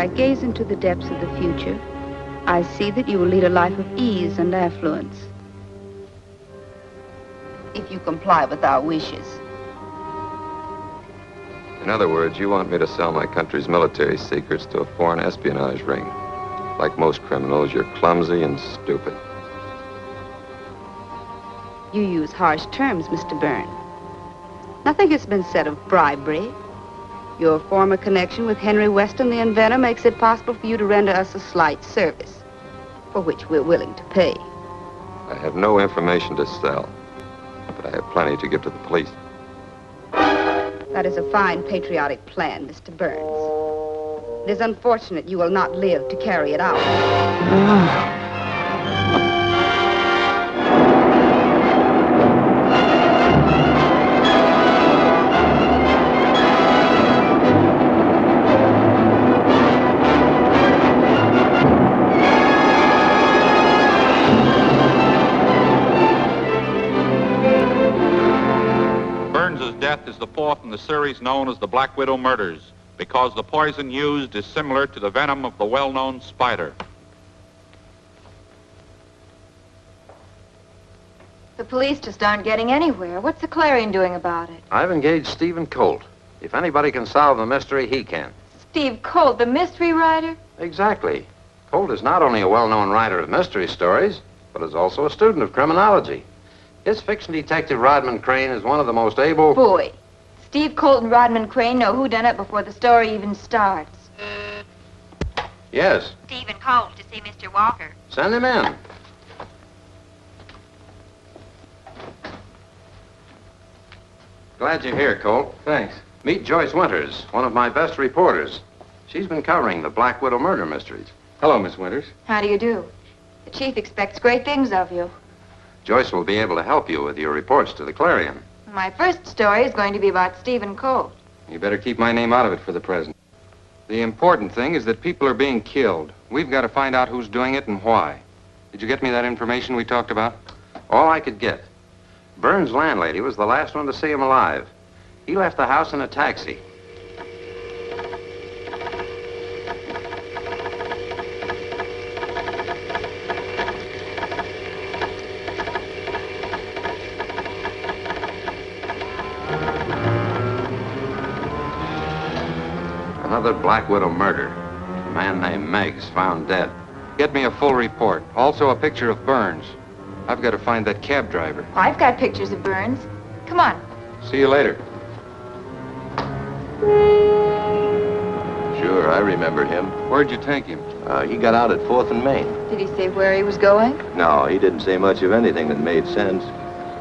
I gaze into the depths of the future, I see that you will lead a life of ease and affluence. If you comply with our wishes. In other words, you want me to sell my country's military secrets to a foreign espionage ring. Like most criminals, you're clumsy and stupid. You use harsh terms, Mr. Byrne. Nothing has been said of bribery. Your former connection with Henry Weston, the inventor, makes it possible for you to render us a slight service, for which we're willing to pay. I have no information to sell, but I have plenty to give to the police. That is a fine patriotic plan, Mr. Burns. It is unfortunate you will not live to carry it out. Death is the fourth in the series known as the Black Widow murders, because the poison used is similar to the venom of the well-known spider. The police just aren't getting anywhere. What's the Clarion doing about it? I've engaged Steve Colt. If anybody can solve the mystery, he can. Steve Colt, the mystery writer? Exactly. Colt is not only a well-known writer of mystery stories, but is also a student of criminology. His fiction detective, Rodman Crane, is one of the most able... Boy, Steve Colt and Rodman Crane know who done it before the story even starts. Yes. Stephen Colt to see Mr. Walker. Send him in. Glad you're here, Colt. Thanks. Meet Joyce Winters, one of my best reporters. She's been covering the Black Widow murder mysteries. Hello, Miss Winters. How do you do? The chief expects great things of you. Joyce will be able to help you with your reports to the Clarion. My first story is going to be about Stephen Colt. You better keep my name out of it for the present. The important thing is that people are being killed. We've got to find out who's doing it and why. Did you get me that information we talked about? All I could get. Burns' landlady was the last one to see him alive. He left the house in a taxi. Another Black Widow murder. A man named Meggs found dead. Get me a full report. Also a picture of Burns. I've got to find that cab driver. I've got pictures of Burns. Come on. See you later. Sure, I remember him. Where'd you take him? He got out at 4th and Main. Did he say where he was going? No, he didn't say much of anything that made sense.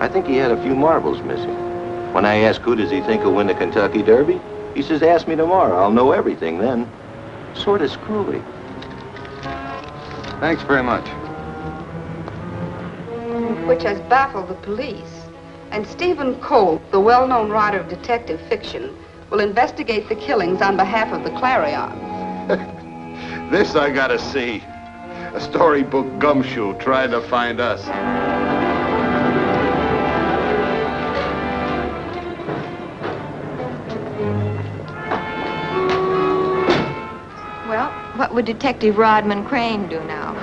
I think he had a few marbles missing. When I asked who does he think will win the Kentucky Derby, he says, ask me tomorrow. I'll know everything then. Sort of screwy. Thanks very much. Which has baffled the police. And Stephen Colt, the well-known writer of detective fiction, will investigate the killings on behalf of the Clarion. This I gotta see. A storybook gumshoe trying to find us. Well, what would Detective Rodman Crane do now?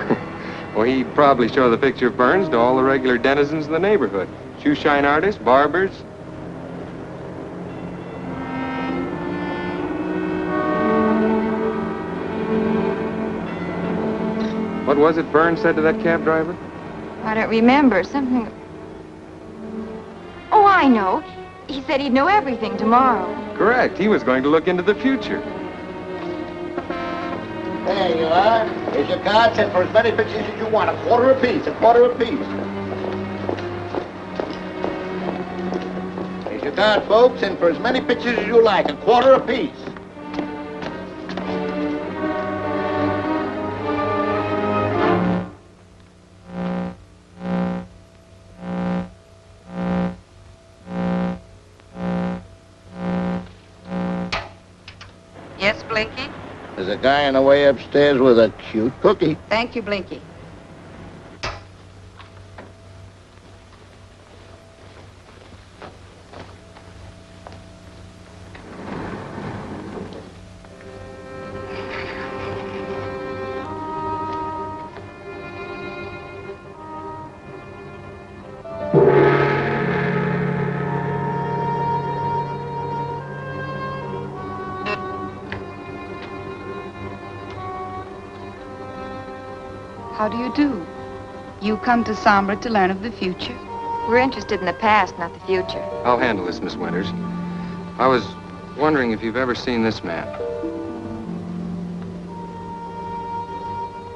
Well, he'd probably show the picture of Burns to all the regular denizens in the neighborhood. Shoeshine artists, barbers. What was it Burns said to that cab driver? I don't remember. Something... Oh, I know. He said he'd know everything tomorrow. Correct. He was going to look into the future. There you are. Here's your card. Send for as many pictures as you want. A quarter apiece. A quarter apiece. Here's your card, folks. Send for as many pictures as you like. A quarter apiece. Yes, Blinky? There's a guy on the way upstairs with a cute cookie. Thank you, Blinky. How do you do? You come to Sombra to learn of the future? We're interested in the past, not the future. I'll handle this, Miss Winters. I was wondering if you've ever seen this man.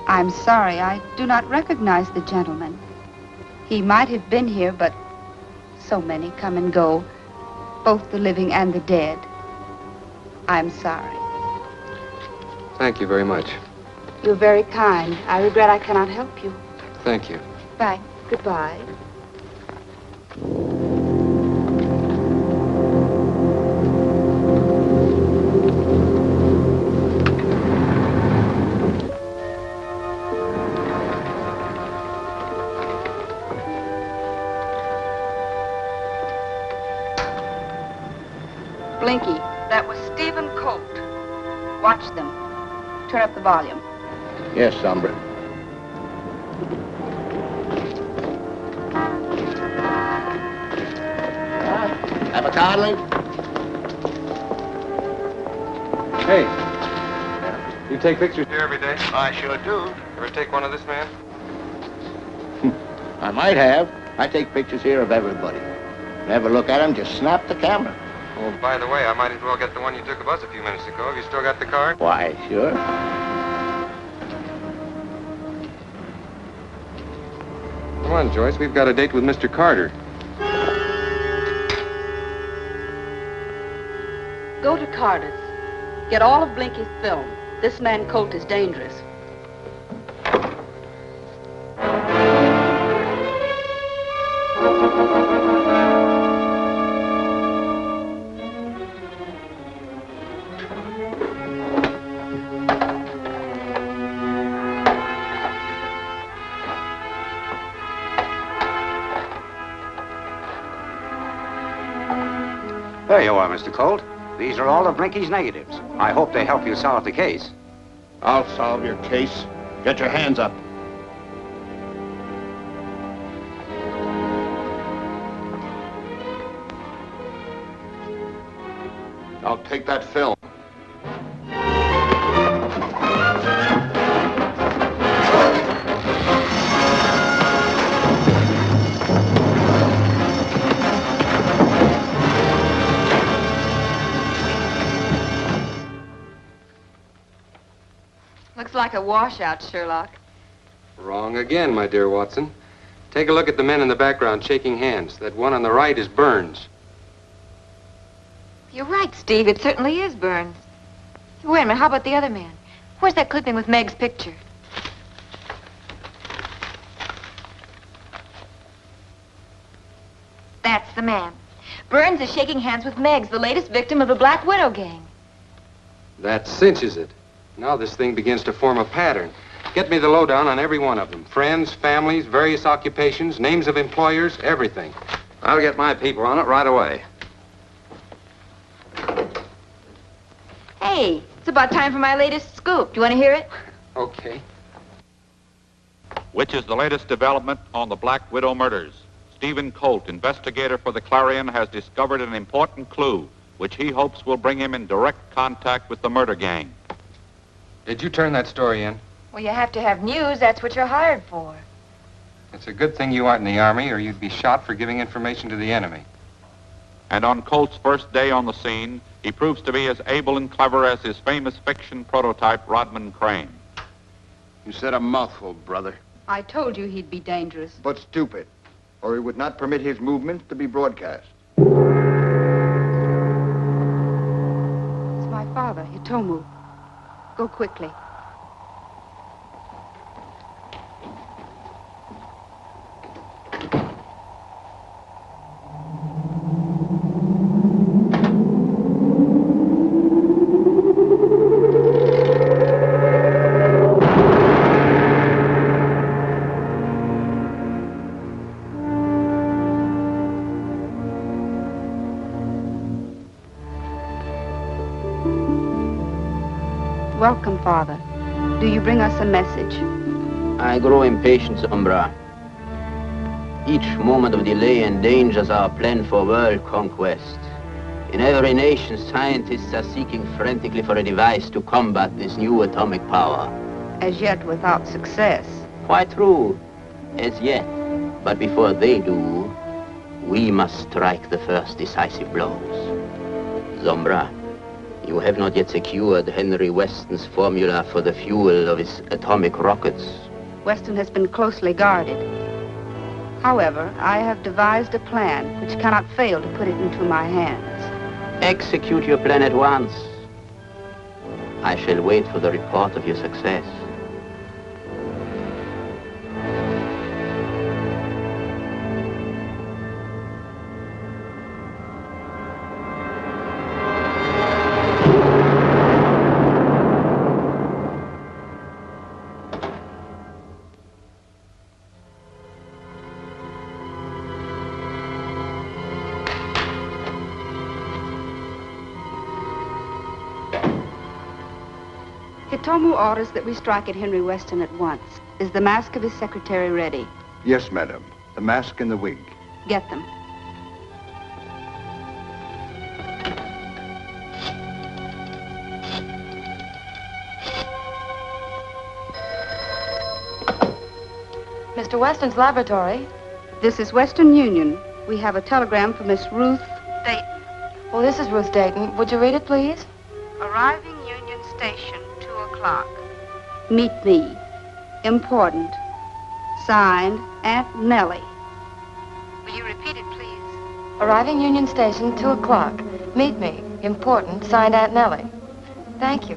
I'm sorry, I do not recognize the gentleman. He might have been here, but so many come and go, both the living and the dead. I'm sorry. Thank you very much. You're very kind. I regret I cannot help you. Thank you. Bye. Goodbye. Blinky, that was Steve Colt. Watch them. Turn up the volume. Yes, Sombra. Have a coddling? Hey, you take pictures here every day? I sure do. Ever take one of this man? I might have. I take pictures here of everybody. Never look at them, just snap the camera. Oh, by the way, I might as well get the one you took of us a few minutes ago. Have you still got the card? Why, sure. Come on, Joyce. We've got a date with Mr. Carter. Go to Carter's. Get all of Blinky's film. This man Colt is dangerous. There you are, Mr. Colt. These are all of Blinky's negatives. I hope they help you solve the case. I'll solve your case. Get your hands up. I'll take that film. Looks like a washout, Sherlock. Wrong again, my dear Watson. Take a look at the men in the background shaking hands. That one on the right is Burns. You're right, Steve. It certainly is Burns. Wait a minute. How about the other man? Where's that clipping with Meg's picture? That's the man. Burns is shaking hands with Meg's, the latest victim of the Black Widow gang. That cinches it. Now this thing begins to form a pattern. Get me the lowdown on every one of them. Friends, families, various occupations, names of employers, everything. I'll get my people on it right away. Hey, it's about time for my latest scoop. Do you want to hear it? Okay. Which is the latest development on the Black Widow murders. Steve Colt, investigator for the Clarion, has discovered an important clue, which he hopes will bring him in direct contact with the murder gang. Did you turn that story in? Well, you have to have news. That's what you're hired for. It's a good thing you aren't in the Army, or you'd be shot for giving information to the enemy. And on Colt's first day on the scene, he proves to be as able and clever as his famous fiction prototype, Rodman Crane. You said a mouthful, brother. I told you he'd be dangerous. But stupid, or he would not permit his movements to be broadcast. It's my father, Hitomu. Go quickly. Welcome, Father. Do you bring us a message? I grow impatient, Sombra. Each moment of delay endangers our plan for world conquest. In every nation, scientists are seeking frantically for a device to combat this new atomic power. As yet without success. Quite true. As yet. But before they do, we must strike the first decisive blows. Sombra, you have not yet secured Henry Weston's formula for the fuel of his atomic rockets. Weston has been closely guarded. However, I have devised a plan which cannot fail to put it into my hands. Execute your plan at once. I shall wait for the report of your success. Hitomu orders that we strike at Henry Weston at once. Is the mask of his secretary ready? Yes, madam. The mask and the wig. Get them. Mr. Weston's laboratory. This is Western Union. We have a telegram from Miss Ruth Dayton. Oh, this is Ruth Dayton. Would you read it, please? Arriving Union Station, 2 o'clock. Meet me. Important. Signed, Aunt Nellie. Will you repeat it, please? Arriving Union Station, 2 o'clock. Meet me. Important. Signed, Aunt Nellie. Thank you.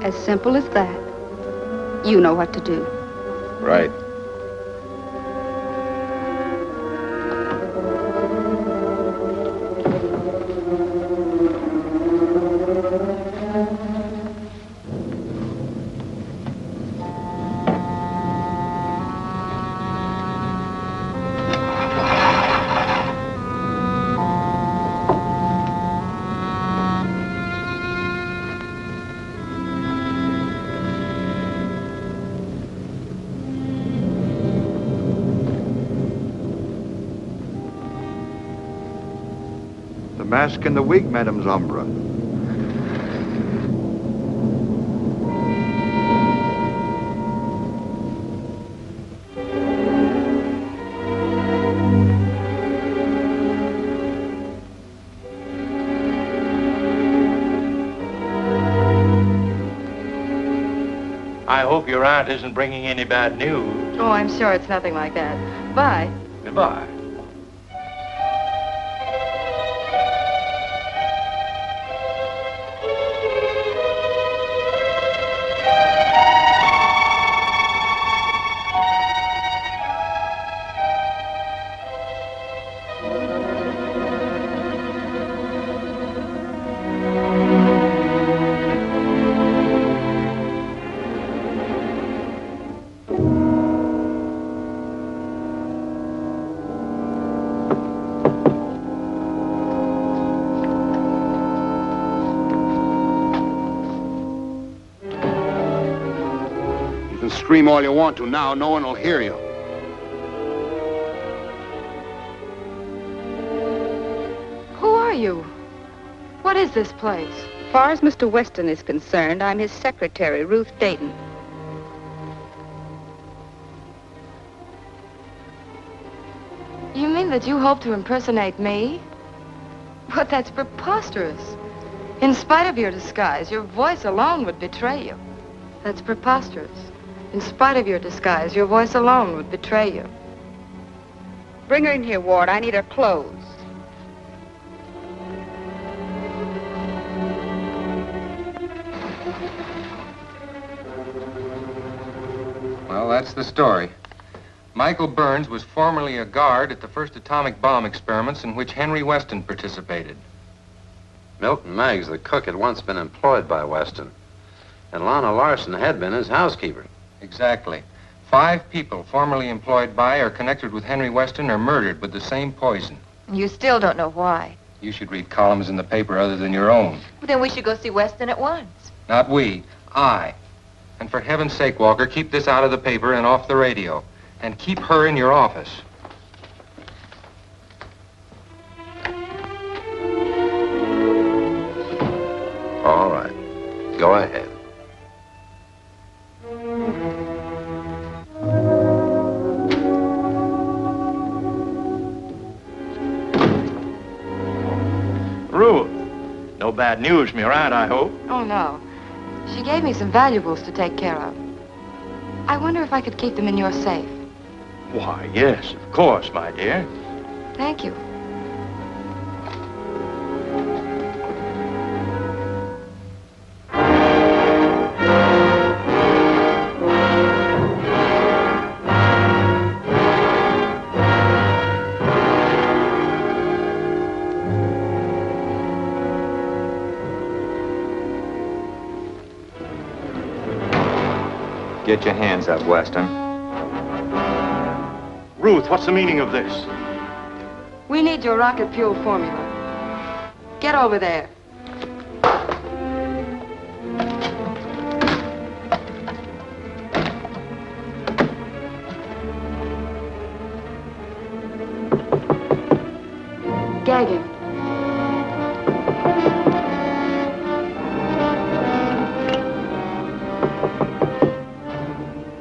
As simple as that. You know what to do. Right. The mask and the wig, Madame Sombra. I hope your aunt isn't bringing any bad news. Oh, I'm sure it's nothing like that. Bye. Goodbye. Scream all you want to now. No one will hear you. Who are you? What is this place? As far as Mr. Weston is concerned, I'm his secretary, Ruth Dayton. You mean that you hope to impersonate me? But that's preposterous. In spite of your disguise, your voice alone would betray you. That's preposterous. In spite of your disguise, your voice alone would betray you. Bring her in here, Ward. I need her clothes. Well, that's the story. Michael Burns was formerly a guard at the first atomic bomb experiments in which Henry Weston participated. Milton Meggs, the cook, had once been employed by Weston. And Lana Larson had been his housekeeper. Exactly. 5 people formerly employed by or connected with Henry Weston are murdered with the same poison. You still don't know why. You should read columns in the paper other than your own. Well, then we should go see Weston at once. Not we, I. And for heaven's sake, Walker, keep this out of the paper and off the radio. And keep her in your office. All right. Go ahead. Ruth, no bad news from your aunt, I hope. Oh, no. She gave me some valuables to take care of. I wonder if I could keep them in your safe. Why, yes, of course, my dear. Thank you. Get your hands up, Weston. Ruth, what's the meaning of this? We need your rocket fuel formula. Get over there. Gag him.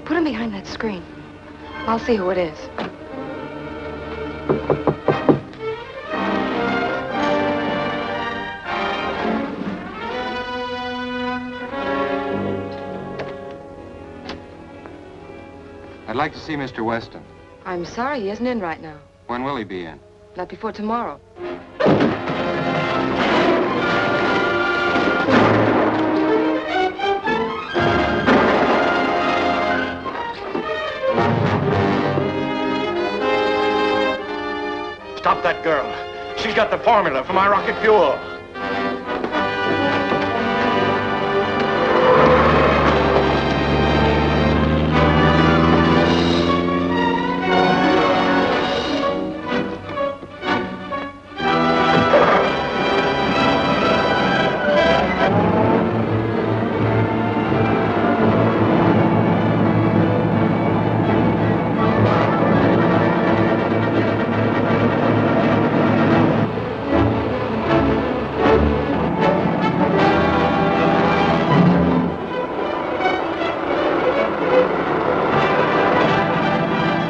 Put him behind that screen. I'll see who it is. I'd like to see Mr. Weston. I'm sorry he isn't in right now. When will he be in? Not before tomorrow. Stop that girl. She's got the formula for my rocket fuel.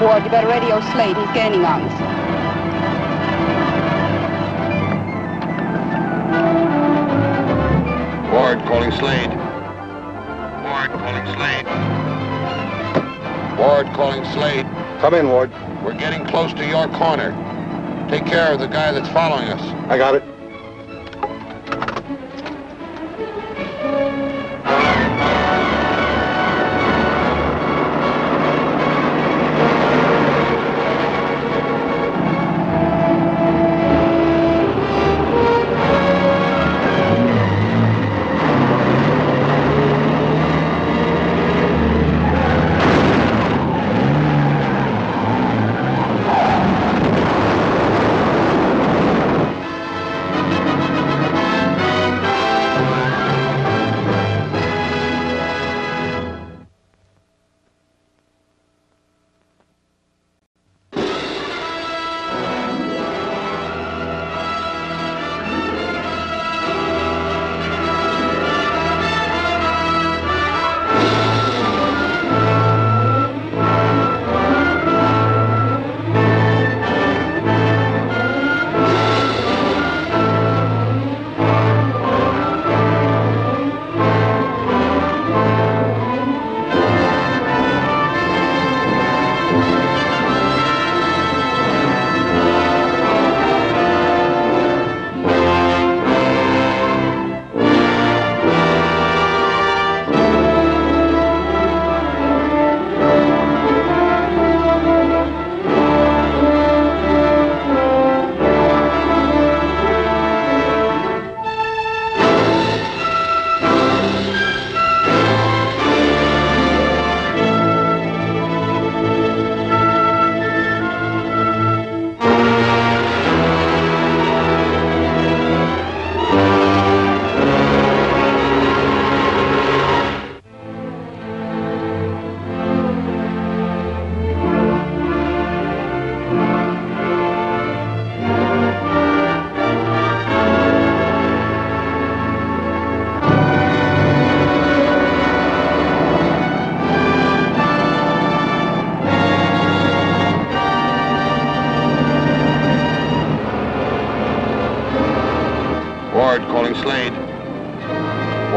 Ward, you better radio Slade. He's gaining on us. Ward calling Slade. Ward calling Slade. Ward calling Slade. Come in, Ward. We're getting close to your corner. Take care of the guy that's following us. I got it.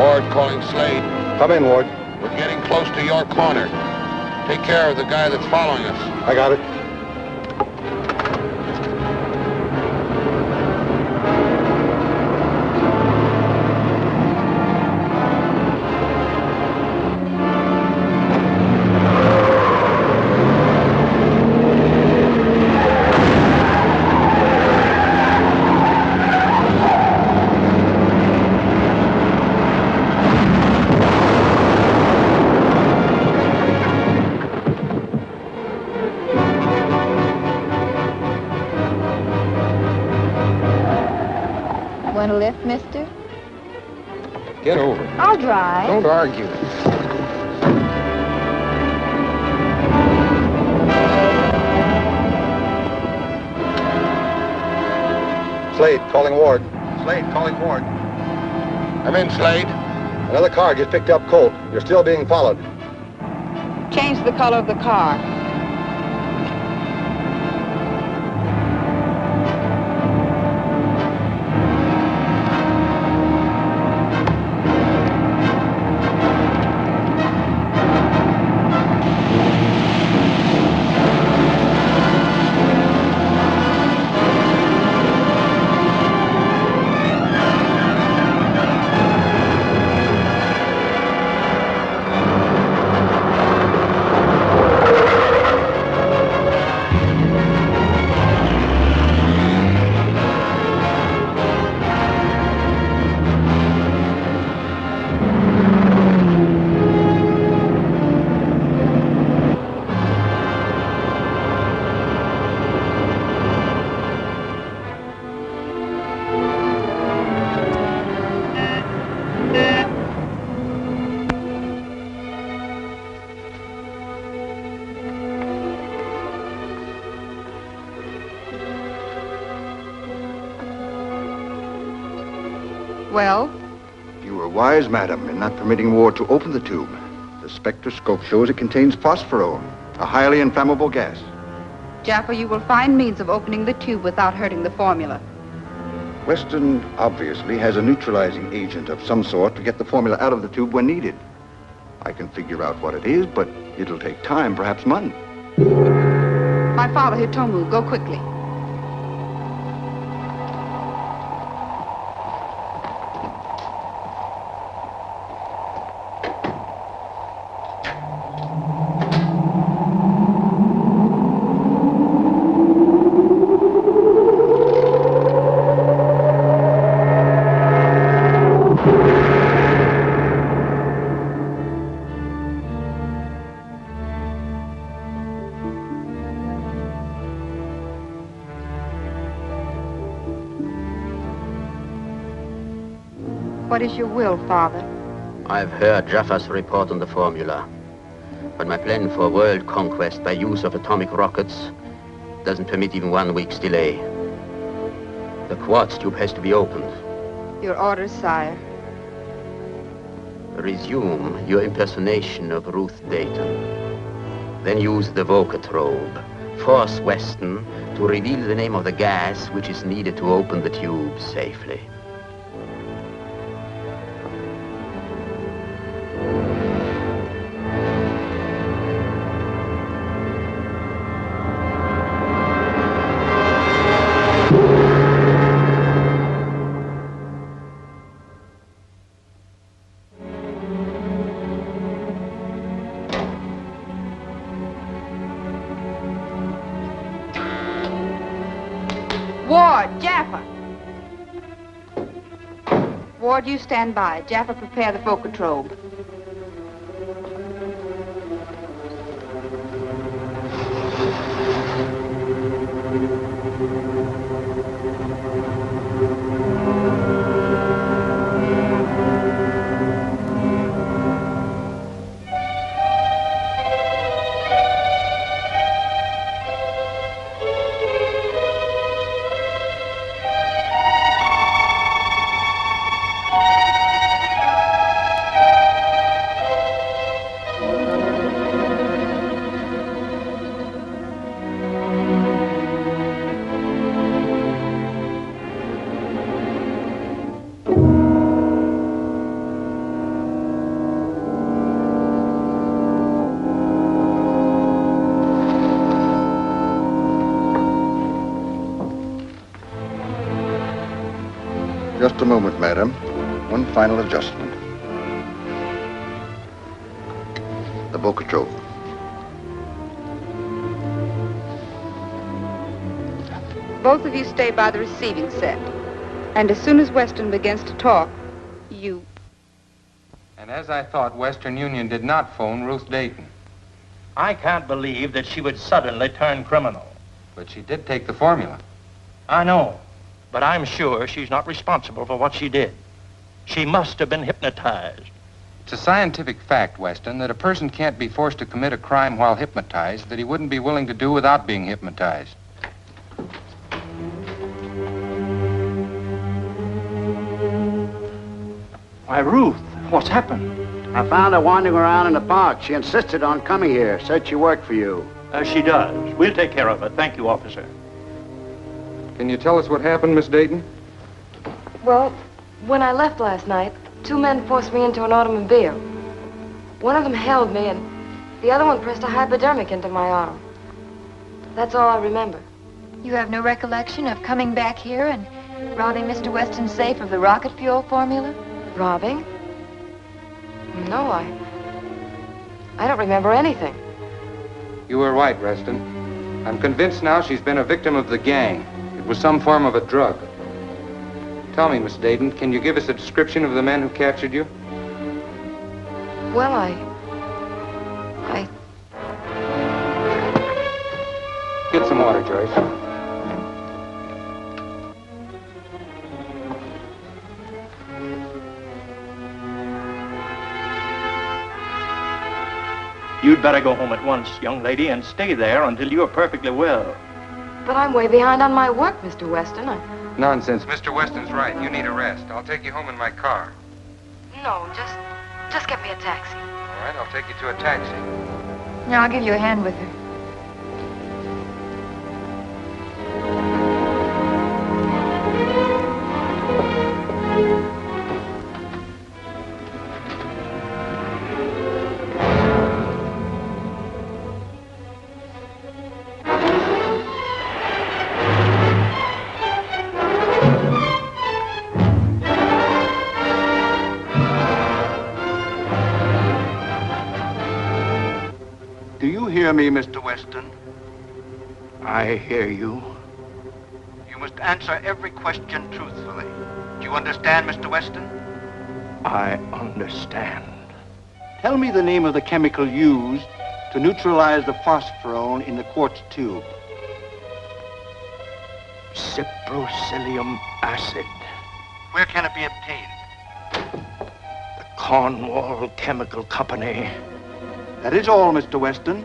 Ward calling Slade. Come in, Ward. We're getting close to your corner. Take care of the guy that's following us. I got it. Want a lift, mister? Get over it. I'll drive. Don't argue. Slade, calling Ward. Slade, calling Ward. I'm in, Slade. Another car just picked up Colt. You're still being followed. Change the color of the car. Well? You were wise, madam, in not permitting Ward to open the tube. The spectroscope shows it contains phosphorone, a highly inflammable gas. Jaffa, you will find means of opening the tube without hurting the formula. Weston obviously has a neutralizing agent of some sort to get the formula out of the tube when needed. I can figure out what it is, but it'll take time, perhaps months. My father, Hitomu, go quickly. What is your will, Father? I've heard Jaffa's report on the formula. But my plan for world conquest by use of atomic rockets doesn't permit even 1 week's delay. The quartz tube has to be opened. Your orders, sire. Resume your impersonation of Ruth Dayton. Then use the vocatrobe. Force Weston to reveal the name of the gas which is needed to open the tube safely. Ward, Jaffa. Ward, you stand by. Jaffa, prepare the vocatrobe. moment, madam. One final adjustment. The Bocatrol. Both of you stay by the receiving set. And as soon as Weston begins to talk, you... And as I thought, Western Union did not phone Ruth Dayton. I can't believe that she would suddenly turn criminal. But she did take the formula. I know, but I'm sure she's not responsible for what she did. She must have been hypnotized. It's a scientific fact, Weston, that a person can't be forced to commit a crime while hypnotized that he wouldn't be willing to do without being hypnotized. Why, Ruth, what's happened? I found her wandering around in the park. She insisted on coming here. Said she worked for you. She does. We'll take care of her. Thank you, officer. Can you tell us what happened, Miss Dayton? Well, when I left last night, 2 men forced me into an automobile. One of them held me, and the other one pressed a hypodermic into my arm. That's all I remember. You have no recollection of coming back here and robbing Mr. Weston's safe of the rocket fuel formula? Robbing? No, I don't remember anything. You were right, Weston. I'm convinced now she's been a victim of the gang. It was some form of a drug. Tell me, Miss Dayton, can you give us a description of the men who captured you? Well, Get some water, Joyce. You'd better go home at once, young lady, and stay there until you're perfectly well. But I'm way behind on my work, Mr. Weston. Nonsense. Mr. Weston's right. You need a rest. I'll take you home in my car. No, just get me a taxi. All right, I'll take you to a taxi. Now, I'll give you a hand with her. Do you hear me, Mr. Weston? I hear you. You must answer every question truthfully. Do you understand, Mr. Weston? I understand. Tell me the name of the chemical used to neutralize the phosphorone in the quartz tube. Cyprocilium acid. Where can it be obtained? The Cornwall Chemical Company. That is all, Mr. Weston.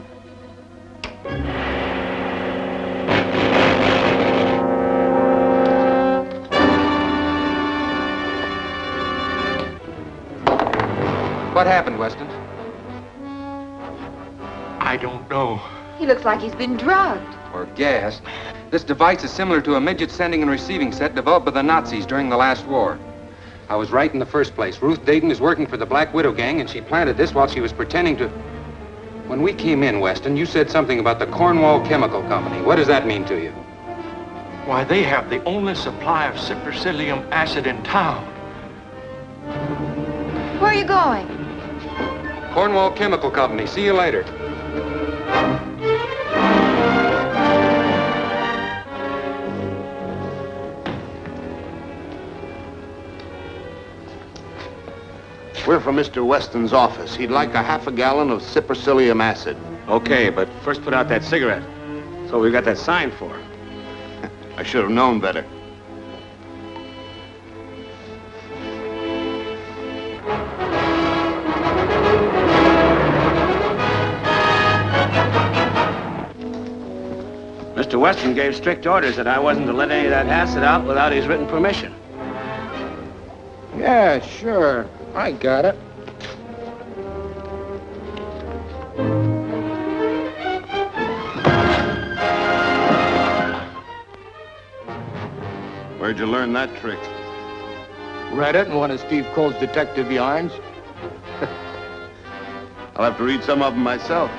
What happened, Weston? I don't know. He looks like he's been drugged. Or gassed. This device is similar to a midget sending and receiving set developed by the Nazis during the last war. I was right in the first place. Ruth Dayton is working for the Black Widow gang, and she planted this while she was pretending to... When we came in, Weston, you said something about the Cornwall Chemical Company. What does that mean to you? Why, they have the only supply of cyprocilium acid in town. Where are you going? Cornwall Chemical Company. See you later. We're from Mr. Weston's office. He'd like a half a gallon of cyprocilium acid. Okay, but first put out that cigarette. That's what we got that sign for. I should have known better. Mr. Weston gave strict orders that I wasn't to let any of that acid out without his written permission. Yeah, sure. I got it. Where'd you learn that trick? Read it in one of Steve Colt's detective yarns. I'll have to read some of them myself.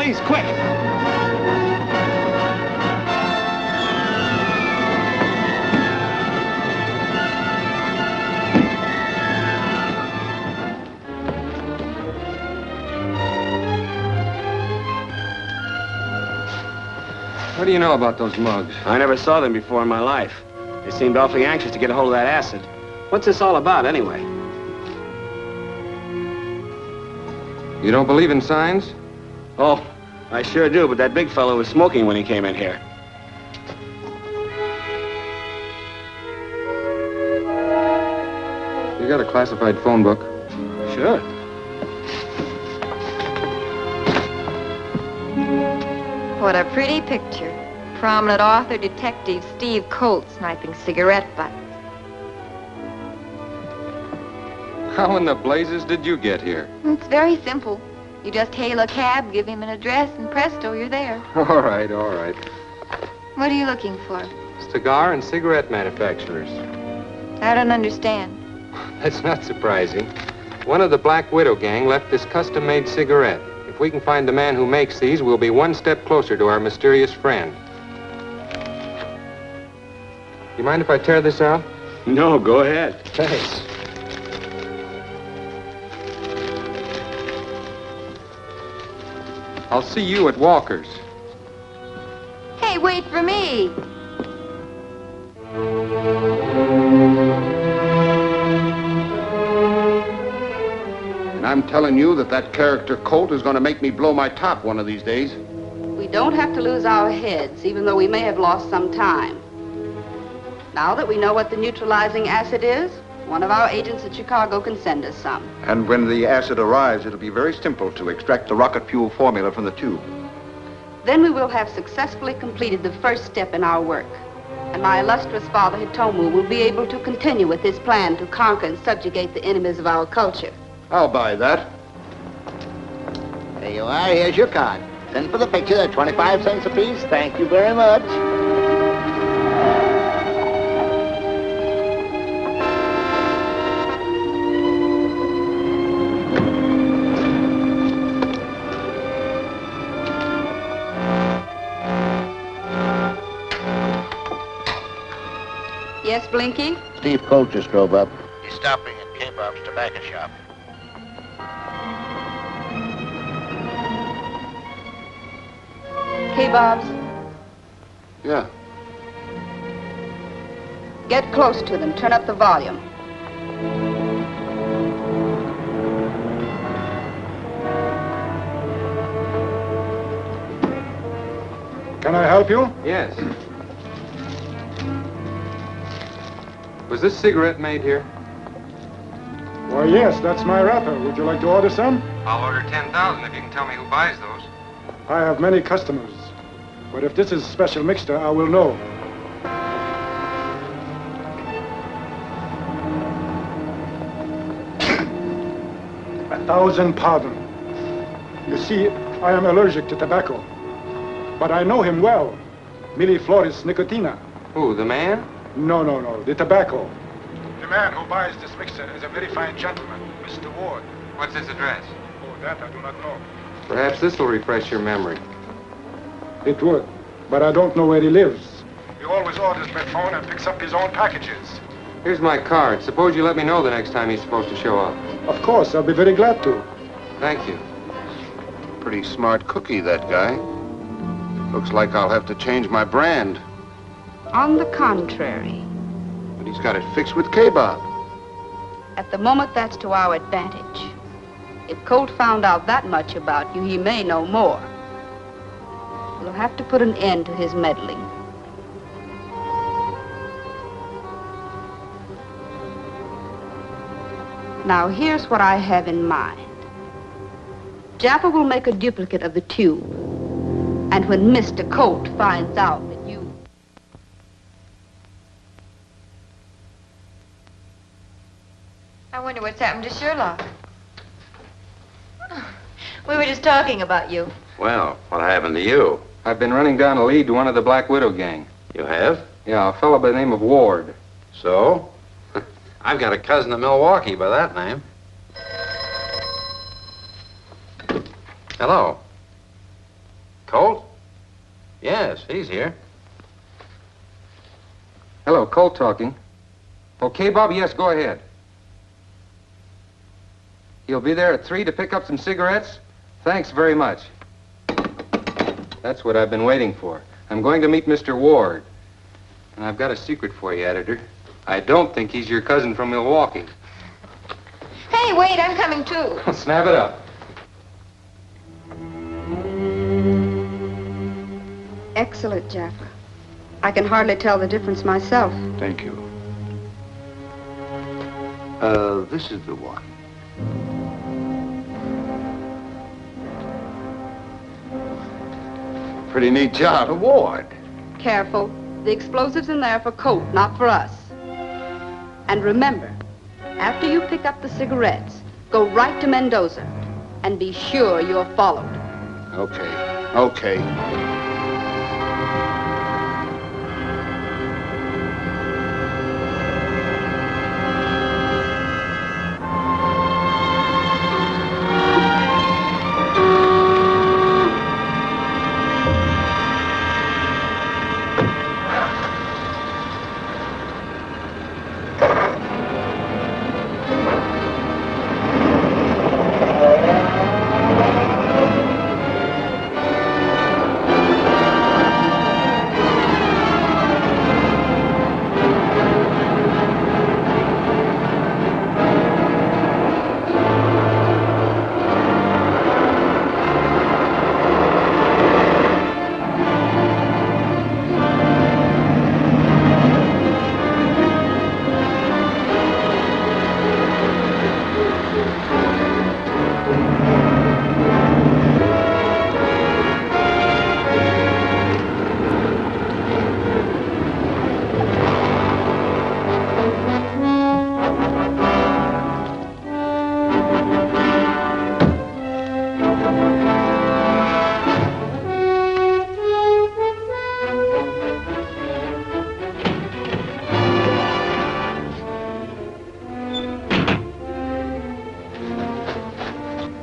Please, quick! What do you know about those mugs? I never saw them before in my life. They seemed awfully anxious to get a hold of that acid. What's this all about, anyway? You don't believe in signs? Oh, I sure do, but that big fellow was smoking when he came in here. You got a classified phone book? Sure. What a pretty picture. Prominent author, detective Steve Colt sniping cigarette butts. How in the blazes did you get here? It's very simple. You just hail a cab, give him an address, and presto, you're there. All right, all right. What are you looking for? Cigar and cigarette manufacturers. I don't understand. That's not surprising. One of the Black Widow gang left this custom-made cigarette. If we can find the man who makes these, we'll be one step closer to our mysterious friend. You mind if I tear this out? No, go ahead. Thanks. I'll see you at Walker's. Hey, wait for me. And I'm telling you that that character Colt is going to make me blow my top one of these days. We don't have to lose our heads, even though we may have lost some time. Now that we know what the neutralizing acid is, one of our agents at Chicago can send us some. And when the acid arrives, it'll be very simple to extract the rocket fuel formula from the tube. Then we will have successfully completed the first step in our work. And my illustrious father, Hitomu, will be able to continue with his plan to conquer and subjugate the enemies of our culture. I'll buy that. There you are. Here's your card. Send for the picture. They're 25 cents apiece. Thank you very much. Yes, Blinky? Steve Colt just drove up. He's stopping at K-Bob's tobacco shop. K-Bob's? Yeah. Get close to them. Turn up the volume. Can I help you? Yes. Was this cigarette made here? Why, yes, that's my wrapper. Would you like to order some? I'll order 10,000 if you can tell me who buys those. I have many customers. But if this is special mixture, I will know. A thousand pardon. You see, I am allergic to tobacco. But I know him well. Millifloris nicotina. Who, the man? No, the tobacco. The man who buys this mixture is a very fine gentleman, Mr. Ward. What's his address? Oh, that I do not know. Perhaps this will refresh your memory. It would, but I don't know where he lives. He always orders by phone and picks up his own packages. Here's my card. Suppose you let me know the next time he's supposed to show up. Of course, I'll be very glad to. Thank you. Pretty smart cookie, that guy. Looks like I'll have to change my brand. On the contrary. But he's got it fixed with K-Bob. At the moment, that's to our advantage. If Colt found out that much about you, he may know more. We'll have to put an end to his meddling. Now, here's what I have in mind. Jaffa will make a duplicate of the tube. And when Mr. Colt finds out that you... I wonder what's happened to Sherlock. We were just talking about you. Well, what happened to you? I've been running down a lead to one of the Black Widow gang. You have? Yeah, a fellow by the name of Ward. So? I've got a cousin in Milwaukee by that name. Hello. Colt? Yes, he's here. Hello, Colt talking. Okay, Bob? Yes, go ahead. He'll be there at 3 to pick up some cigarettes? Thanks very much. That's what I've been waiting for. I'm going to meet Mr. Ward. And I've got a secret for you, editor. I don't think he's your cousin from Milwaukee. Hey, wait, I'm coming too. Snap it up. Excellent, Jaffa. I can hardly tell the difference myself. Thank you. This is the one. Pretty neat job. Award. Careful. The explosive's in there for Colt, not for us. And remember, after you pick up the cigarettes, go right to Mendoza. And be sure you're followed. Okay.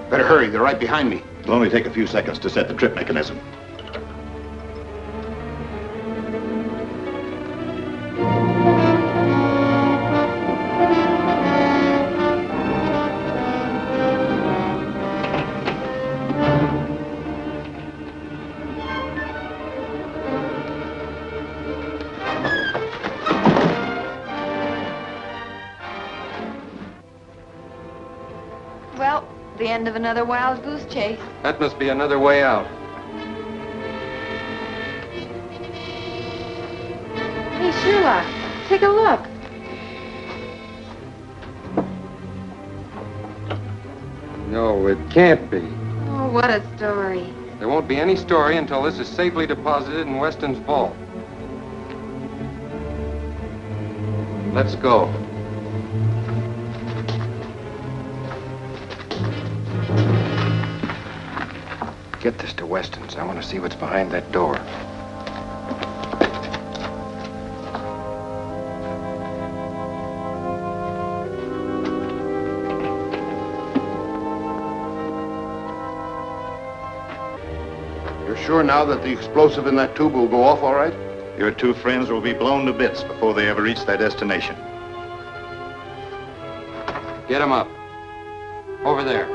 Better hurry, they're right behind me. It'll only take a few seconds to set the trip mechanism. Well, the end of another wild goose chase. That must be another way out. Hey, Sherlock, take a look. No, it can't be. Oh, what a story. There won't be any story until this is safely deposited in Weston's vault. Let's go. Get this to Weston's. I want to see what's behind that door. You're sure now that the explosive in that tube will go off all right? Your two friends will be blown to bits before they ever reach their destination. Get him up. Over there.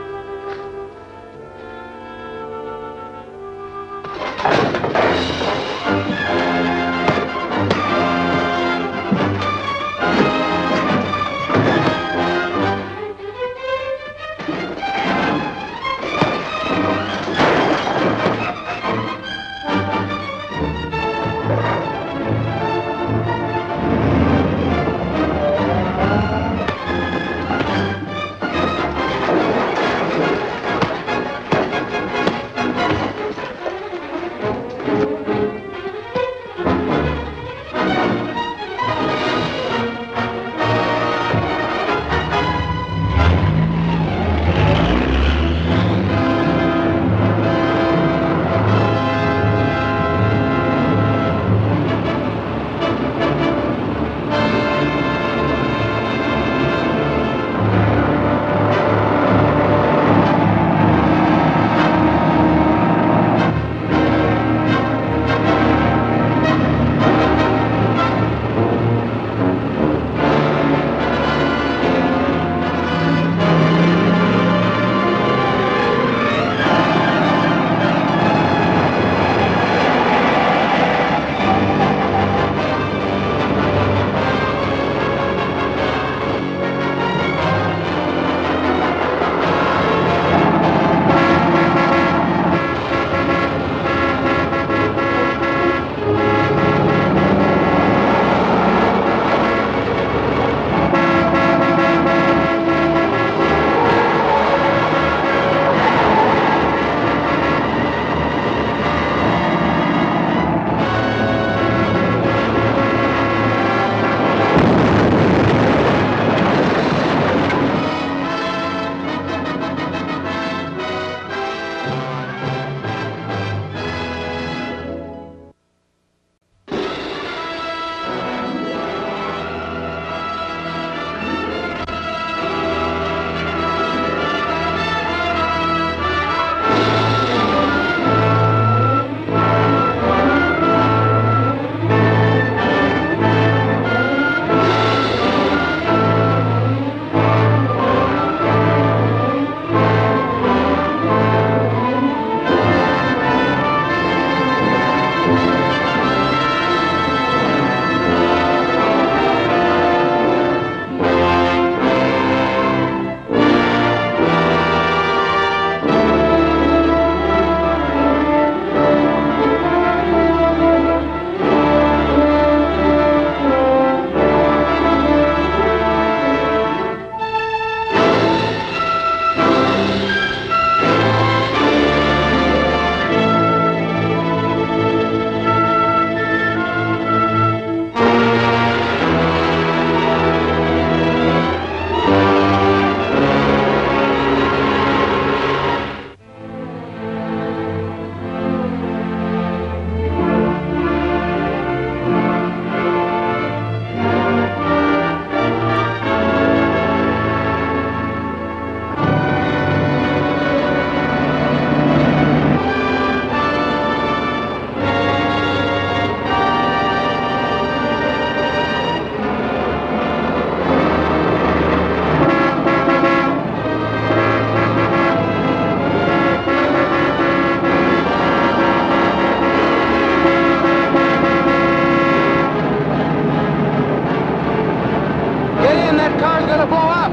That car's gonna blow up!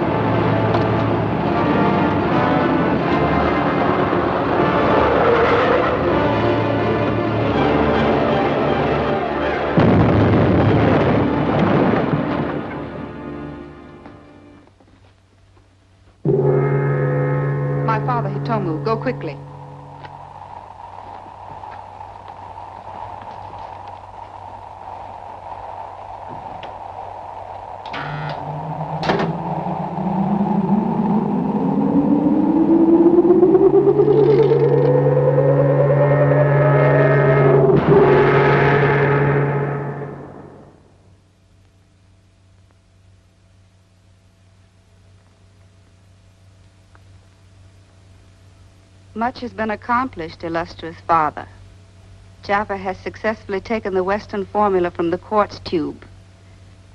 My father, Hitomu. Go quickly. Much has been accomplished, illustrious father. Jaffa has successfully taken the Western formula from the quartz tube.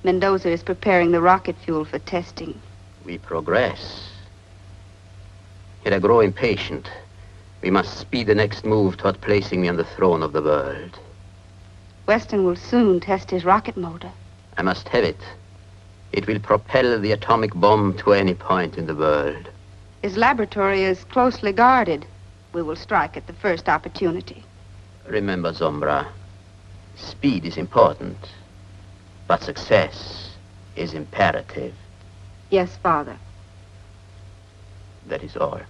Mendoza is preparing the rocket fuel for testing. We progress. Yet I grow impatient. We must speed the next move toward placing me on the throne of the world. Weston will soon test his rocket motor. I must have it. It will propel the atomic bomb to any point in the world. His laboratory is closely guarded. We will strike at the first opportunity. Remember, Sombra, speed is important, but success is imperative. Yes, Father. That is all.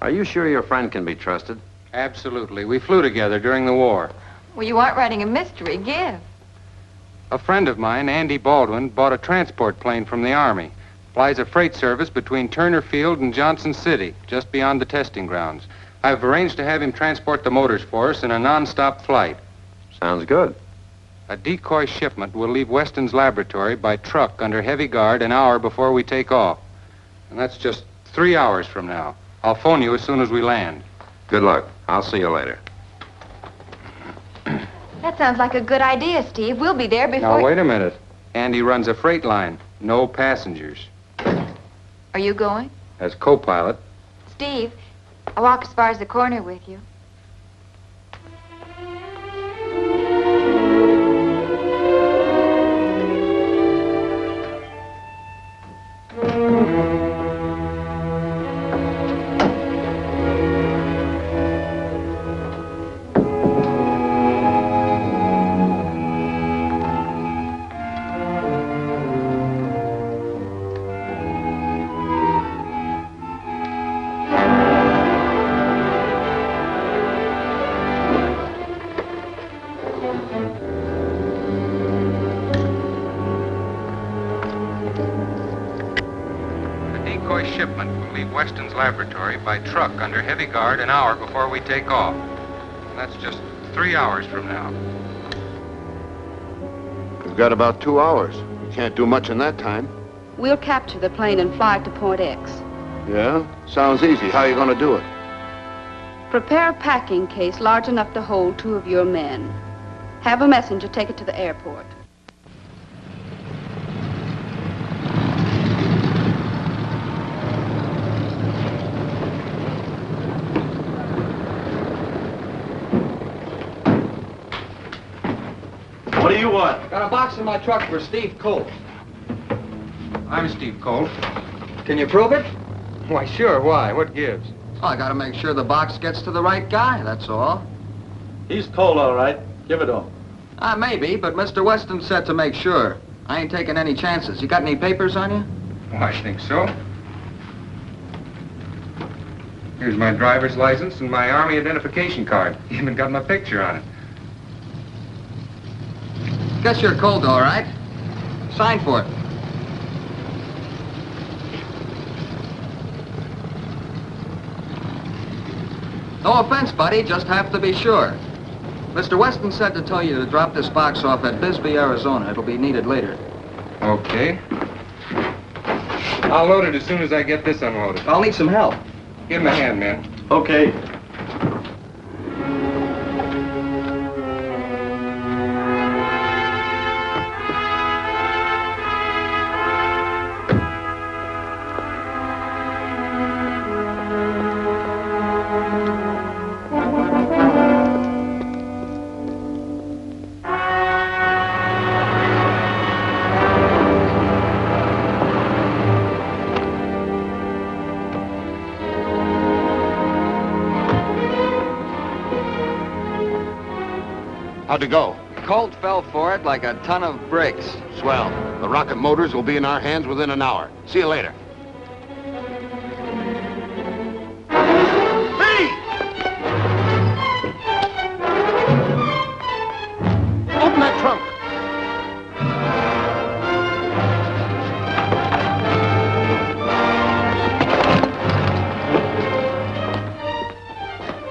Are you sure your friend can be trusted? Absolutely. We flew together during the war. Well, you aren't writing a mystery. Give. A friend of mine, Andy Baldwin, bought a transport plane from the Army. Flies a freight service between Turner Field and Johnson City, just beyond the testing grounds. I've arranged to have him transport the motors for us in a non-stop flight. Sounds good. A decoy shipment will leave Weston's laboratory by truck under heavy guard an hour before we take off. And that's just 3 hours from now. I'll phone you as soon as we land. Good luck. I'll see you later. That sounds like a good idea, Steve. We'll be there before... Now, wait a minute. Andy runs a freight line. No passengers. Are you going? As co-pilot. Steve, I'll walk as far as the corner with you. Shipment will leave Weston's laboratory by truck under heavy guard an hour before we take off. And that's just 3 hours from now. We've got about 2 hours. We can't do much in that time. We'll capture the plane and fly to Point X. Yeah? Sounds easy. How are you going to do it? Prepare a packing case large enough to hold 2 of your men. Have a messenger take it to the airport. What do you want? Got a box in my truck for Steve Colt. I'm Steve Colt. Can you prove it? Why, sure. Why? What gives? Oh, I gotta make sure the box gets to the right guy, that's all. He's Colt, all right. Give it to him. Maybe, but Mr. Weston said to make sure. I ain't taking any chances. You got any papers on you? Oh, I think so. Here's my driver's license and my Army identification card. Even got my picture on it. Guess you're Colt, all right. Sign for it. No offense, buddy, just have to be sure. Mr. Weston said to tell you to drop this box off at Bisbee, Arizona. It'll be needed later. Okay. I'll load it as soon as I get this unloaded. I'll need some help. Give him a hand, man. Okay. How'd it go? Colt fell for it like a ton of bricks. Swell. The rocket motors will be in our hands within an hour. See you later. Hey! Open that trunk.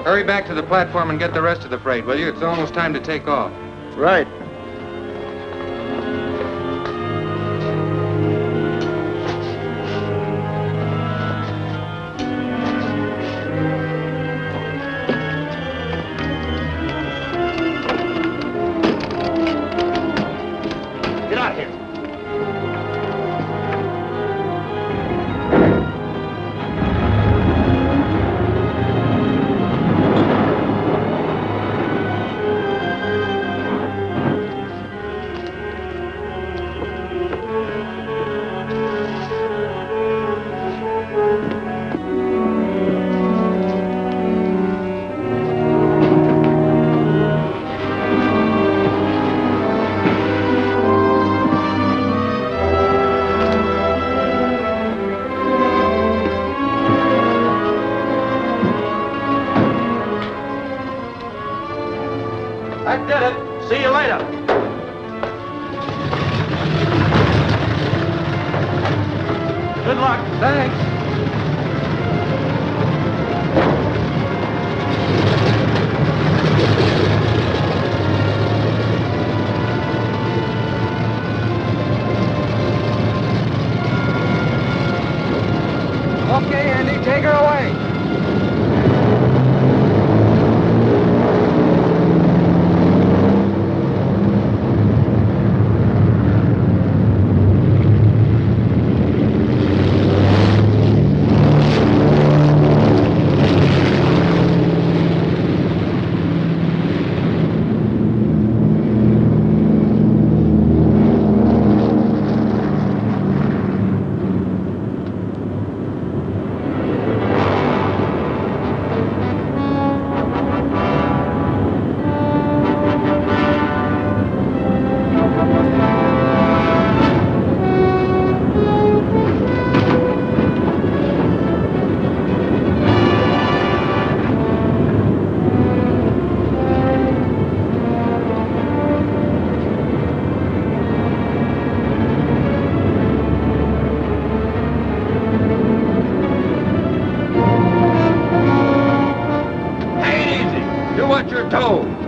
Hurry back to the platform and get the rest of the freight, will you? It's almost time to take off. Right. Get out of here. That did it. See you later. Good luck. Thanks. Okay, Andy, take her away.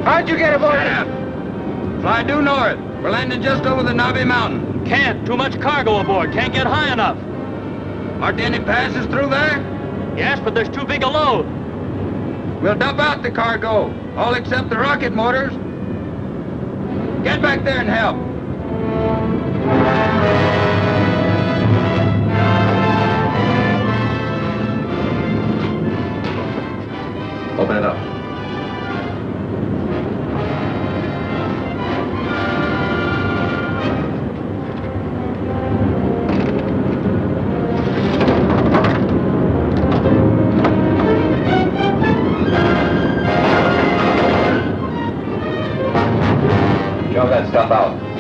How'd you get aboard? Fly due north. We're landing just over the Nabi Mountain. Can't. Too much cargo aboard. Can't get high enough. Aren't there any passes through there? Yes, but there's too big a load. We'll dump out the cargo, all except the rocket motors. Get back there and help. Open it up. Shove that stuff out.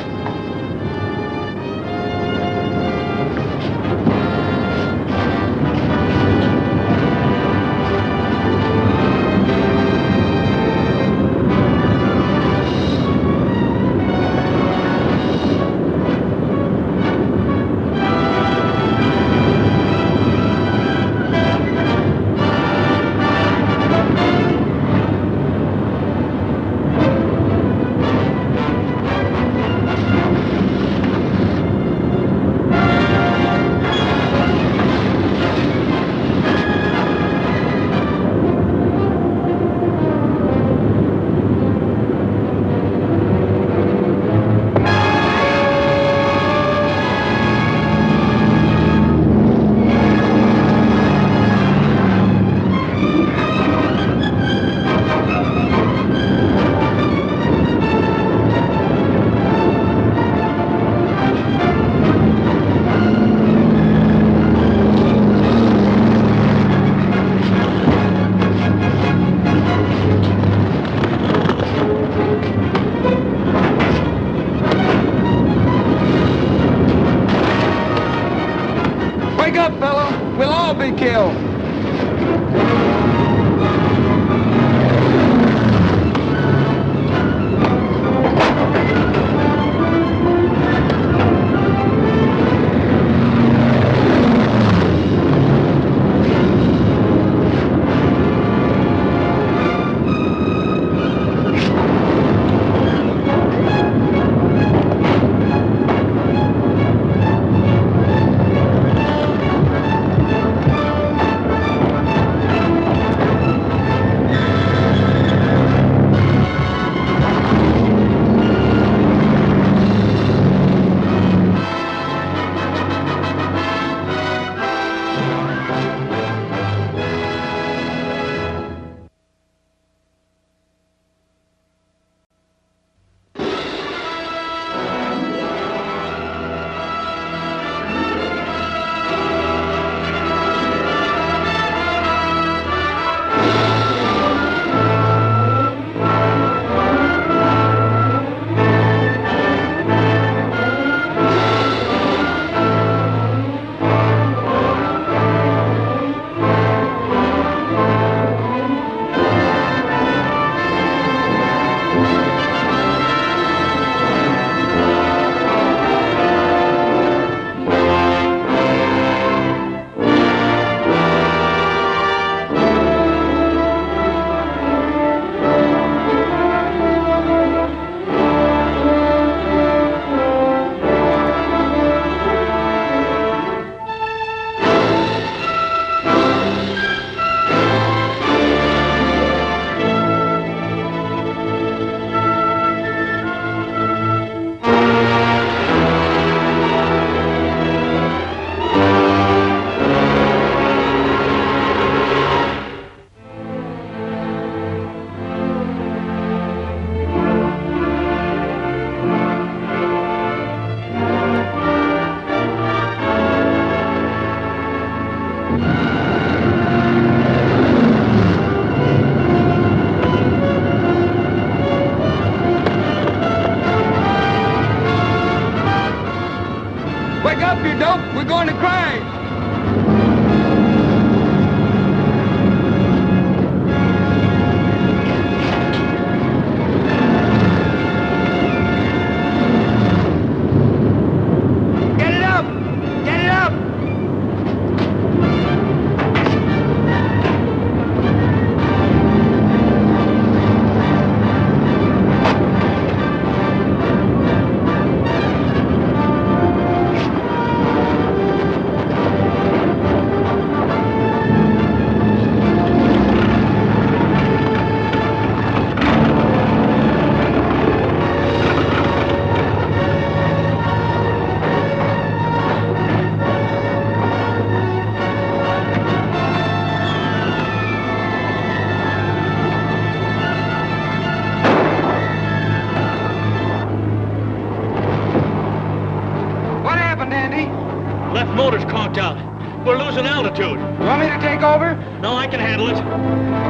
We're losing altitude. You want me to take over? No, I can handle it.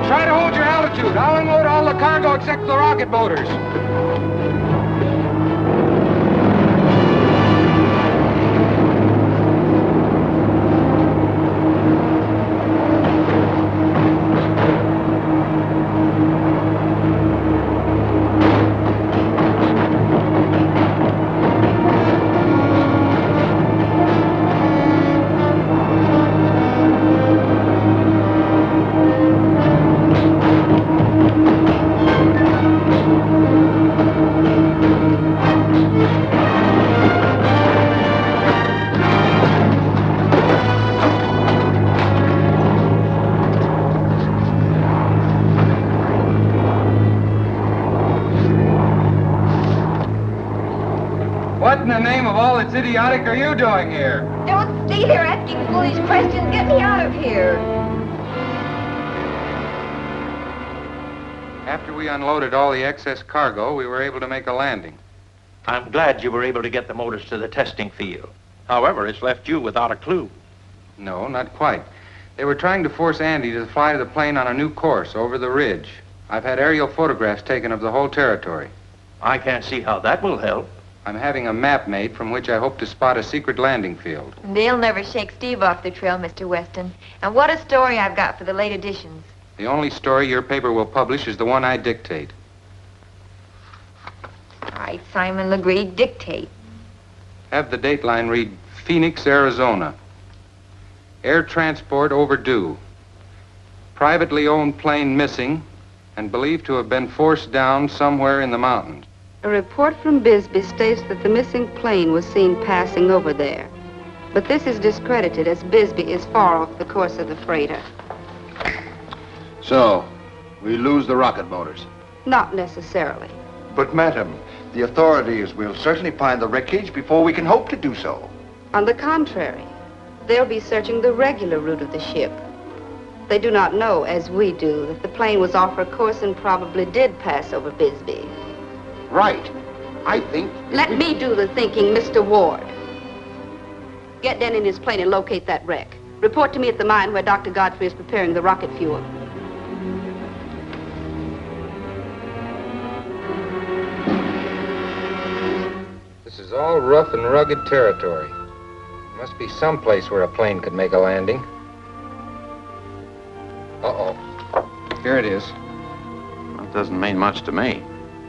Try to hold your altitude. I'll unload all the cargo except the rocket motors. What in the name of all that's idiotic are you doing here? Don't stay there asking foolish questions. Get me out of here. After we unloaded all the excess cargo, we were able to make a landing. I'm glad you were able to get the motors to the testing field. However, it's left you without a clue. No, not quite. They were trying to force Andy to fly the plane on a new course over the ridge. I've had aerial photographs taken of the whole territory. I can't see how that will help. I'm having a map made from which I hope to spot a secret landing field. They'll never shake Steve off the trail, Mr. Weston. And what a story I've got for the late editions. The only story your paper will publish is the one I dictate. All right, Simon Legree, dictate. Have the dateline read Phoenix, Arizona. Air transport overdue. Privately owned plane missing and believed to have been forced down somewhere in the mountains. A report from Bisbee states that the missing plane was seen passing over there. But this is discredited as Bisbee is far off the course of the freighter. So, we lose the rocket motors. Not necessarily. But, madam, the authorities will certainly find the wreckage before we can hope to do so. On the contrary, they'll be searching the regular route of the ship. They do not know, as we do, that the plane was off her course and probably did pass over Bisbee. Right. I think... Let me do the thinking, Mr. Ward. Get Den in his plane and locate that wreck. Report to me at the mine where Dr. Godfrey is preparing the rocket fuel. This is all rough and rugged territory. Must be some place where a plane could make a landing. Uh-oh. Here it is. That doesn't mean much to me.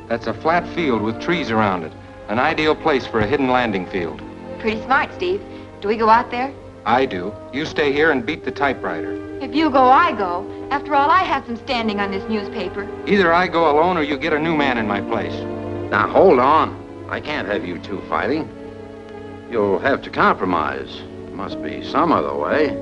That's a flat field with trees around it. An ideal place for a hidden landing field. Pretty smart, Steve. Do we go out there? I do. You stay here and beat the typewriter. If you go, I go. After all, I have some standing on this newspaper. Either I go alone or you get a new man in my place. Now, hold on. I can't have you two fighting. You'll have to compromise. There must be some other way.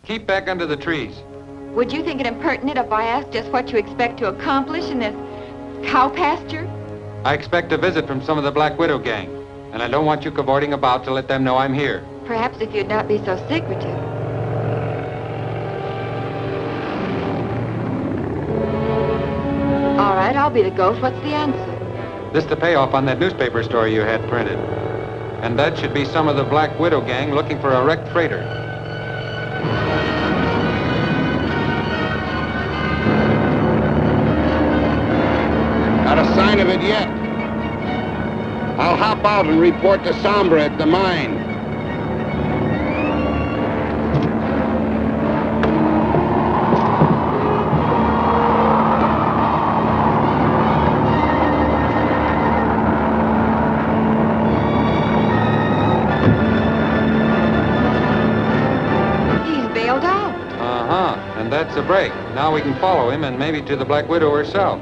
Keep back under the trees. Would you think it impertinent if I asked just what you expect to accomplish in this cow pasture? I expect a visit from some of the Black Widow gang, and I don't want you cavorting about to let them know I'm here. Perhaps if you'd not be so secretive. All right, I'll be the ghost. What's the answer? This the payoff on that newspaper story you had printed. And that should be some of the Black Widow gang looking for a wrecked freighter. Not a sign of it yet. I'll hop out and report to Sombra at the mine. bailed out. Uh-huh. And that's a break. Now we can follow him and maybe to the Black Widow herself.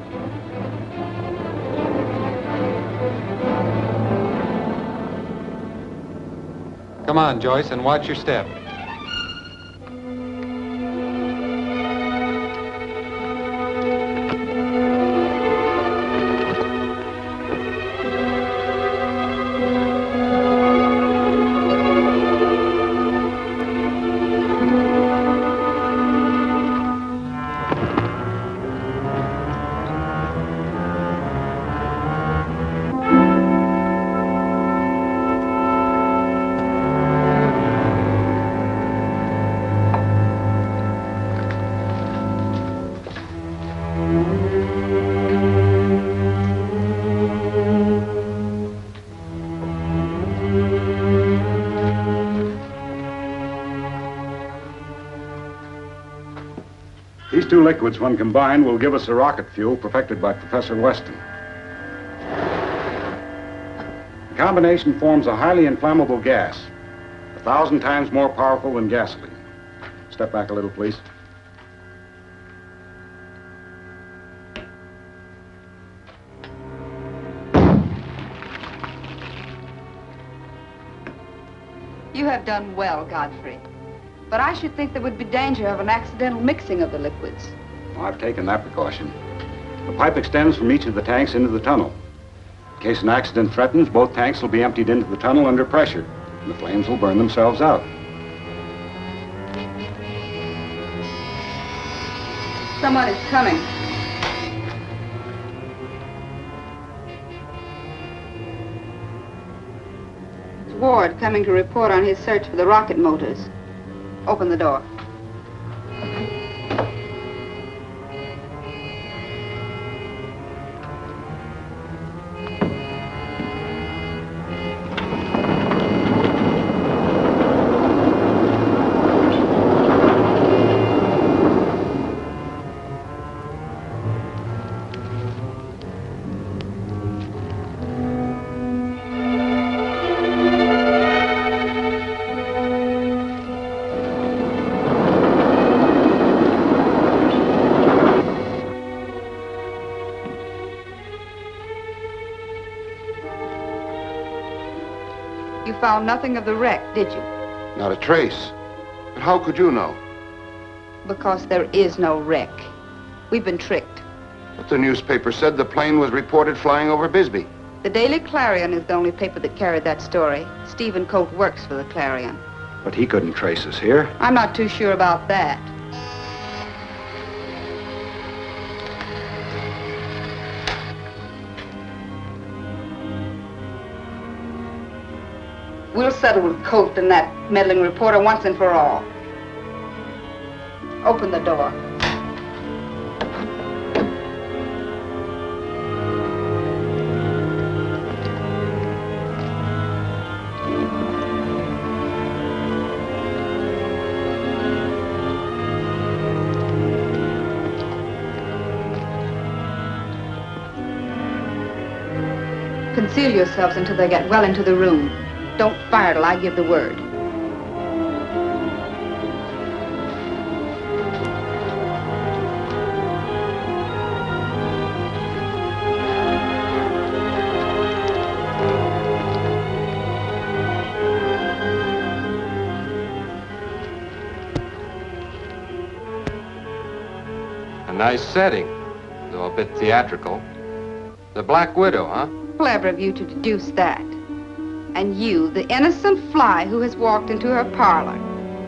Come on, Joyce, and watch your step. These two liquids, when combined, will give us a rocket fuel perfected by Professor Weston. The combination forms a highly inflammable gas, 1,000 times more powerful than gasoline. Step back a little, please. You have done well, Godfrey. But I should think there would be danger of an accidental mixing of the liquids. Well, I've taken that precaution. The pipe extends from each of the tanks into the tunnel. In case an accident threatens, both tanks will be emptied into the tunnel under pressure, and the flames will burn themselves out. Someone is coming. It's Ward coming to report on his search for the rocket motors. Open the door. You found nothing of the wreck, did you? Not a trace. But how could you know? Because there is no wreck. We've been tricked. But the newspaper said the plane was reported flying over Bisbee. The Daily Clarion is the only paper that carried that story. Steve Colt works for the Clarion. But he couldn't trace us here. I'm not too sure about that. We'll settle with Colt and that meddling reporter once and for all. Open the door. Conceal yourselves until they get well into the room. Don't fire till I give the word. A nice setting, though a bit theatrical. The Black Widow, huh? Clever of you to deduce that. And you, the innocent fly who has walked into her parlor.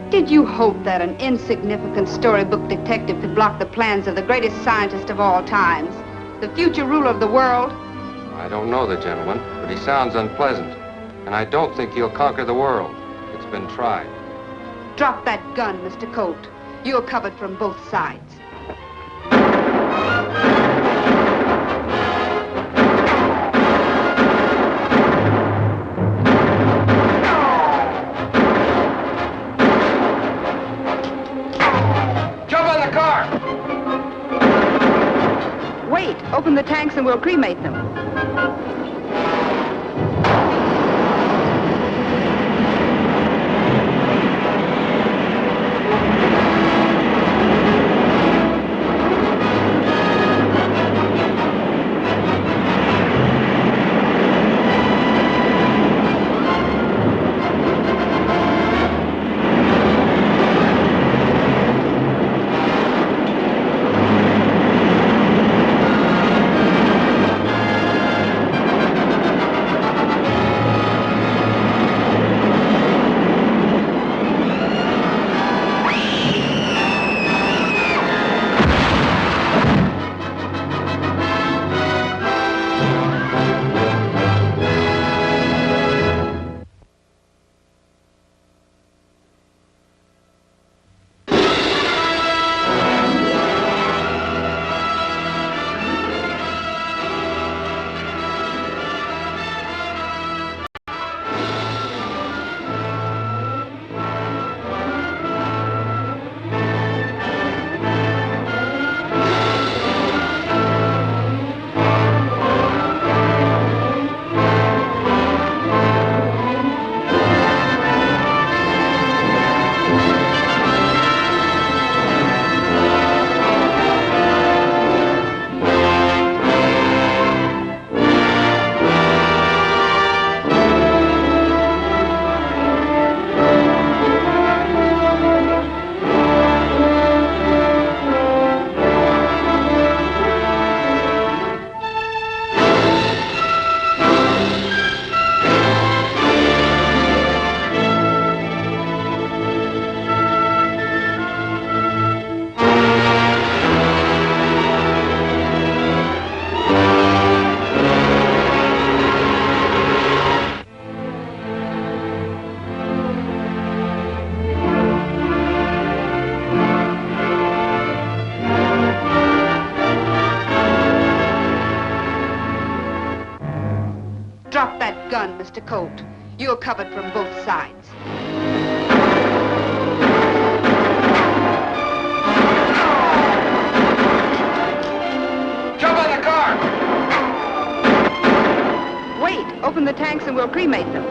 Did you hope that an insignificant storybook detective could block the plans of the greatest scientist of all times, the future ruler of the world? I don't know the gentleman, but he sounds unpleasant. And I don't think he'll conquer the world. It's been tried. Drop that gun, Mr. Colt. You're covered from both sides. Wait, open the tanks and we'll cremate them. gun, Mr. Colt. You're covered from both sides. Jump on the car! Wait, open the tanks and we'll cremate them.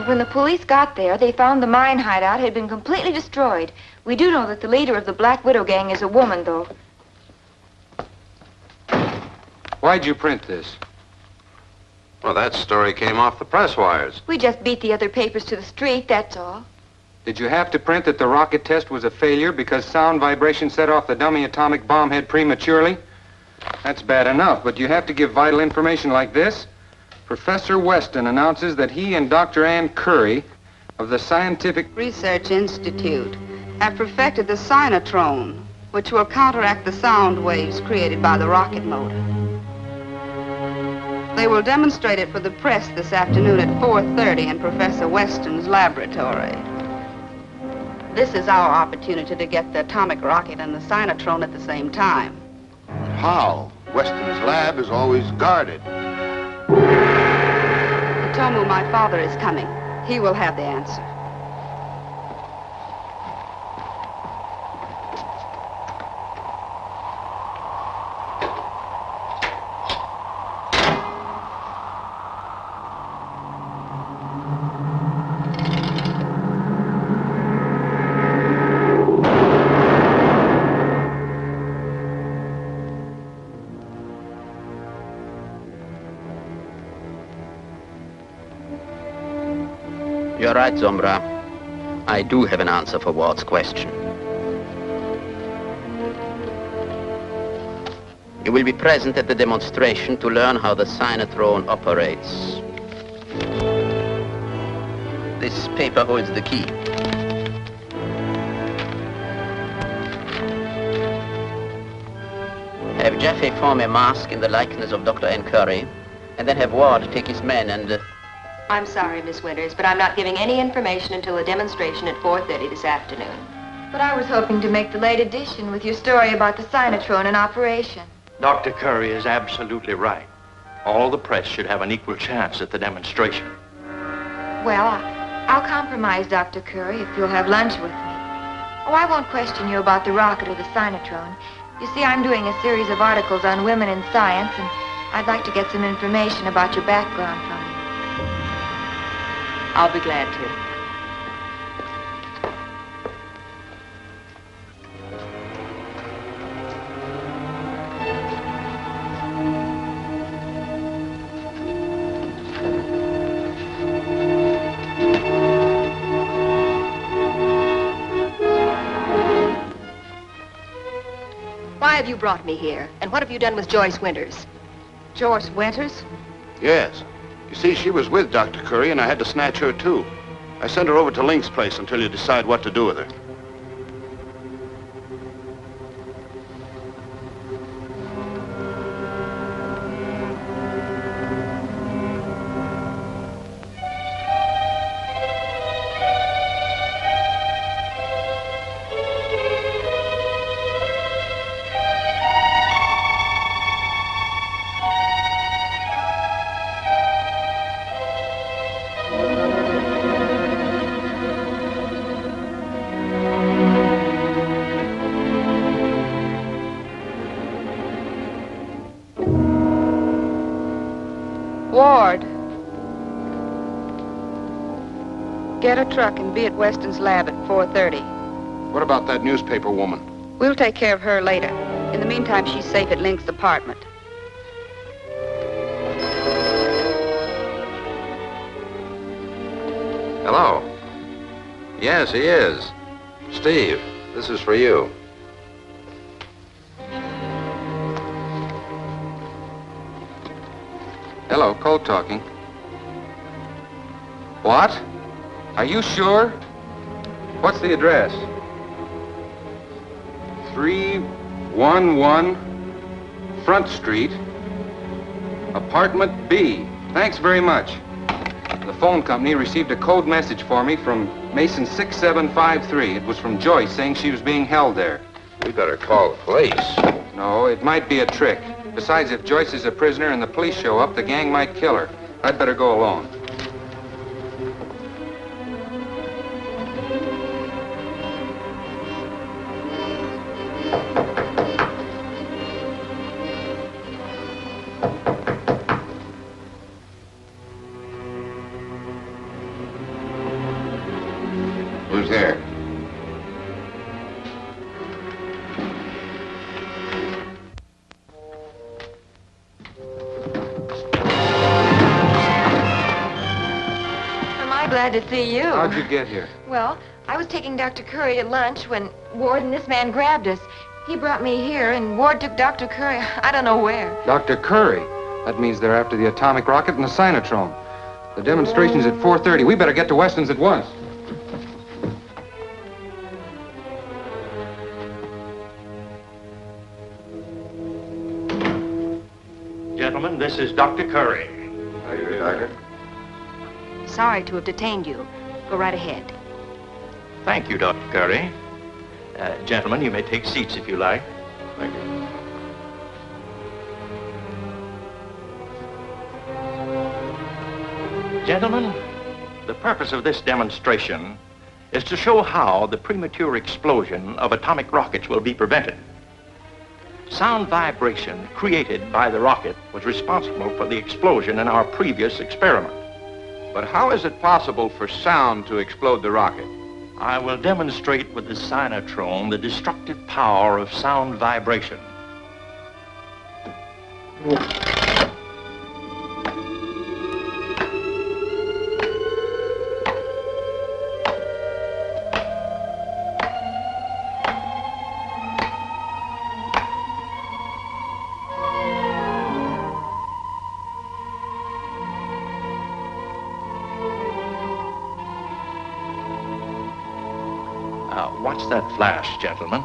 When the police got there, they found the mine hideout had been completely destroyed. We do know that the leader of the Black Widow gang is a woman, though. Why'd you print this? Well, that story came off the press wires. We just beat the other papers to the street, that's all. Did you have to print that the rocket test was a failure because sound vibration set off the dummy atomic bomb head prematurely? That's bad enough, but you have to give vital information like this? Professor Weston announces that he and Dr. Ann Curry of the Scientific Research Institute have perfected the cyanotrone, which will counteract the sound waves created by the rocket motor. They will demonstrate it for the press this afternoon at 4:30 in Professor Weston's laboratory. This is our opportunity to get the atomic rocket and the cyanotrone at the same time. How? Weston's lab is always guarded. Hitomu, my father, is coming. He will have the answer. You're right, Sombra. I do have an answer for Ward's question. You will be present at the demonstration to learn how the cyanotrone operates. This paper holds the key. Have Jaffe form a mask in the likeness of Dr. Ann Curry, and then have Ward take his men and... I'm sorry, Miss Winters, but I'm not giving any information until the demonstration at 4:30 this afternoon. But I was hoping to make the late edition with your story about the cyanotrone in operation. Dr. Curry is absolutely right. All the press should have an equal chance at the demonstration. Well, I'll compromise, Dr. Curry, if you'll have lunch with me. Oh, I won't question you about the rocket or the cyanotrone. You see, I'm doing a series of articles on women in science, and I'd like to get some information about your background from you. I'll be glad to. Why have you brought me here? And what have you done with Joyce Winters? Joyce Winters? Yes. You see, she was with Dr. Curry, and I had to snatch her, too. I sent her over to Link's place until you decide what to do with her. Ward. Get a truck and be at Weston's lab at 4:30. What about that newspaper woman? We'll take care of her later. In the meantime, she's safe at Link's apartment. Hello. Yes, he is. Steve, this is for you. Hello, Colt talking. What? Are you sure? What's the address? 311 Front Street, apartment B. Thanks very much. The phone company received a code message for me from Mason 6753. It was from Joyce saying she was being held there. We better call the police. No, it might be a trick. Besides, if Joyce is a prisoner and the police show up, the gang might kill her. I'd better go alone. Who's there? Glad to see you. How'd you get here? Well, I was taking Dr. Curry at lunch when Ward and this man grabbed us. He brought me here, and Ward took Dr. Curry, I don't know where. Dr. Curry? That means they're after the atomic rocket and the cynotrone. The demonstration's at 4:30. We better get to Weston's at once. Gentlemen, this is Dr. Curry. How are you, Doctor? Sorry to have detained you. Go right ahead. Thank you, Dr. Curry. Gentlemen, you may take seats if you like. Thank you. Gentlemen, the purpose of this demonstration is to show how the premature explosion of atomic rockets will be prevented. Sound vibration created by the rocket was responsible for the explosion in our previous experiment. But how is it possible for sound to explode the rocket? I will demonstrate with the cynotrone the destructive power of sound vibration. Watch that flash, gentlemen.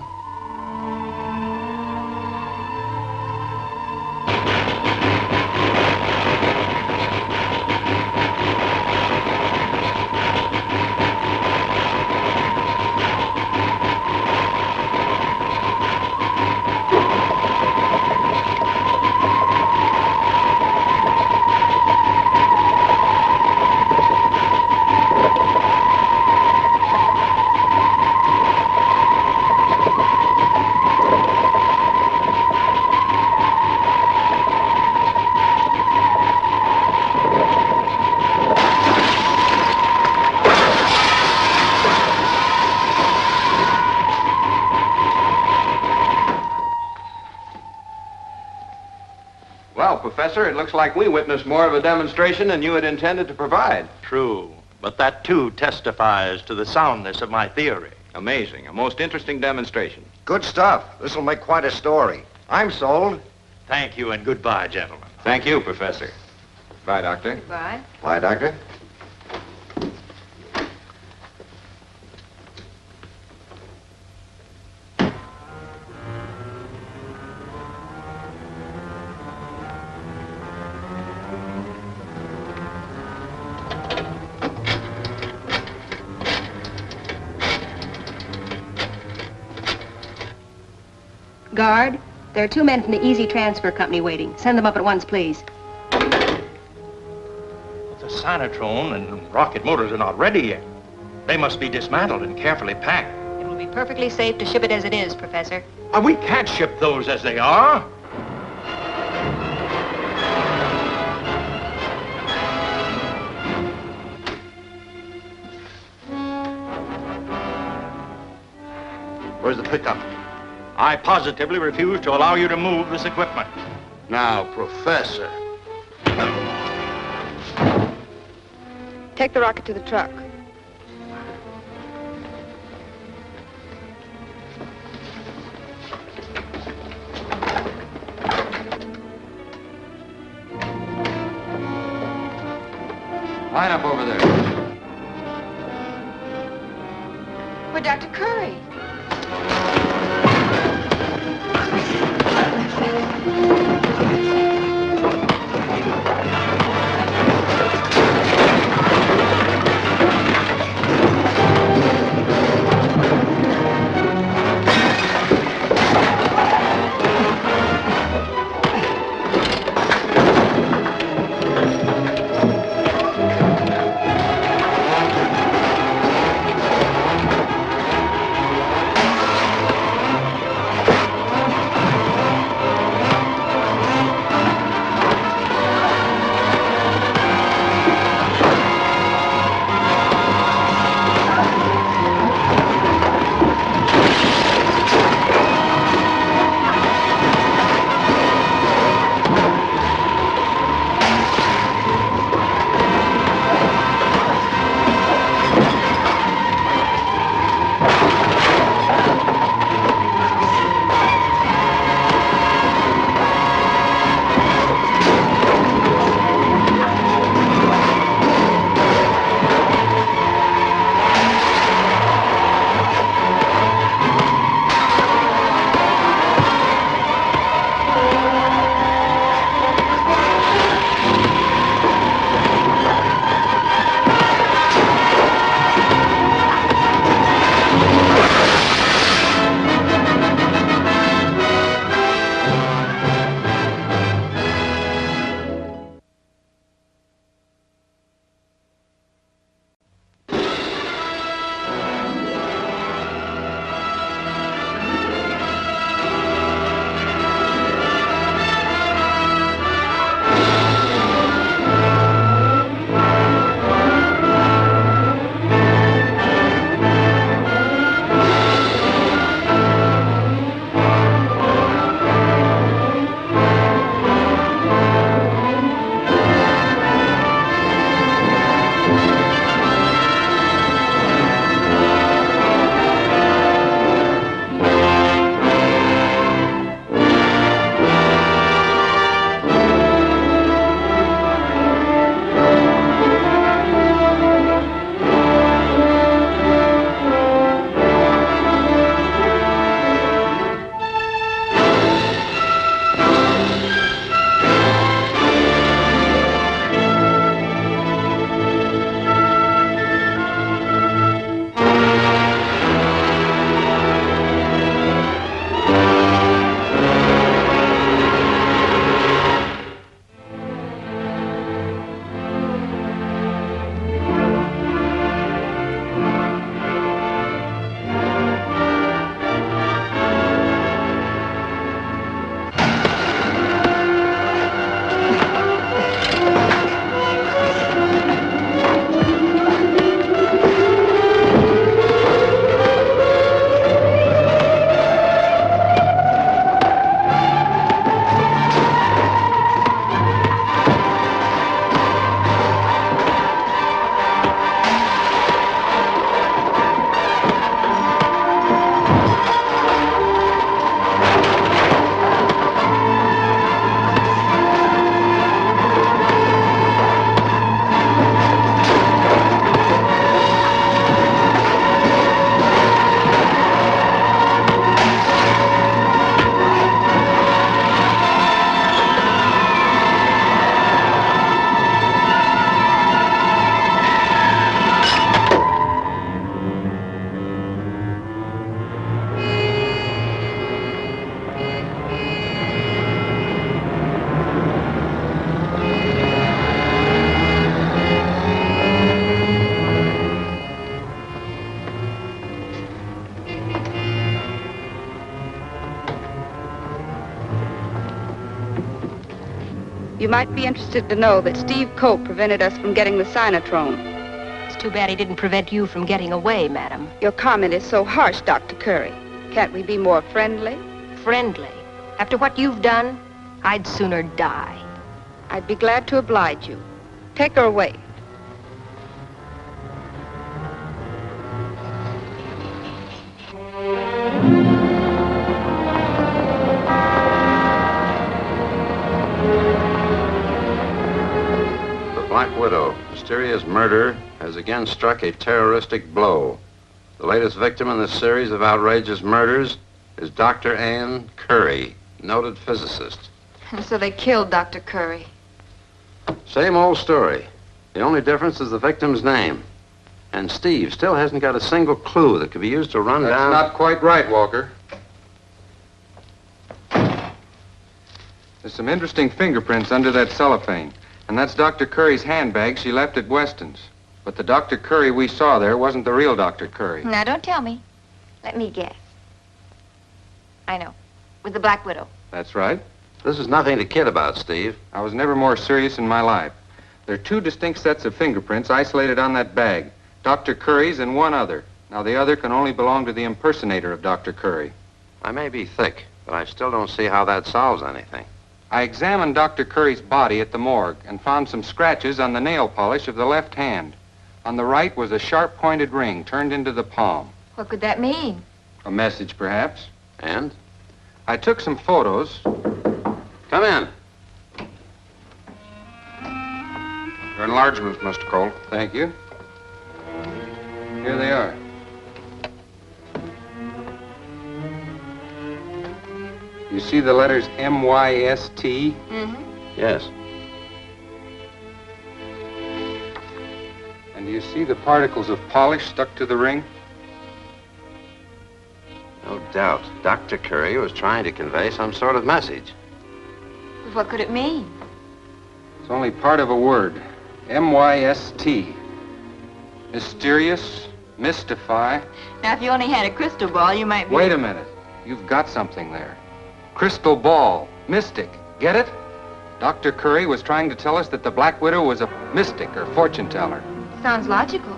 Professor, it looks like we witnessed more of a demonstration than you had intended to provide. True, but that too testifies to the soundness of my theory. Amazing. A most interesting demonstration. Good stuff. This will make quite a story. I'm sold. Thank you and goodbye, gentlemen. Thank you, Professor. Bye, Doctor. Goodbye. Bye, Doctor. Guard, there are 2 men from the Easy Transfer Company waiting. Send them up at once, please. The cynotrone and rocket motors are not ready yet. They must be dismantled and carefully packed. It will be perfectly safe to ship it as it is, Professor. We can't ship those as they are. Where's the pickup? I positively refuse to allow you to move this equipment. Now, Professor. Take the rocket to the truck. Line up over there. Well, Dr. Curry. You might be interested to know that Steve Colt prevented us from getting the Cynotrone. It's too bad he didn't prevent you from getting away, madam. Your comment is so harsh, Dr. Curry. Can't we be more friendly? Friendly? After what you've done, I'd sooner die. I'd be glad to oblige you. Take her away. The Black Widow, mysterious murder has again struck a terroristic blow. The latest victim in this series of outrageous murders is Dr. Ann Curry, noted physicist. And so they killed Dr. Curry. Same old story. The only difference is the victim's name. And Steve still hasn't got a single clue that could be used to run That's down... not quite right, Walker. There's some interesting fingerprints under that cellophane. And that's Dr. Curry's handbag she left at Weston's. But the Dr. Curry we saw there wasn't the real Dr. Curry. Now, don't tell me. Let me guess. I know. With the Black Widow. That's right. This is nothing to kid about, Steve. I was never more serious in my life. There are two distinct sets of fingerprints isolated on that bag. Dr. Curry's and one other. Now, the other can only belong to the impersonator of Dr. Curry. I may be thick, but I still don't see how that solves anything. I examined Dr. Curry's body at the morgue and found some scratches on the nail polish of the left hand. On the right was a sharp-pointed ring turned into the palm. What could that mean? A message, perhaps. And? I took some photos. Come in. Your enlargements, Mr. Colt. Thank you. Here they are. You see the letters M-Y-S-T? Mm-hmm. Yes. And do you see the particles of polish stuck to the ring? No doubt. Dr. Curry was trying to convey some sort of message. But what could it mean? It's only part of a word. M-Y-S-T. Mysterious, mystify. Now, if you only had a crystal ball, you might be... Wait a minute. You've got something there. Crystal ball. Mystic. Get it? Dr. Curry was trying to tell us that the Black Widow was a mystic or fortune teller. Sounds logical.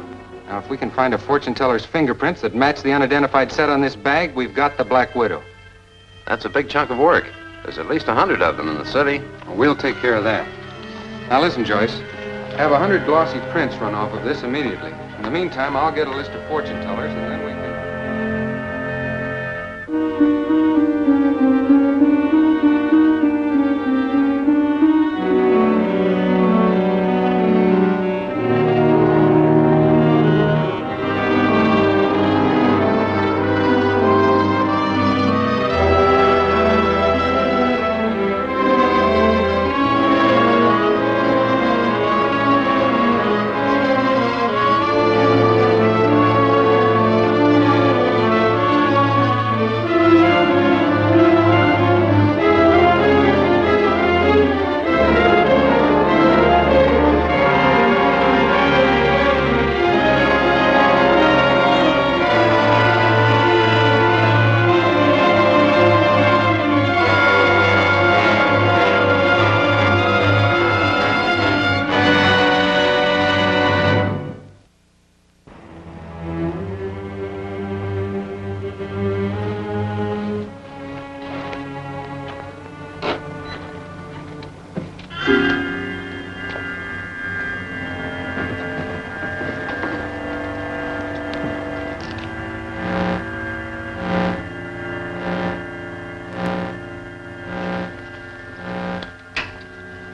Now, if we can find a fortune teller's fingerprints that match the unidentified set on this bag, we've got the Black Widow. That's a big chunk of work. There's at least 100 of them in the city. Well, we'll take care of that. Now, listen, Joyce. Have 100 glossy prints run off of this immediately. In the meantime, I'll get a list of fortune tellers, and then we can...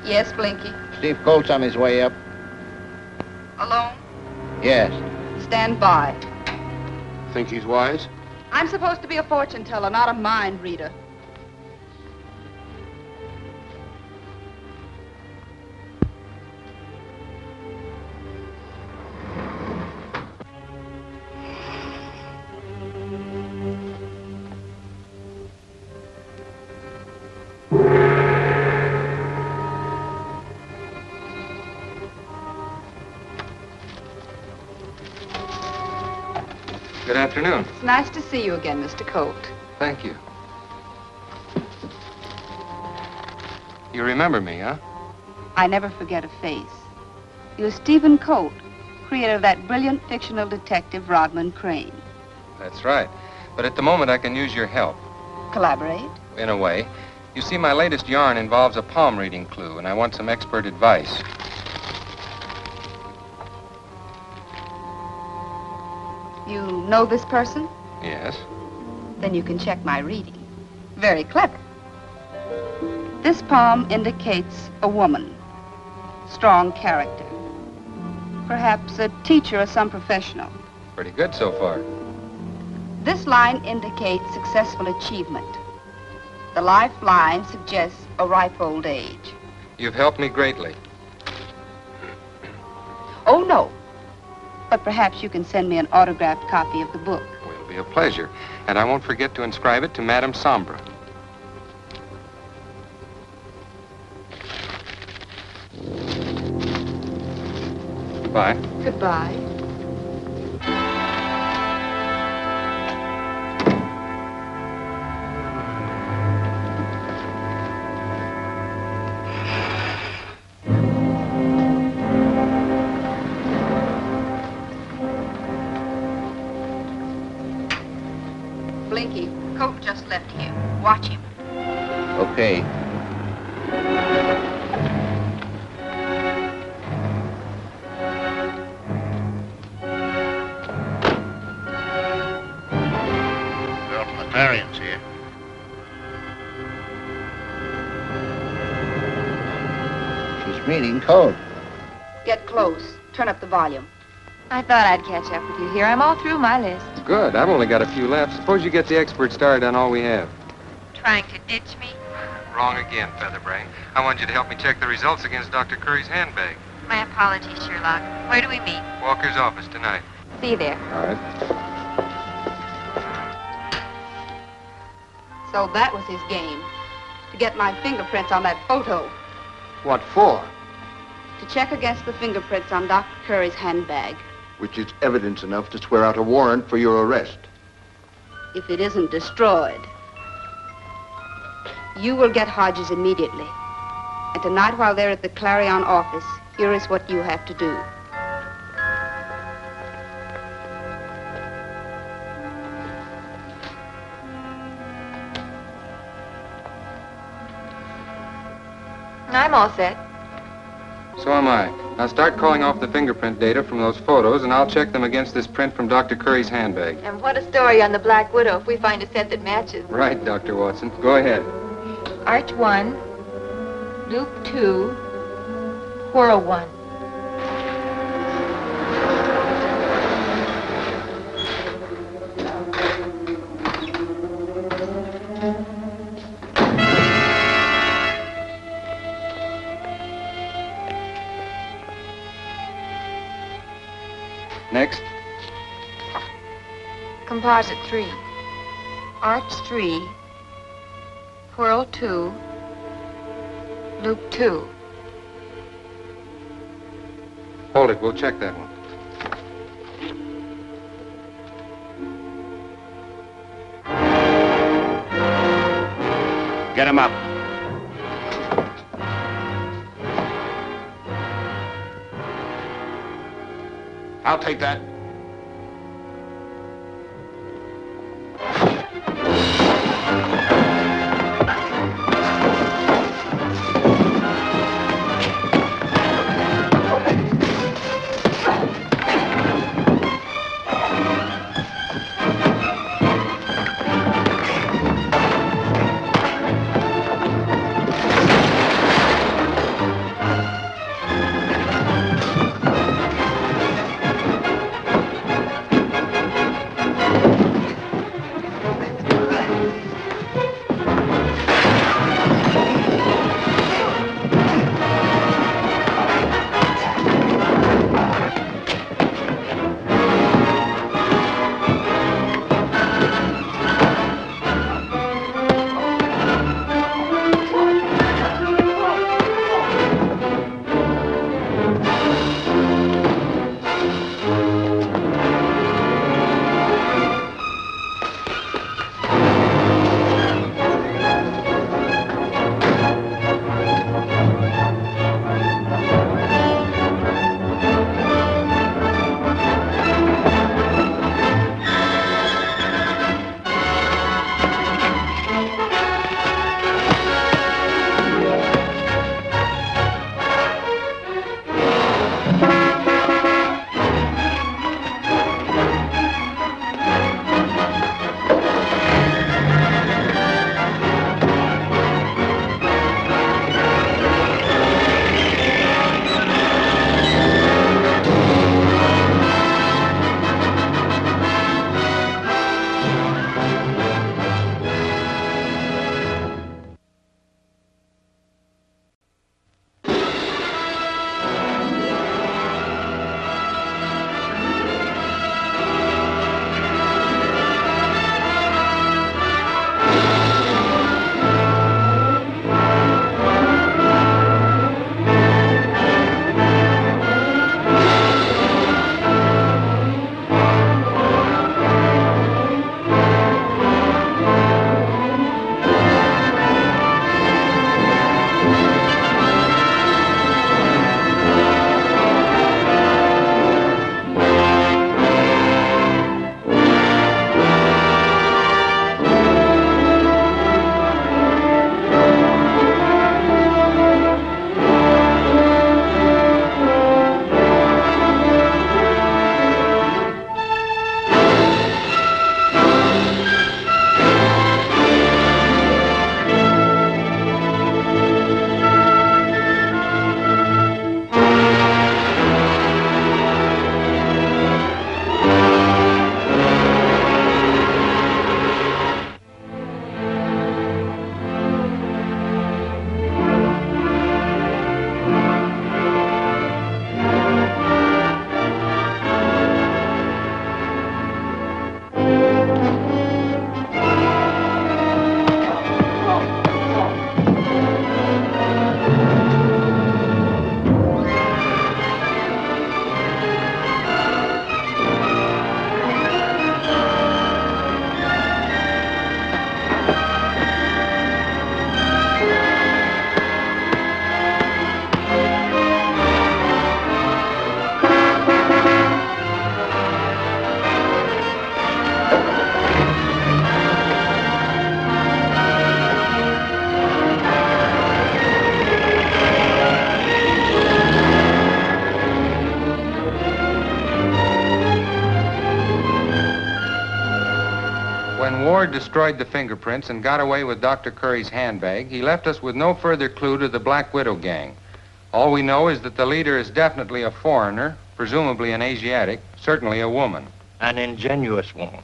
Yes, Blinky. Steve Colt's on his way up. Alone? Yes. Stand by. Think he's wise? I'm supposed to be a fortune teller, not a mind reader. Good afternoon. It's nice to see you again, Mr. Colt. Thank you. You remember me, huh? I never forget a face. You're Stephen Colt, creator of that brilliant fictional detective, Rodman Crane. That's right. But at the moment, I can use your help. Collaborate? In a way. You see, my latest yarn involves a palm reading clue, and I want some expert advice. You know this person? Yes. Then you can check my reading. Very clever. This palm indicates a woman. Strong character. Perhaps a teacher or some professional. Pretty good so far. This line indicates successful achievement. The lifeline suggests a ripe old age. You've helped me greatly. Oh, no. But perhaps you can send me an autographed copy of the book. It'll be a pleasure. And I won't forget to inscribe it to Madame Sombra. Goodbye. Goodbye. Blinky, Colt just left here. Watch him. Okay. Girl from the Clarion's here. She's meeting Colt. Get close. Turn up the volume. I thought I'd catch up with you here. I'm all through my list. Good. I've only got a few left. Suppose you get the expert started on all we have. Trying to ditch me? Wrong again, Featherbrain. I want you to help me check the results against Dr. Curry's handbag. My apologies, Sherlock. Where do we meet? Walker's office tonight. See you there. All right. So that was his game. To get my fingerprints on that photo. What for? To check against the fingerprints on Dr. Curry's handbag. Which is evidence enough to swear out a warrant for your arrest. If it isn't destroyed. You will get Hodges immediately. And tonight, while they're at the Clarion office, here is what you have to do. I'm all set. So am I. Now start calling off the fingerprint data from those photos, and I'll check them against this print from Dr. Curry's handbag. And what a story on the Black Widow if we find a set that matches. Right, Dr. Watson. Go ahead. Arch 1, loop 2, whirl 1. Next. Composite 3, arch 3, whirl 2, loop 2. Hold it. We'll check that one. Get him up. I'll take that. Ward destroyed the fingerprints and got away with Dr. Curry's handbag, he left us with no further clue to the Black Widow gang. All we know is that the leader is definitely a foreigner, presumably an Asiatic, certainly a woman. An ingenuous woman,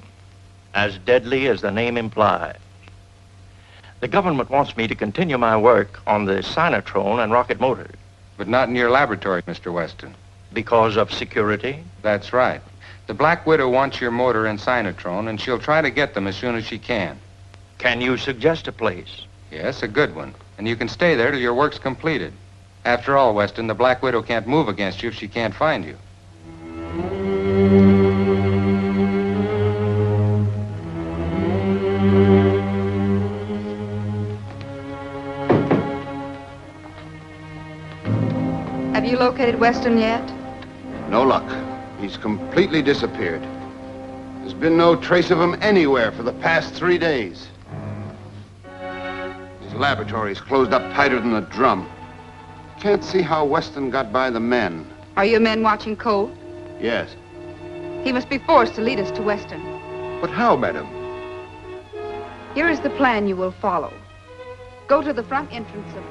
as deadly as the name implies. The government wants me to continue my work on the cyanotrone and rocket motors. But not in your laboratory, Mr. Weston. Because of security? That's right. The Black Widow wants your motor and cyanotrone, and she'll try to get them as soon as she can. Can you suggest a place? Yes, a good one. And you can stay there till your work's completed. After all, Weston, the Black Widow can't move against you if she can't find you. Have you located Weston yet? No luck. He's completely disappeared. There's been no trace of him anywhere for the past 3 days. His laboratory's closed up tighter than a drum. Can't see how Weston got by the men. Are your men watching Colt? Yes. He must be forced to lead us to Weston. But how, madam? Here is the plan you will follow. Go to the front entrance of...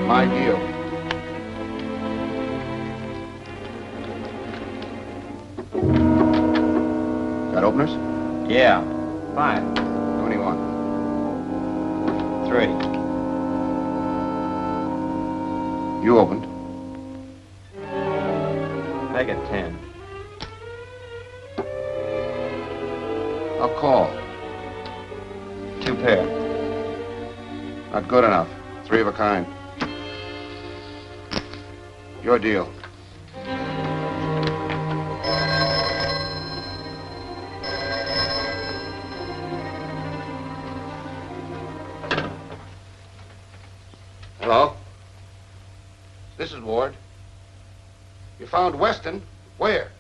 My deal. Got openers? Yeah. 5. 21. 3. You opened. Make it 10. I'll call. 2 pair. Not good enough. 3 of a kind. Your deal. Hello? This is Ward. You found Weston? Where?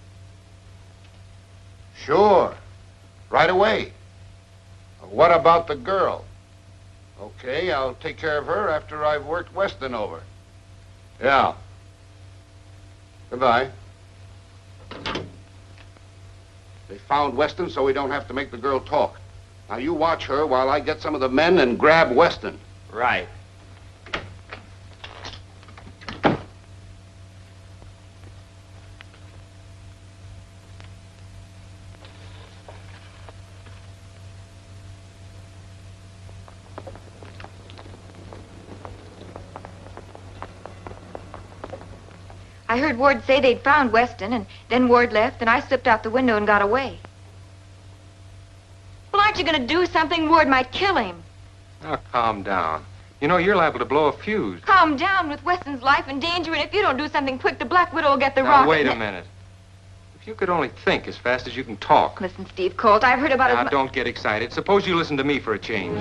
Sure. Right away. What about the girl? Okay, I'll take care of her after I've worked Weston over. Yeah. Goodbye. They found Weston so we don't have to make the girl talk. Now you watch her while I get some of the men and grab Weston. Right. I heard Ward say they'd found Weston, and then Ward left, and I slipped out the window and got away. Well, aren't you going to do something? Ward might kill him. Now, calm down. You know, you're liable to blow a fuse. Calm down. With Weston's life in danger, and if you don't do something quick, the Black Widow will get the Now, rocket. wait a minute. If you could only think as fast as you can talk. Listen, Steve Colt, I've heard about Now, his... don't get excited. Suppose you listen to me for a change.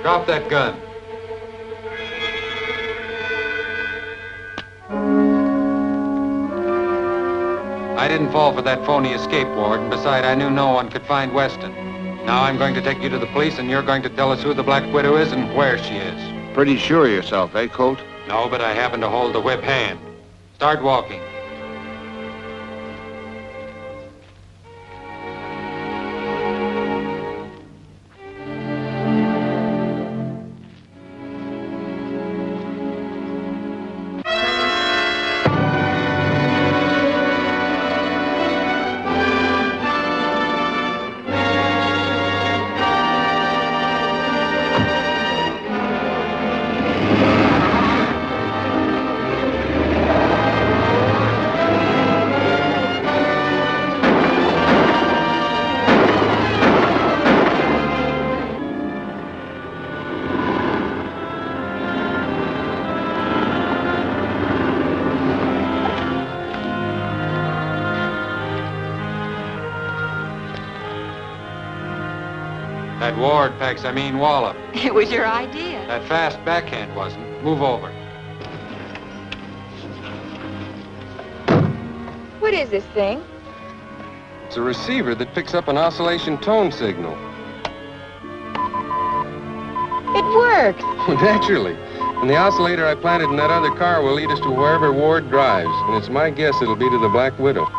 Drop that gun. I didn't fall for that phony escape, Ward, and besides, I knew no one could find Weston. Now I'm going to take you to the police, and you're going to tell us who the Black Widow is and where she is. Pretty sure of yourself, eh, Colt? No, but I happen to hold the whip hand. Start walking. That Ward packs, I mean wallop. It was your idea. That fast backhand wasn't. Move over. What is this thing? It's a receiver that picks up an oscillation tone signal. It works. Naturally. And the oscillator I planted in that other car will lead us to wherever Ward drives. And it's my guess it'll be to the Black Widow.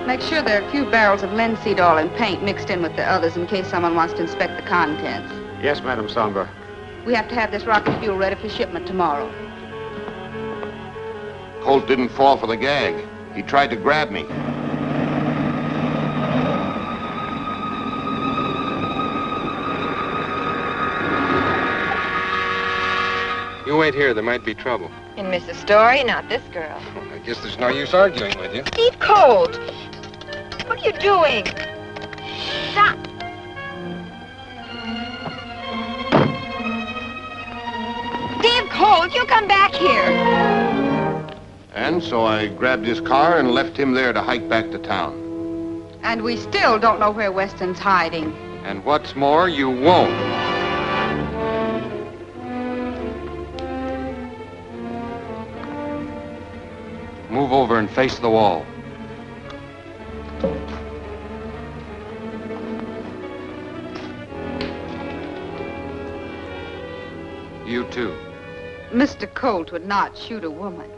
Make sure there are a few barrels of linseed oil and paint mixed in with the others in case someone wants to inspect the contents. Yes, Madam Sombra. We have to have this rocket fuel ready for shipment tomorrow. Colt didn't fall for the gag. He tried to grab me. You wait here. There might be trouble. In Mrs. Story, not this girl. I guess there's no use arguing with you. Steve Colt! What are you doing? Stop! Steve Colt, you come back here! And so I grabbed his car and left him there to hike back to town. And we still don't know where Weston's hiding. And what's more, you won't. Move over and face the wall. You too. Mr. Colt would not shoot a woman.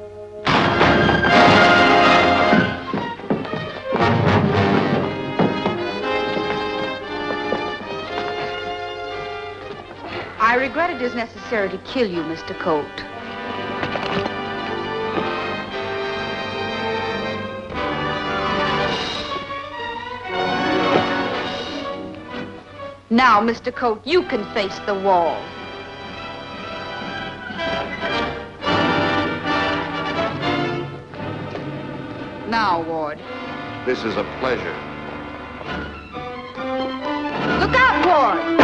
I regret it is necessary to kill you, Mr. Colt. Now, Mr. Colt, you can face the wall. Now, Ward. This is a pleasure. Look out, Ward!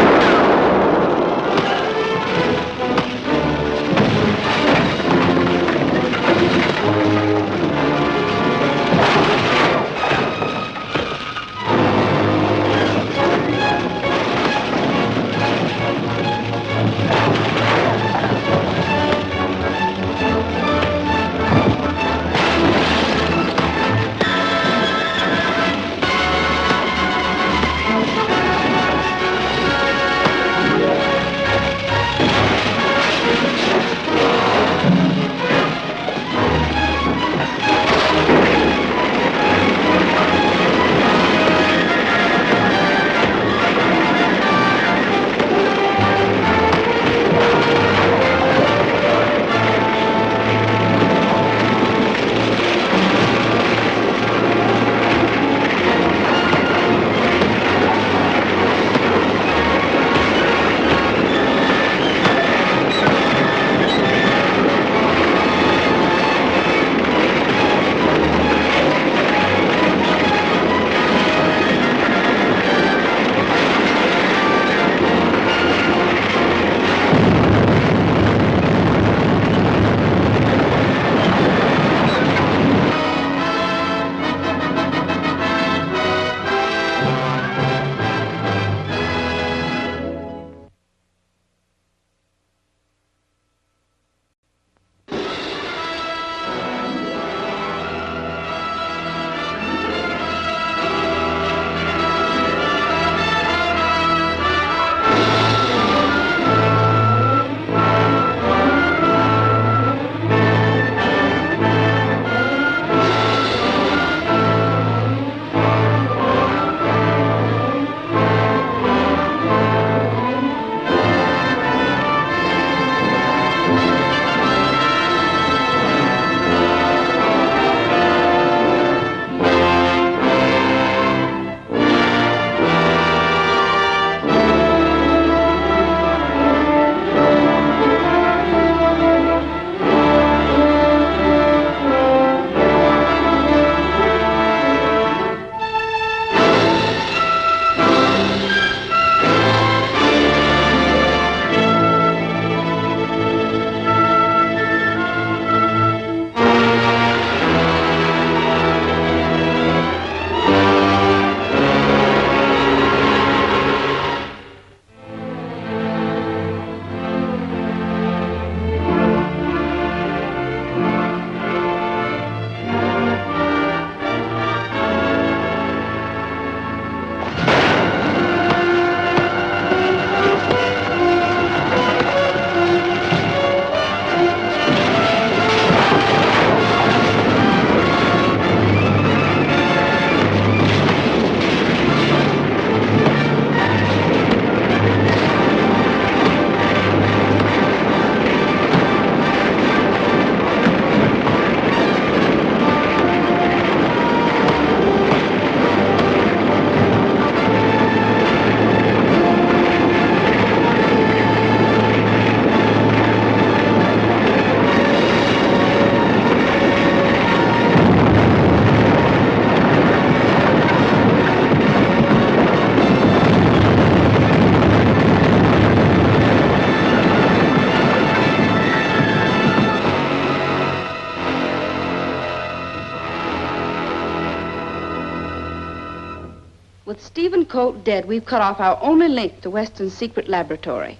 With Stephen Colt dead, we've cut off our only link to Weston's secret laboratory.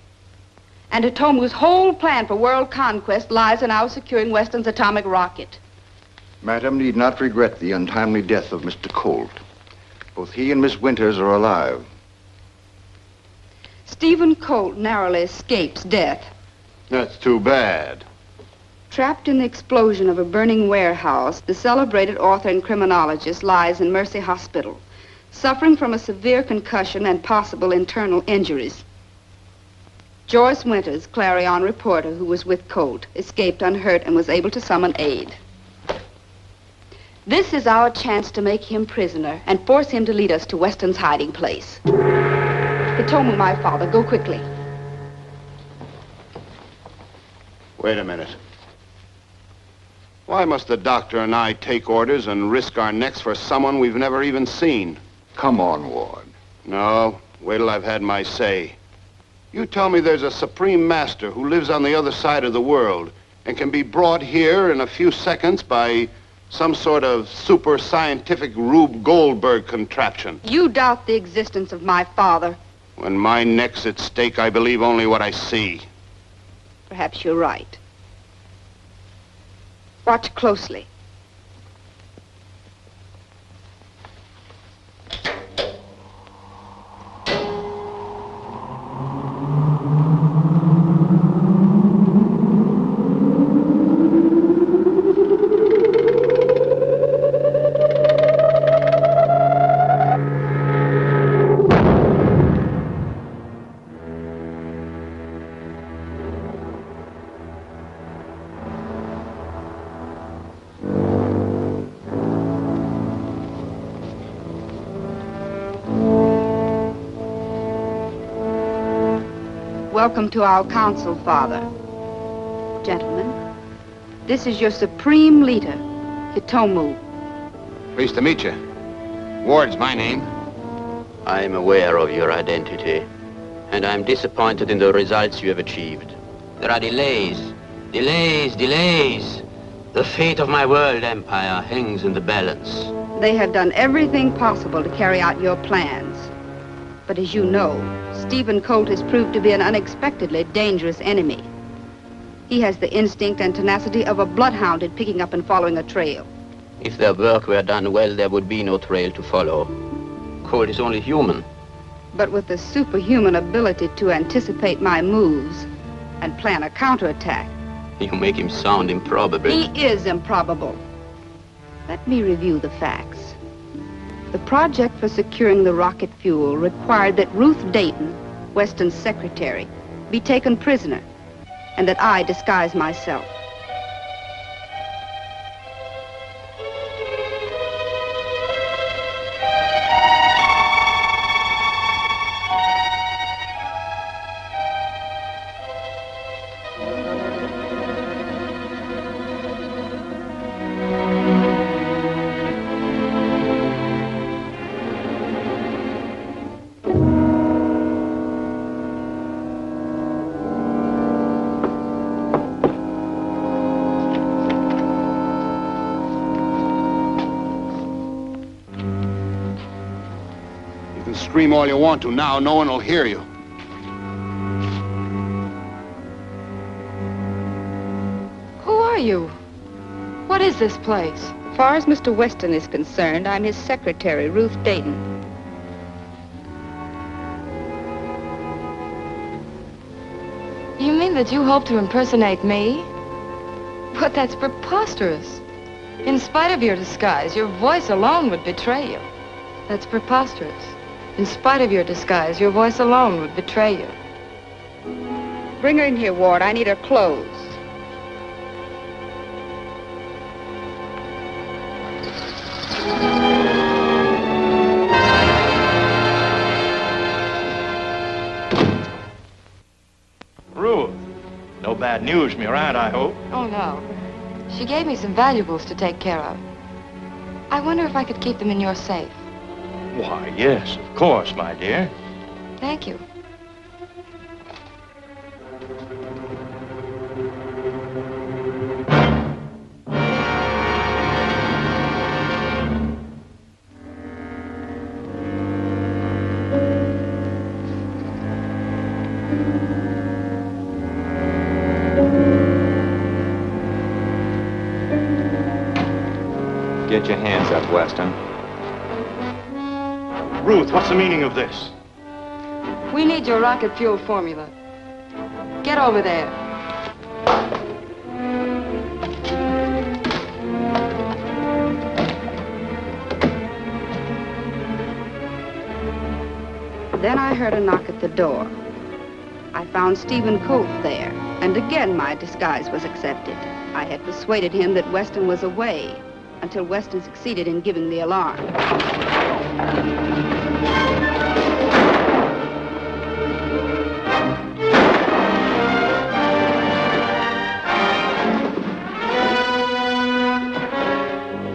And Hitomu's whole plan for world conquest lies in our securing Weston's atomic rocket. Madam need not regret the untimely death of Mr. Colt. Both he and Miss Winters are alive. Stephen Colt narrowly escapes death. That's too bad. Trapped in the explosion of a burning warehouse, the celebrated author and criminologist lies in Mercy Hospital, suffering from a severe concussion and possible internal injuries. Joyce Winters, Clarion reporter who was with Colt, escaped unhurt and was able to summon aid. This is our chance to make him prisoner and force him to lead us to Weston's hiding place. Hitomu, my father, go quickly. Wait a minute. Why must the doctor and I take orders and risk our necks for someone we've never even seen? Come on, Ward. No, wait till I've had my say. You tell me there's a supreme master who lives on the other side of the world and can be brought here in a few seconds by some sort of super scientific Rube Goldberg contraption. You doubt the existence of my father. When my neck's at stake, I believe only what I see. Perhaps you're right. Watch closely. Welcome to our council, Father. Gentlemen, this is your supreme leader, Hitomu. Pleased to meet you. Ward's my name. I am aware of your identity, and I am disappointed in the results you have achieved. There are delays. The fate of my world empire hangs in the balance. They have done everything possible to carry out your plans. But as you know, Stephen Colt has proved to be an unexpectedly dangerous enemy. He has the instinct and tenacity of a bloodhound in picking up and following a trail. If their work were done well, there would be no trail to follow. Colt is only human. But with the superhuman ability to anticipate my moves and plan a counterattack. You make him sound improbable. He is improbable. Let me review the facts. The project for securing the rocket fuel required that Ruth Dayton, Weston's secretary, be taken prisoner, and that I disguise myself. Scream all you want to now. No one will hear you. Who are you? What is this place? As far as Mr. Weston is concerned, I'm his secretary, Ruth Dayton. You mean that you hope to impersonate me? But that's preposterous. In spite of your disguise, your voice alone would betray you. That's preposterous. In spite of your disguise, your voice alone would betray you. Bring her in here, Ward. I need her clothes. Ruth, no bad news from your aunt, I hope. Oh, no. She gave me some valuables to take care of. I wonder if I could keep them in your safe. Why, yes, of course, my dear. Thank you. Get your hands up, Weston. Ruth, what's the meaning of this? We need your rocket fuel formula. Get over there. Then I heard a knock at the door. I found Stephen Colt there, and again my disguise was accepted. I had persuaded him that Weston was away, until Weston succeeded in giving the alarm.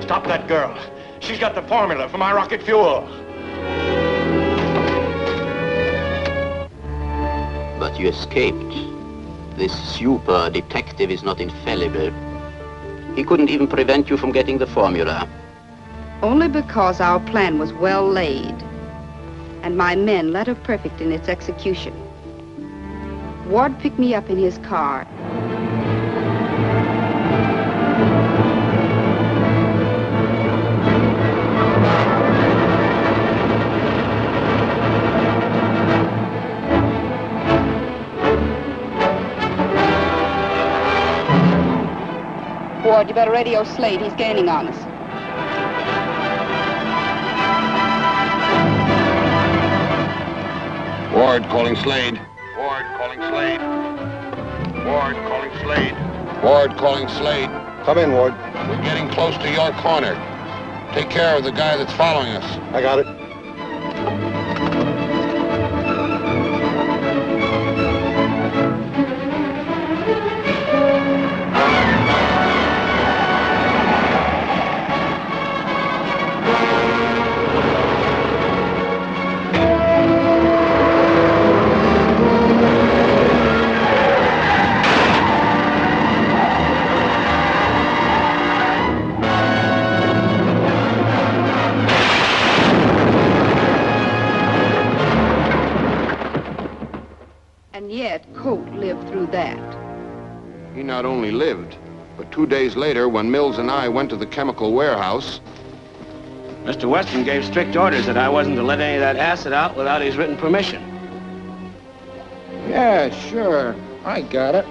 Stop that girl. She's got the formula for my rocket fuel. But you escaped. This super detective is not infallible. He couldn't even prevent you from getting the formula. Only because our plan was well laid, and my men letter perfect in its execution. Ward picked me up in his car. Ward, you better radio Slade. He's gaining on us. Ward calling Slade. Ward calling Slade. Ward calling Slade. Ward calling Slade. Come in, Ward. We're getting close to your corner. Take care of the guy that's following us. I got it. He not only lived, but 2 days later, when Mills and I went to the chemical warehouse... Mr. Weston gave strict orders that I wasn't to let any of that acid out without his written permission. Yeah, sure. I got it.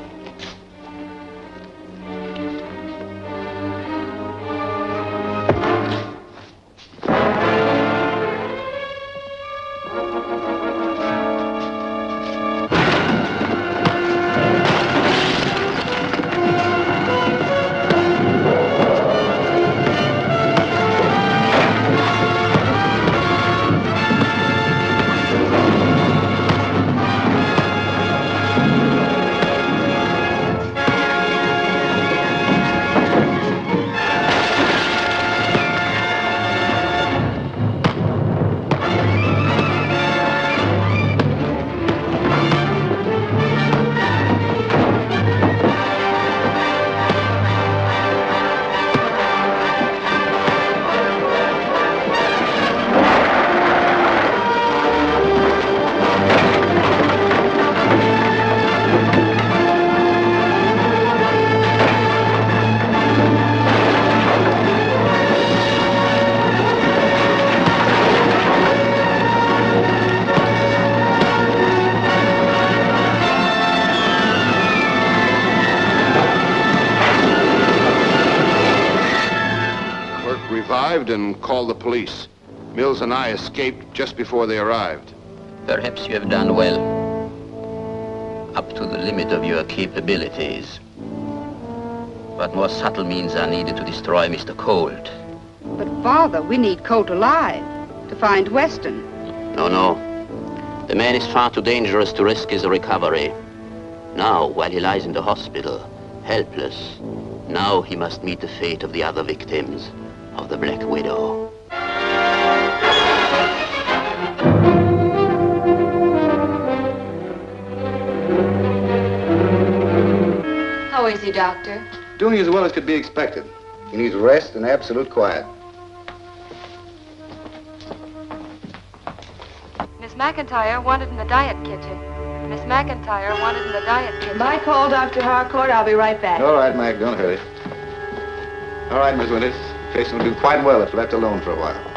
And called the police. Mills and I escaped just before they arrived. Perhaps you have done well. Up to the limit of your capabilities. But more subtle means are needed to destroy Mr. Colt. But, Father, we need Colt alive to find Weston. No. The man is far too dangerous to risk his recovery. Now, while he lies in the hospital, helpless, now he must meet the fate of the other victims of the Black Widow. How is he, Doctor? Doing as well as could be expected. He needs rest and absolute quiet. Miss McIntyre wanted in the diet kitchen. Miss McIntyre wanted in the diet kitchen. My call, Dr. Harcourt. I'll be right back. All right, Mac, don't hurry. All right, Miss Winters. The patient will do quite well if left alone for a while.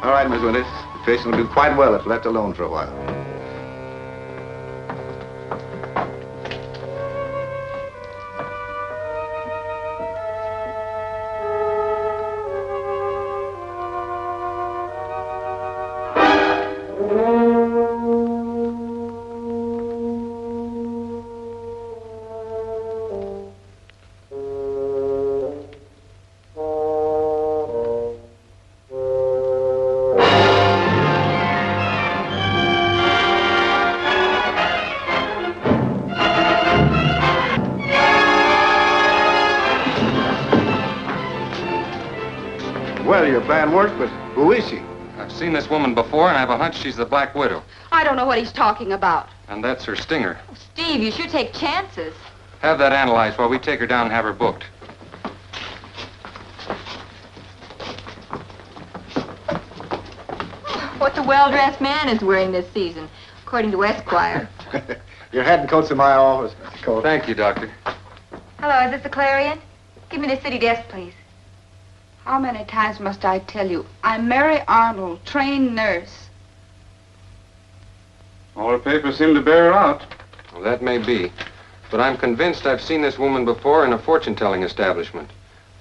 All right, Miss Winters. The patient will do quite well if left alone for a while. Well, your plan worked, but who is she? I've seen this woman before, and I have a hunch she's the Black Widow. I don't know what he's talking about. And that's her stinger. Steve, you should take chances. Have that analyzed while we take her down and have her booked. What the well-dressed man is wearing this season, according to Esquire. Your hat and coat's in my office, Mr. Colt. Thank you, Doctor. Hello, is this the Clarion? Give me the city desk, please. How many times must I tell you? I'm Mary Arnold, trained nurse. All her papers seem to bear her out. Well, that may be. But I'm convinced I've seen this woman before in a fortune-telling establishment.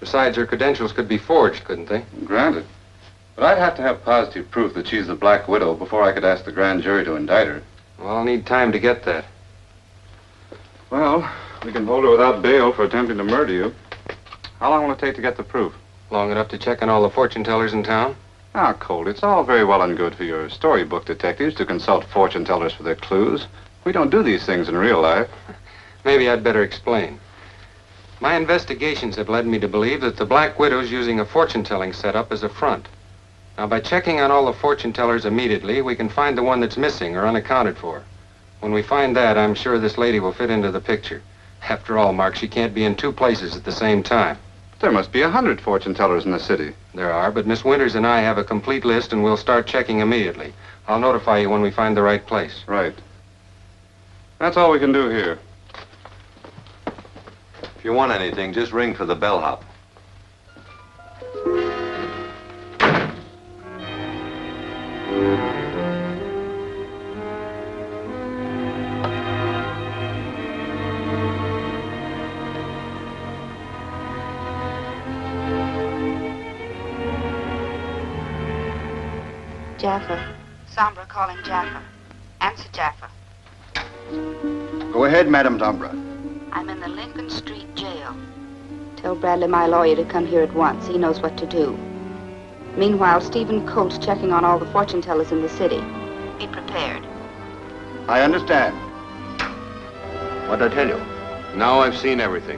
Besides, her credentials could be forged, couldn't they? Granted. But I'd have to have positive proof that she's the Black Widow before I could ask the grand jury to indict her. Well, I'll need time to get that. Well, we can hold her without bail for attempting to murder you. How long will it take to get the proof? Long enough to check on all the fortune tellers in town? Ah, Colt, it's all very well and good for your storybook detectives to consult fortune tellers for their clues. We don't do these things in real life. Maybe I'd better explain. My investigations have led me to believe that the Black Widow's using a fortune-telling setup as a front. Now, by checking on all the fortune tellers immediately, we can find the one that's missing or unaccounted for. When we find that, I'm sure this lady will fit into the picture. After all, Mark, she can't be in two places at the same time. There must be 100 fortune tellers in the city. There are, but Miss Winters and I have a complete list, and we'll start checking immediately. I'll notify you when we find the right place. Right. That's all we can do here. If you want anything, just ring for the bellhop. Jaffa. Sombra calling Jaffa. Answer, Jaffa. Go ahead, Madam Sombra. I'm in the Lincoln Street jail. Tell Bradley, my lawyer, to come here at once. He knows what to do. Meanwhile, Stephen Colt's checking on all the fortune tellers in the city. Be prepared. I understand. What'd I tell you? Now I've seen everything.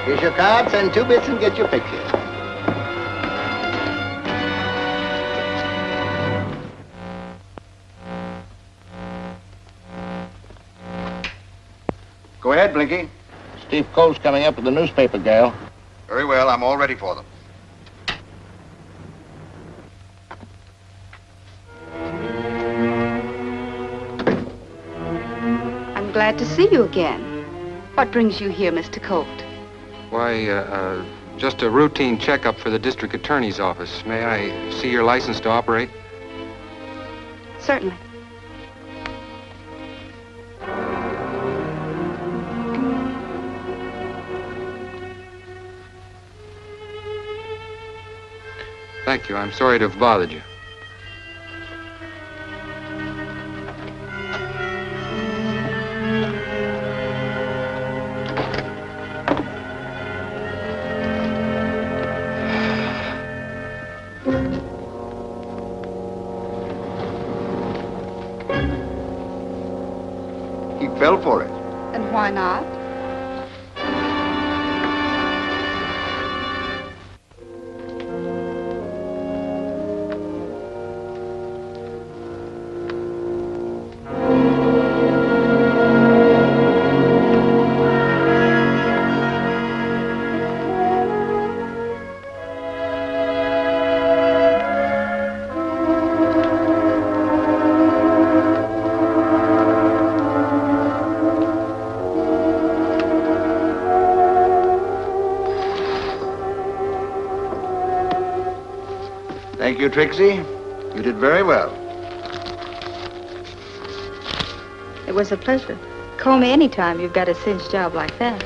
Here's your card. Send 2 bits and get your picture. Go ahead, Blinky. Steve Colt's coming up with the newspaper gal. Very well, I'm all ready for them. I'm glad to see you again. What brings you here, Mr. Colt? Why, just a routine checkup for the district attorney's office. May I see your license to operate? Certainly. Thank you. I'm sorry to have bothered you. He fell for it. And why not? Thank you, Trixie. You did very well. It was a pleasure. Call me anytime you've got a cinch job like that.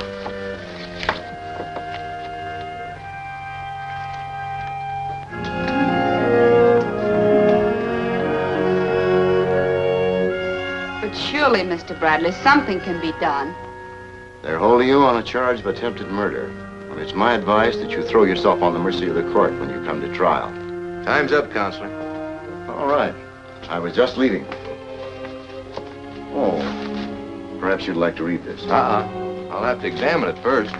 But surely, Mr. Bradley, something can be done. They're holding you on a charge of attempted murder. And it's my advice that you throw yourself on the mercy of the court when you come to trial. Time's up, Counselor. All right. I was just leaving. Oh, perhaps you'd like to read this. I'll have to examine it first.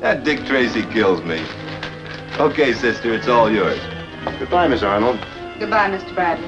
That Dick Tracy kills me. Okay, sister, it's all yours. Goodbye, Miss Arnold. Goodbye, Mr. Bradley.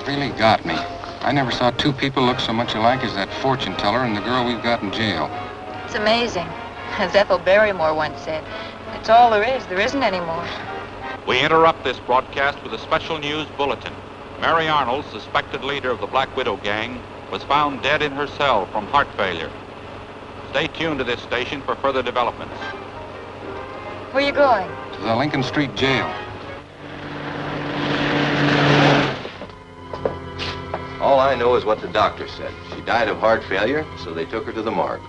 Really got me. I never saw 2 people look so much alike as that fortune teller and the girl we've got in jail. It's amazing. As Ethel Barrymore once said, it's all there is. There isn't any more. We interrupt this broadcast with a special news bulletin. Mary Arnold, suspected leader of the Black Widow gang, was found dead in her cell from heart failure. Stay tuned to this station for further developments. Where are you going? To the Lincoln Street jail. All I know is what the doctor said. She died of heart failure, so they took her to the morgue.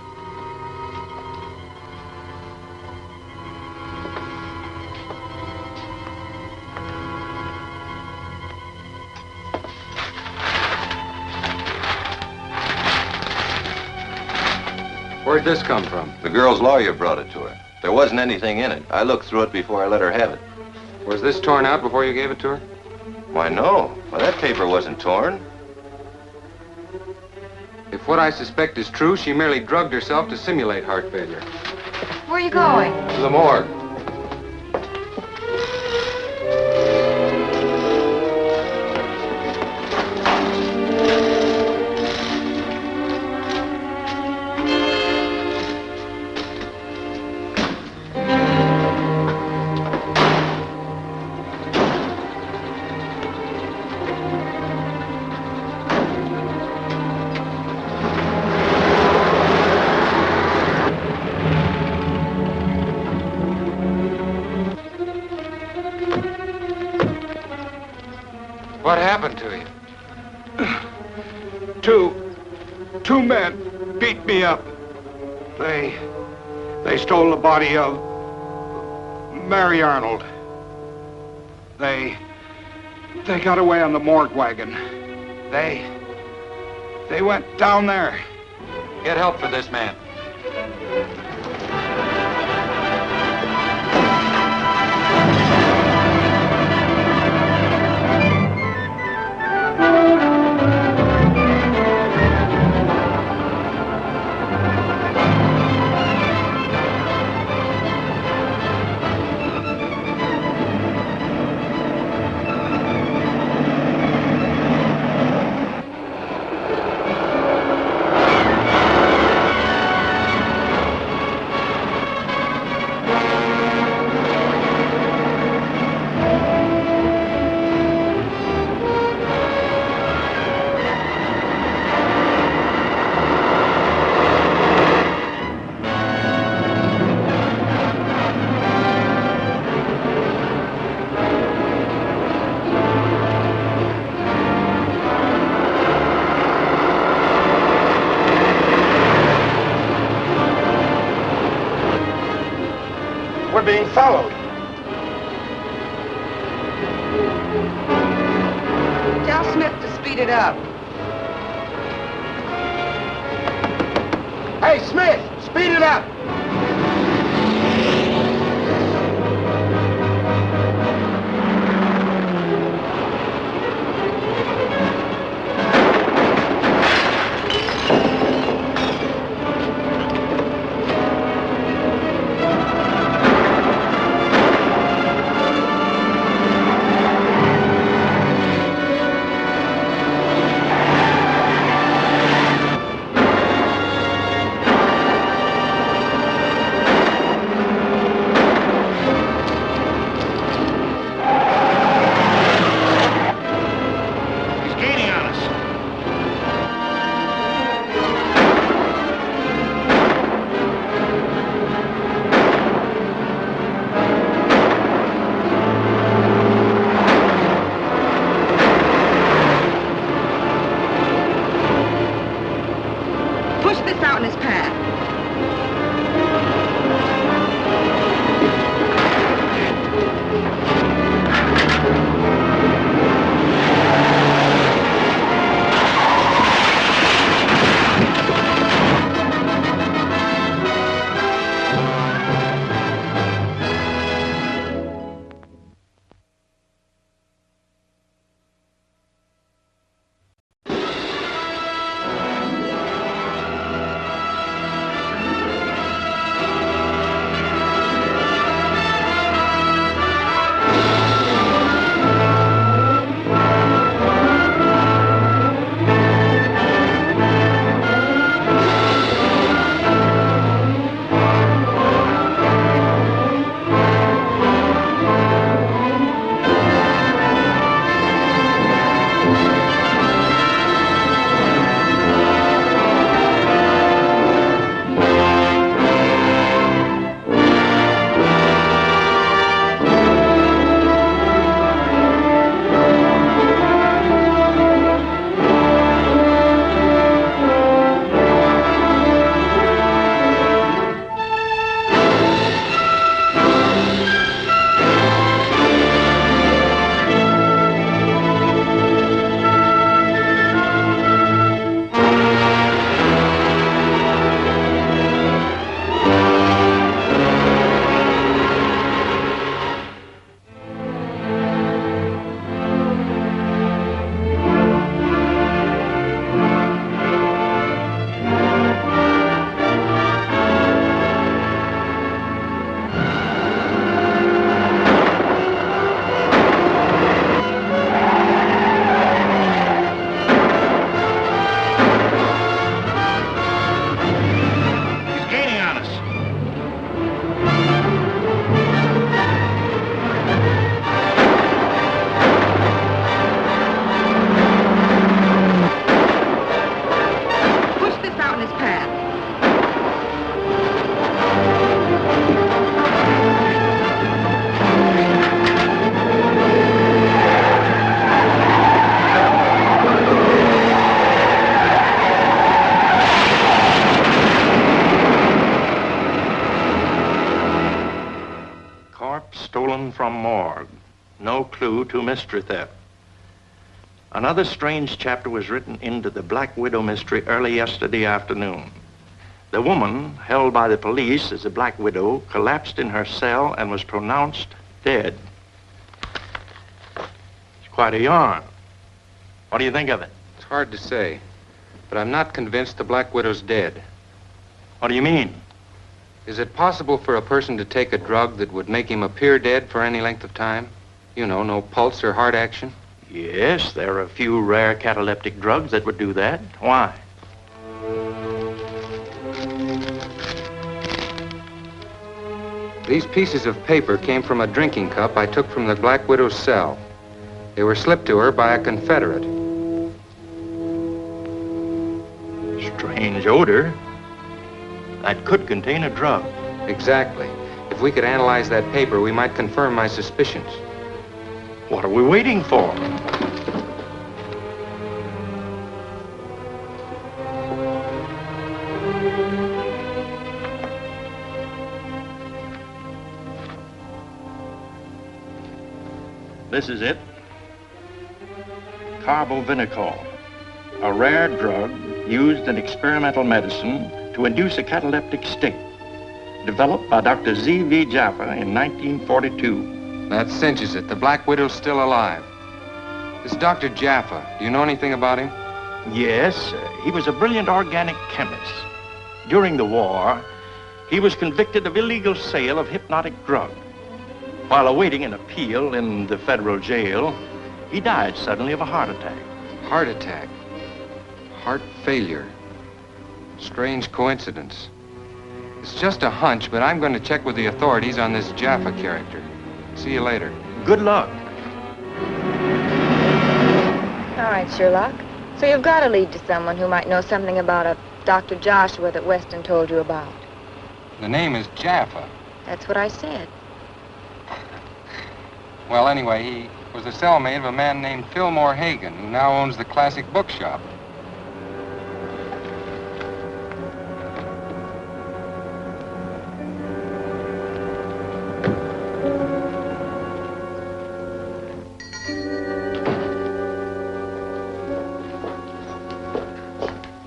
Where'd this come from? The girl's lawyer brought it to her. There wasn't anything in it. I looked through it before I let her have it. Was this torn out before you gave it to her? Why, no. Well, that paper wasn't torn. If what I suspect is true, she merely drugged herself to simulate heart failure. Where are you going? To the morgue. What happened to you? Two men beat me up. They stole the body of Mary Arnold. They got away on the morgue wagon. They went down there. Get help for this man. We're being followed. Tell Smith to speed it up. Hey, Smith, speed it up. his path. Corpse stolen from morgue. No clue to mystery theft. Another strange chapter was written into the Black Widow mystery early yesterday afternoon. The woman, held by the police as the Black Widow, collapsed in her cell and was pronounced dead. It's quite a yarn. What do you think of it? It's hard to say, but I'm not convinced the Black Widow's dead. What do you mean? Is it possible for a person to take a drug that would make him appear dead for any length of time? You know, no pulse or heart action? Yes, there are a few rare cataleptic drugs that would do that. Why? These pieces of paper came from a drinking cup I took from the Black Widow's cell. They were slipped to her by a Confederate. Strange odor. That could contain a drug. Exactly. If we could analyze that paper, we might confirm my suspicions. What are we waiting for? This is it. Carbovinicol, a rare drug used in experimental medicine to induce a cataleptic state, developed by Dr. Z.V. Jaffa in 1942. That cinches it. The Black Widow's still alive. This Dr. Jaffa, do you know anything about him? Yes, he was a brilliant organic chemist. During the war, he was convicted of illegal sale of hypnotic drug. While awaiting an appeal in the federal jail, he died suddenly of a heart attack. Heart attack? Heart failure? Strange coincidence. It's just a hunch, but I'm going to check with the authorities on this Jaffa character. See you later. Good luck. All right, Sherlock. So you've got a lead to someone who might know something about a Dr. Joshua that Weston told you about. The name is Jaffa. That's what I said. Well, anyway, he was the cellmate of a man named Fillmore Hagan, who now owns the Classic Bookshop.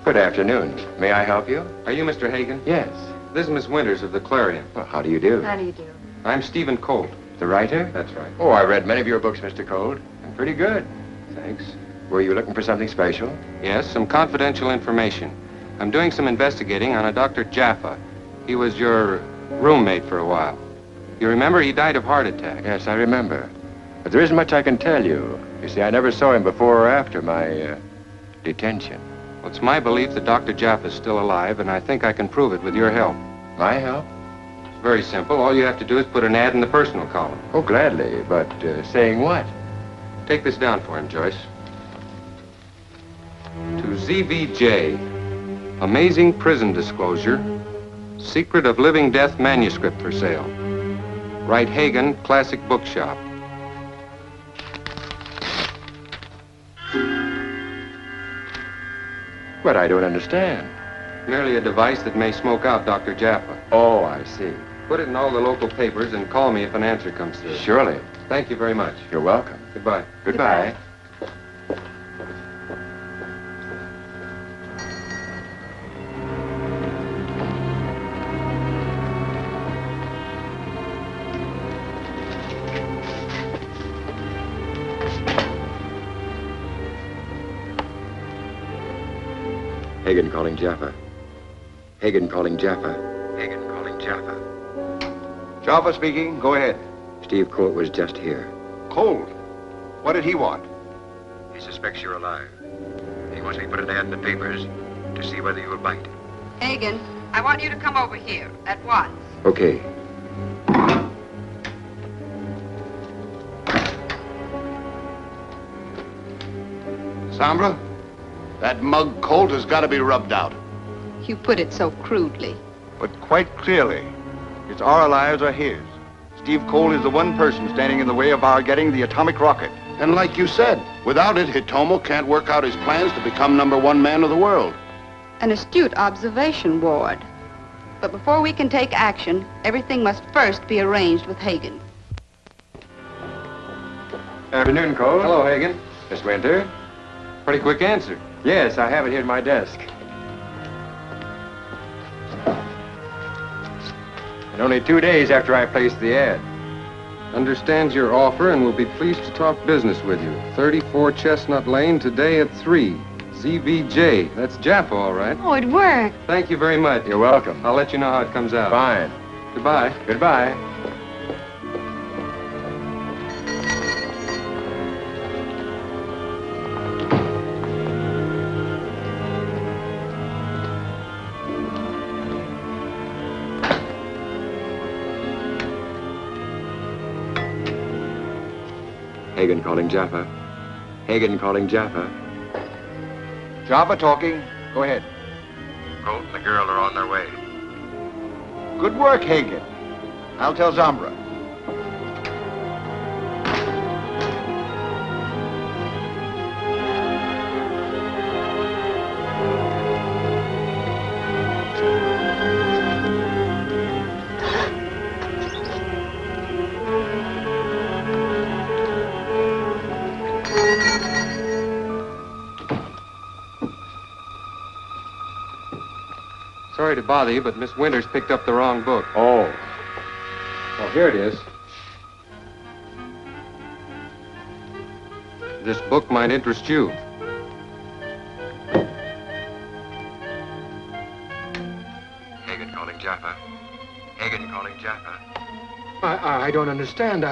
Good afternoon. May I help you? Are you Mr. Hagan? Yes. This is Miss Winters of the Clarion. Well, how do you do? How do you do? I'm Stephen Colt. The writer? That's right. Oh, I read many of your books, Mr. Colt. And pretty good. Thanks. Were you looking for something special? Yes, some confidential information. I'm doing some investigating on a Dr. Jaffa. He was your roommate for a while. You remember he died of heart attack? Yes, I remember. But there isn't much I can tell you. You see, I never saw him before or after my detention. Well, it's my belief that Dr. Jaffa is still alive, and I think I can prove it with your help. My help? It's very simple. All you have to do is put an ad in the personal column. Oh, gladly. But saying what? Take this down for him, Joyce. To ZVJ, amazing prison disclosure, secret of living death manuscript for sale. Write Hagan, Classic Bookshop. But I don't understand. Merely a device that may smoke out Dr. Jaffa. Oh, I see. Put it in all the local papers and call me if an answer comes through. Surely. Thank you very much. You're welcome. Goodbye. Goodbye. Hagan calling Jaffa. Hagan calling Jaffa. Hagan calling Jaffa. Jaffa speaking. Go ahead. Steve Colt was just here. Colt? What did he want? He suspects you're alive. He wants me to put an ad in the papers to see whether you'll bite. Hagan, I want you to come over here at once. Okay. Sombra, that mug Colt has got to be rubbed out. You put it so crudely. But quite clearly, it's our lives or his. Steve Colt is the one person standing in the way of our getting the atomic rocket. And like you said, without it, Hitomu can't work out his plans to become #1 man of the world. An astute observation, Ward. But before we can take action, everything must first be arranged with Hagen. Afternoon, Cole. Hello, Hagen. Miss Winter. Pretty quick answer. Yes, I have it here at my desk. And only 2 days after I placed the ad. Understands your offer and will be pleased to talk business with you. 34 Chestnut Lane today at 3. ZVJ. That's Jaffa, all right. Oh, it worked. Thank you very much. You're welcome. I'll let you know how it comes out. Fine. Goodbye. Goodbye. Hagen calling Jaffa. Hagen calling Jaffa. Jaffa talking. Go ahead. Colt and the girl are on their way. Good work, Hagen. I'll tell Sombra. Sorry to bother you, but Miss Winters picked up the wrong book. Oh. Well, here it is. This book might interest you. Hagen calling Jaffa. Hagen calling Jaffa. I don't understand.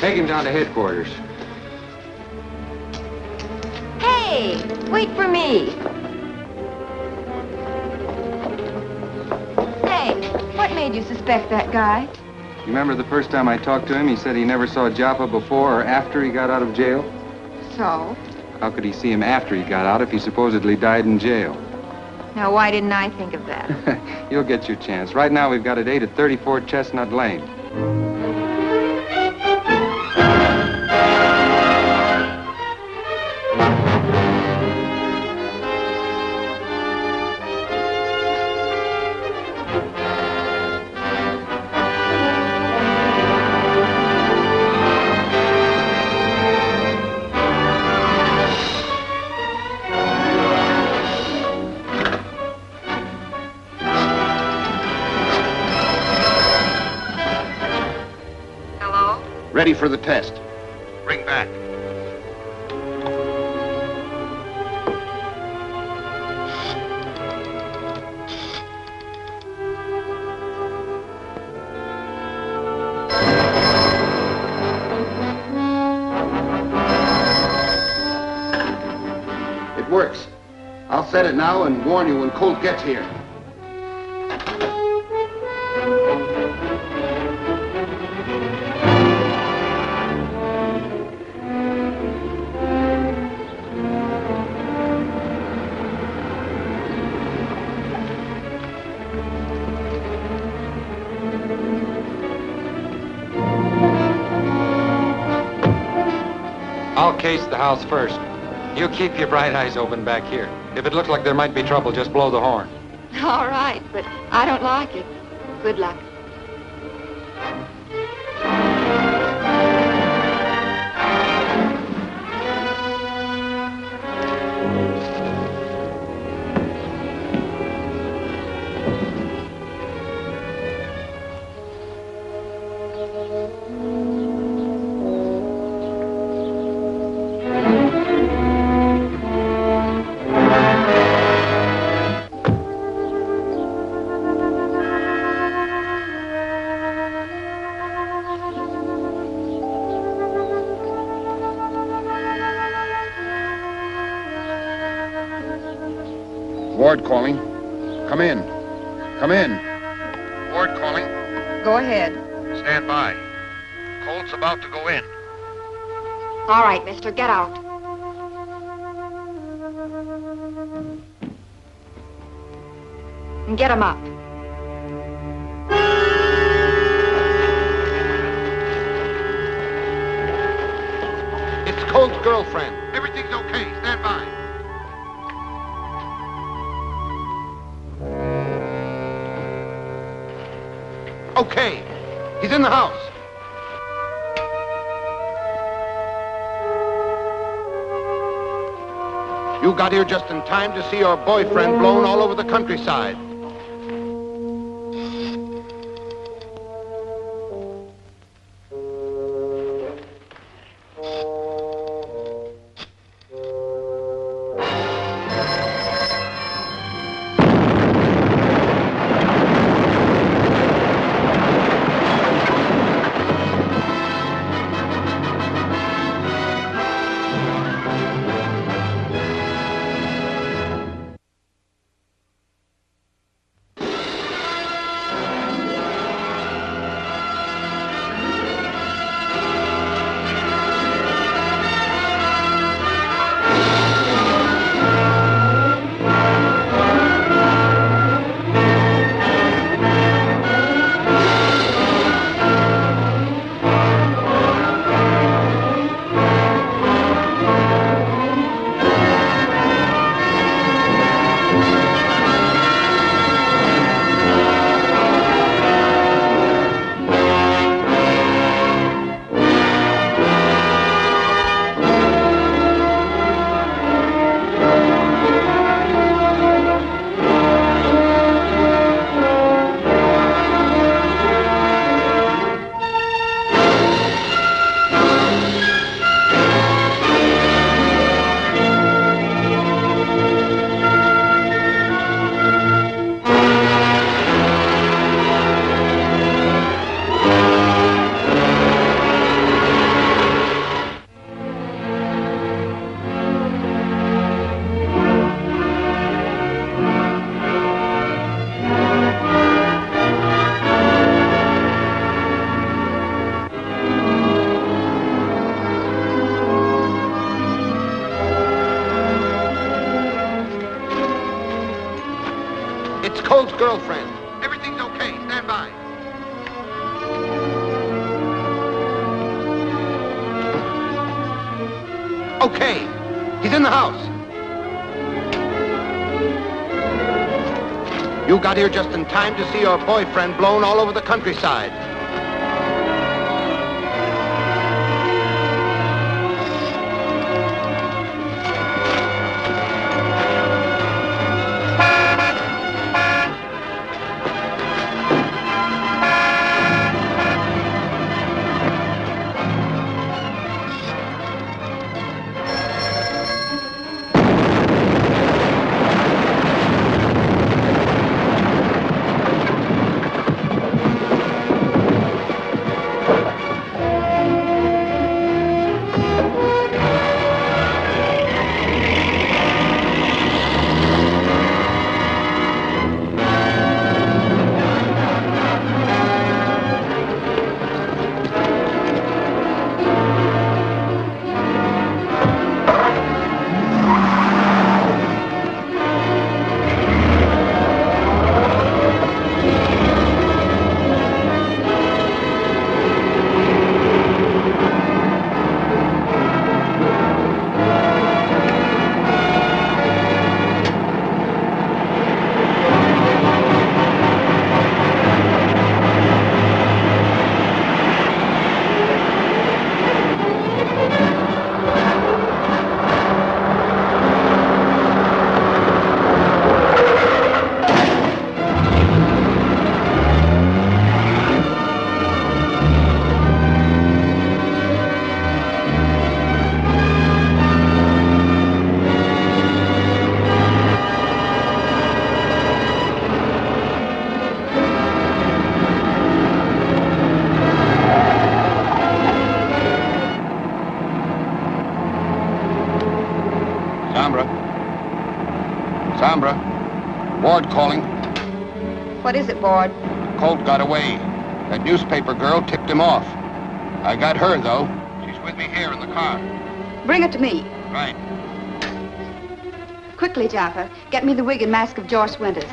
Hagen down to headquarters. Hey, wait for me. Hey, what made you suspect that guy? You remember the first time I talked to him, he said he never saw Jaffa before or after he got out of jail? So? How could he see him after he got out if he supposedly died in jail? Now, why didn't I think of that? You'll get your chance. Right now, we've got a date at 34 Chestnut Lane. Ready for the test. Ring back. It works. I'll set it now and warn you when Colt gets here. I'll case the house first. You keep your bright eyes open back here. If it looks like there might be trouble, just blow the horn. All right, but I don't like it. Good luck. Ward calling. Come in. Come in. Ward calling. Go ahead. Stand by. Colt's about to go in. All right, mister, get out. And get him up. It's Colt's girlfriend. Everything's okay. Stand by. Okay. He's in the house. You got here just in time to see your boyfriend blown all over the countryside. It's Colt's girlfriend. Everything's okay. Stand by. Okay. He's in the house. You got here just in time to see your boyfriend blown all over the countryside. Sombra. Ward calling. What is it, Ward? Colt got away. That newspaper girl tipped him off. I got her, though. She's with me here in the car. Bring it to me. Right. Quickly, Jaffa. Get me the wig and mask of Joyce Winters.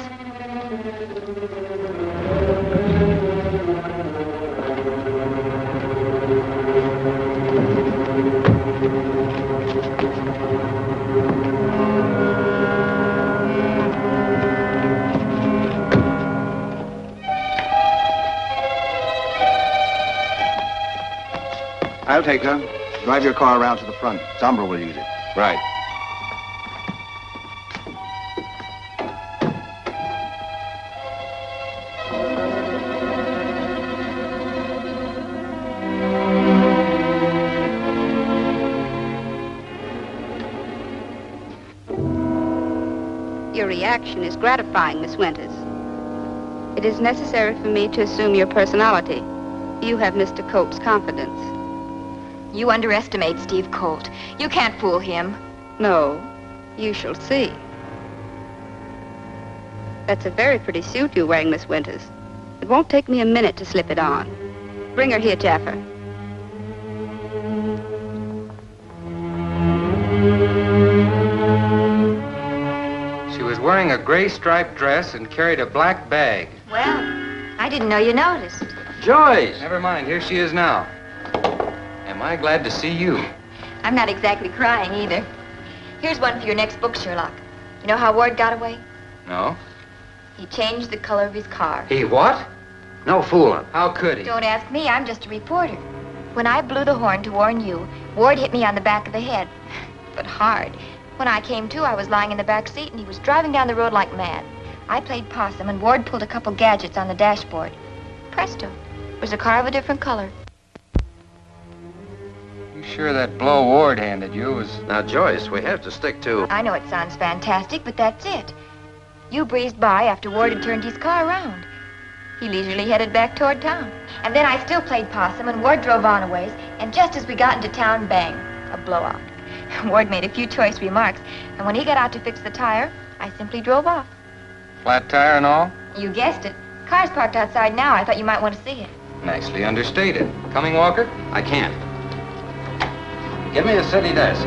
I'll take her. Drive your car around to the front. Sombra will use it. Right. Your reaction is gratifying, Miss Winters. It is necessary for me to assume your personality. You have Mr. Colt's confidence. You underestimate Steve Colt. You can't fool him. No, you shall see. That's a very pretty suit you're wearing, Miss Winters. It won't take me a minute to slip it on. Bring her here, Jaffer. She was wearing a gray striped dress and carried a black bag. Well, I didn't know you noticed. Joyce! Never mind, here she is now. Am I glad to see you? I'm not exactly crying either. Here's one for your next book, Sherlock. You know how Ward got away? No. He changed the color of his car. He what? No fooling. How could he? Don't ask me, I'm just a reporter. When I blew the horn to warn you, Ward hit me on the back of the head. But hard. When I came to, I was lying in the back seat and he was driving down the road like mad. I played possum and Ward pulled a couple gadgets on the dashboard. Presto. It was a car of a different color. You sure that blow Ward handed you was... Now, Joyce, we have to stick to... I know it sounds fantastic, but that's it. You breezed by after Ward had turned his car around. He leisurely headed back toward town. And then I still played possum and Ward drove on a ways, and just as we got into town, bang, a blowout. Ward made a few choice remarks, and when he got out to fix the tire, I simply drove off. Flat tire and all? You guessed it. Car's parked outside now. I thought you might want to see it. Nicely understated. Coming, Walker? I can't. Give me a city desk.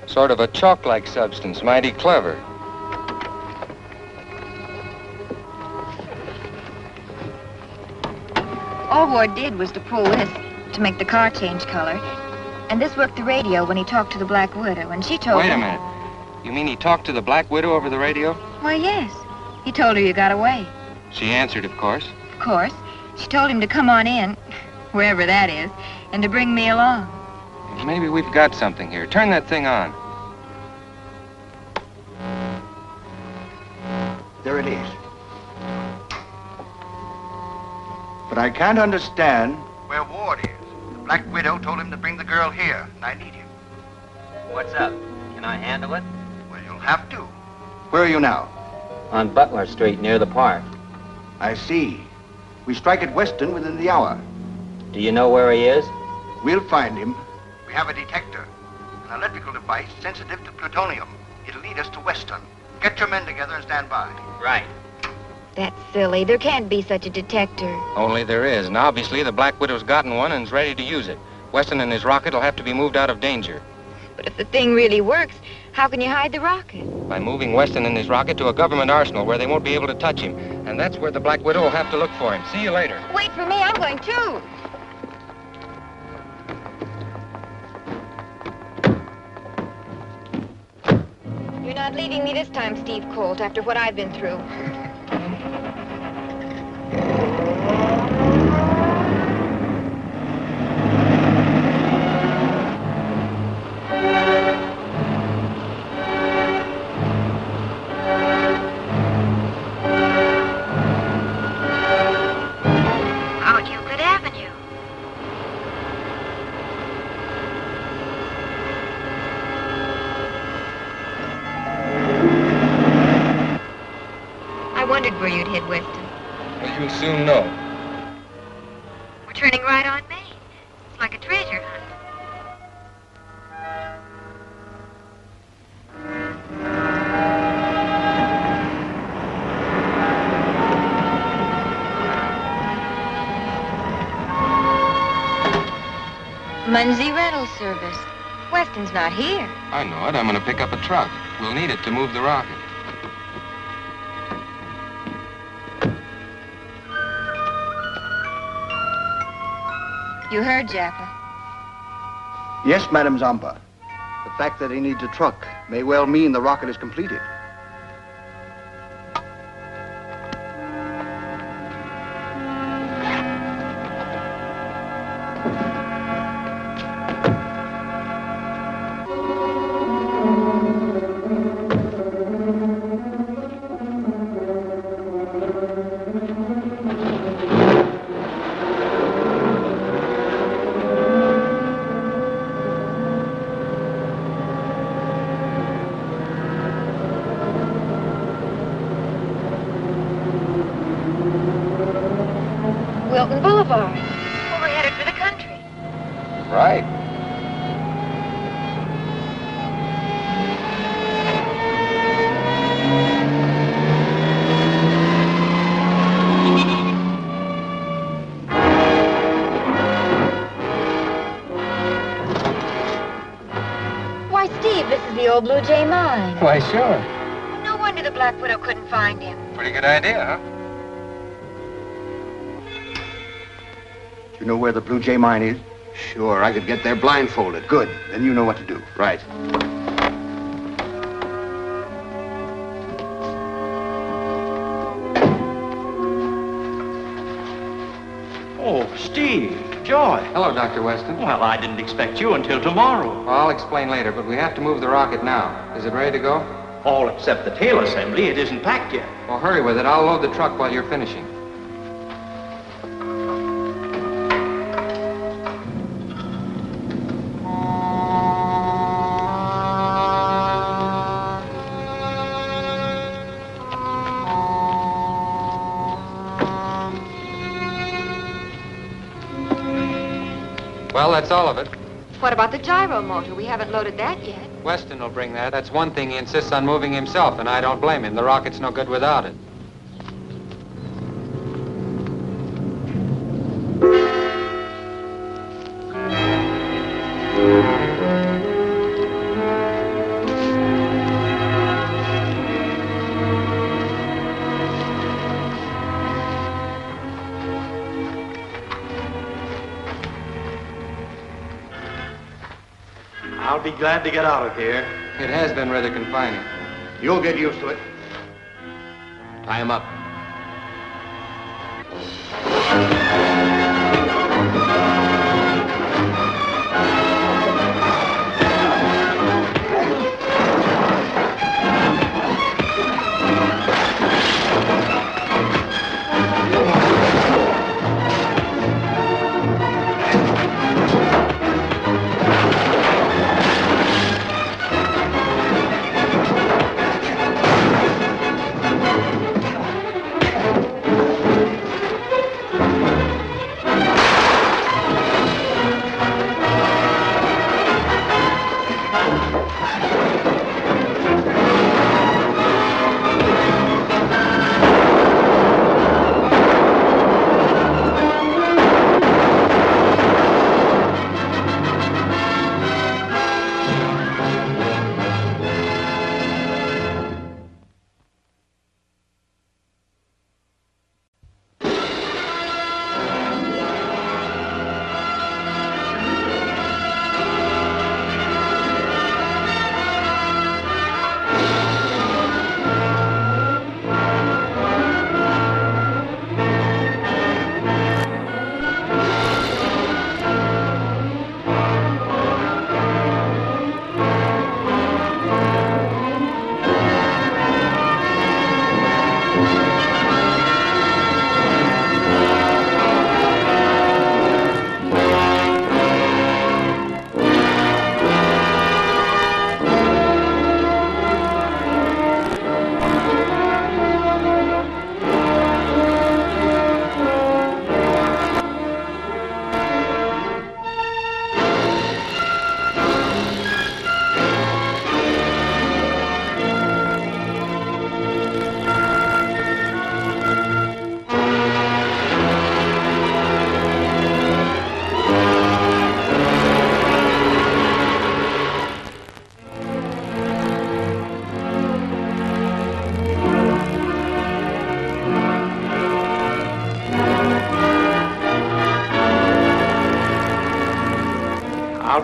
Sort of a chalk-like substance. Mighty clever. All Ward did was to pull this to make the car change color. And this worked the radio when he talked to the Black Widow, and she told him... Wait a minute. You mean he talked to the Black Widow over the radio? Why, yes. He told her you got away. She answered, of course. Of course. She told him to come on in, wherever that is, and to bring me along. Maybe we've got something here. Turn that thing on. There it is. But I can't understand where Ward is. The Black Widow told him to bring the girl here, and I need him. What's up? Can I handle it? Well, you'll have to. Where are you now? On Butler Street, near the park. I see. We strike at Weston within the hour. Do you know where he is? We'll find him. We have a detector, an electrical device sensitive to plutonium. It'll lead us to Weston. Get your men together and stand by. Right. That's silly. There can't be such a detector. Only there is, and obviously the Black Widow's gotten one and is ready to use it. Weston and his rocket will have to be moved out of danger. But if the thing really works, how can you hide the rocket? By moving Weston and his rocket to a government arsenal where they won't be able to touch him. And that's where the Black Widow will have to look for him. See you later. Wait for me. I'm going too. You're not leaving me this time, Steve Colt, after what I've been through. Out Euclid Avenue. where you'd hid Weston. Well, you'll soon know. We're turning right on Maine. It's like a treasure hunt. Munzie Rental Service. Weston's not here. I know it. I'm going to pick up a truck. We'll need it to move the rocket. You heard, Jaffa. Yes, Madam Sombra. The fact that he needs a truck may well mean the rocket is completed. Wilton Boulevard. Well, we're headed for the country. Right. Why, Steve, this is the old Blue Jay mine. Why, sure. No wonder the Black Widow couldn't find him. Pretty good idea, huh? Do you know where the Blue Jay mine is? Sure, I could get there blindfolded. Good. Then you know what to do. Right. Oh, Steve, Joy. Hello, Dr. Weston. Well, I didn't expect you until tomorrow. Well, I'll explain later, but we have to move the rocket now. Is it ready to go? All except the tail assembly. It isn't packed yet. Well, hurry with it. I'll load the truck while you're finishing. Well, that's all of it. What about the gyro motor? We haven't loaded that yet. Weston will bring that. That's one thing he insists on moving himself, and I don't blame him. The rocket's no good without it. I'll be glad to get out of here. It has been rather confining. You'll get used to it. Tie him up.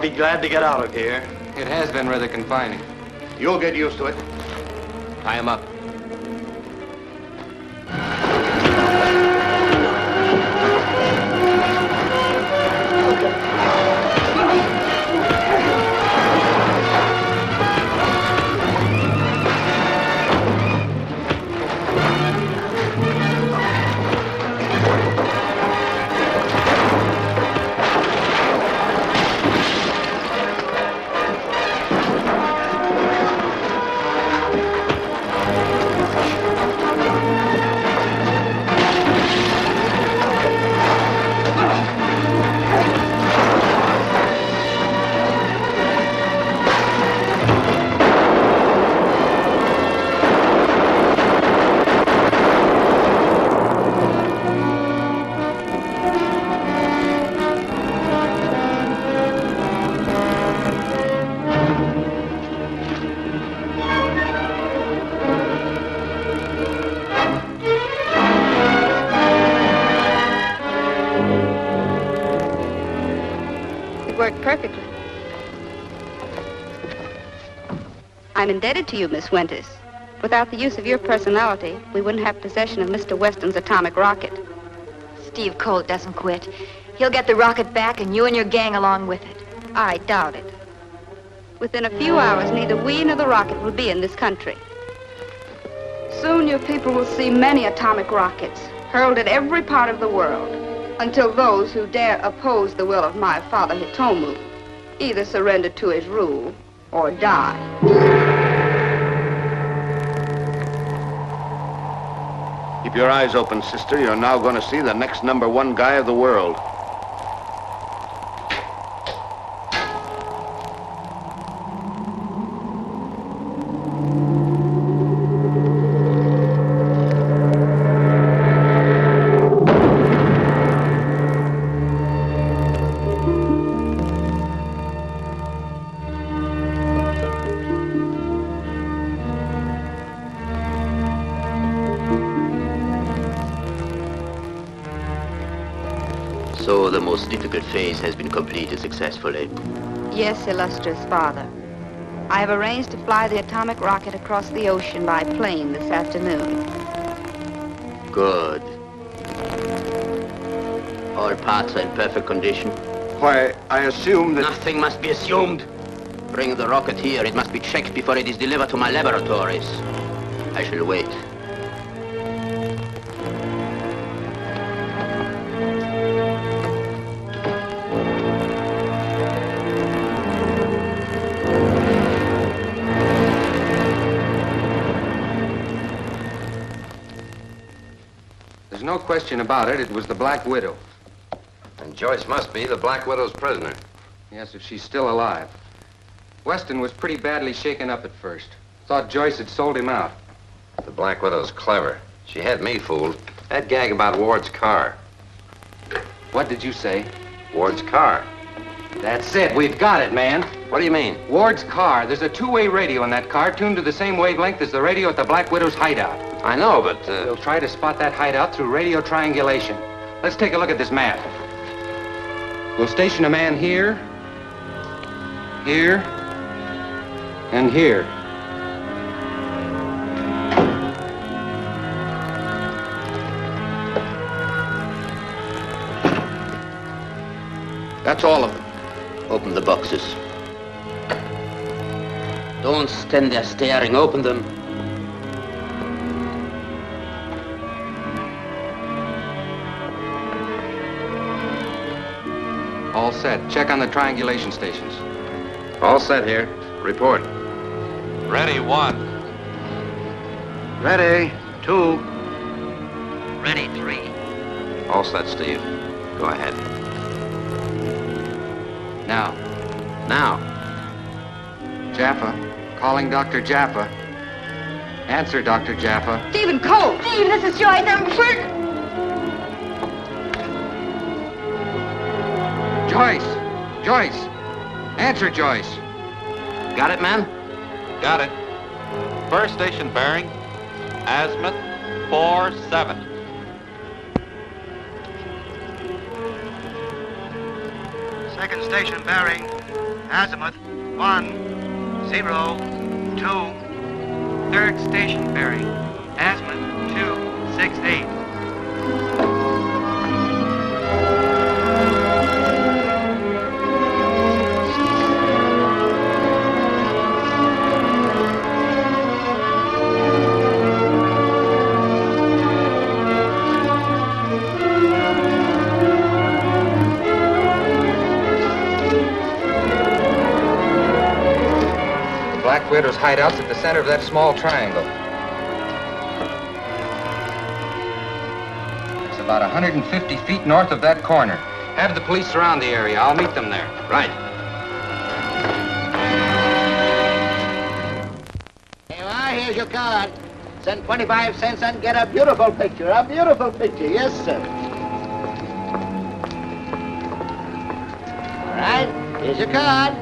I'll be glad to get out of here. It has been rather confining. You'll get used to it. Tie him up. Perfectly. I'm indebted to you, Miss Winters. Without the use of your personality, we wouldn't have possession of Mr. Weston's atomic rocket. Steve Colt doesn't quit. He'll get the rocket back and you and your gang along with it. I doubt it. Within a few hours, neither we nor the rocket will be in this country. Soon your people will see many atomic rockets hurled at every part of the world, until those who dare oppose the will of my father Hitomu either surrender to his rule or die. Keep your eyes open, sister. You're now going to see the next #1 guy of the world. So the most difficult phase has been completed successfully. Yes, illustrious father. I have arranged to fly the atomic rocket across the ocean by plane this afternoon. Good. All parts are in perfect condition. Why, I assume that... Nothing must be assumed. Bring the rocket here. It must be checked before it is delivered to my laboratories. I shall wait. There's no question about it. It was the Black Widow. And Joyce must be the Black Widow's prisoner. Yes, if she's still alive. Weston was pretty badly shaken up at first. Thought Joyce had sold him out. The Black Widow's clever. She had me fooled. That gag about Ward's car. What did you say? Ward's car. That's it. We've got it, man. What do you mean? Ward's car. There's a two-way radio in that car tuned to the same wavelength as the radio at the Black Widow's hideout. I know, but... We'll try to spot that hideout through radio triangulation. Let's take a look at this map. We'll station a man here, here, and here. That's all of them. Open the boxes. Don't stand there staring. Open them. All set. Check on the triangulation stations. All set here. Report. Ready, 1. Ready, 2. Ready, 3. All set, Steve. Go ahead. Now. Now. Jaffa. Calling Dr. Jaffa. Answer, Dr. Jaffa. Stephen Colt! Steve, this is Joyce. Joyce! Joyce! Answer, Joyce. Got it, man? Got it. First station bearing, azimuth 47. Second station bearing, Azimuth 102. Third station bearing. Azimuth 268. Black Widow's hideout's at the center of that small triangle. It's about 150 feet north of that corner. Have the police surround the area. I'll meet them there. Right. Here you are. Here's your card. Send 25 cents and get a beautiful picture. A beautiful picture. Yes, sir. All right. Here's your card.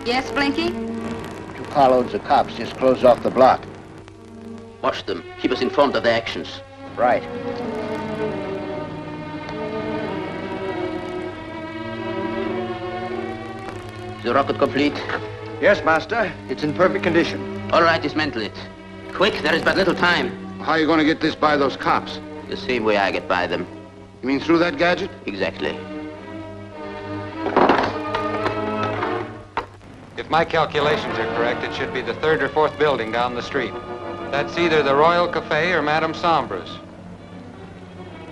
Yes, Blinky? 2 carloads of cops just closed off the block. Watch them. Keep us informed of their actions. Right. Is the rocket complete? Yes, Master. It's in perfect condition. All right, dismantle it. Quick, there is but little time. How are you going to get this by those cops? The same way I get by them. You mean through that gadget? Exactly. If my calculations are correct, it should be the 3rd or 4th building down the street. That's either the Royal Cafe or Madame Sombra's.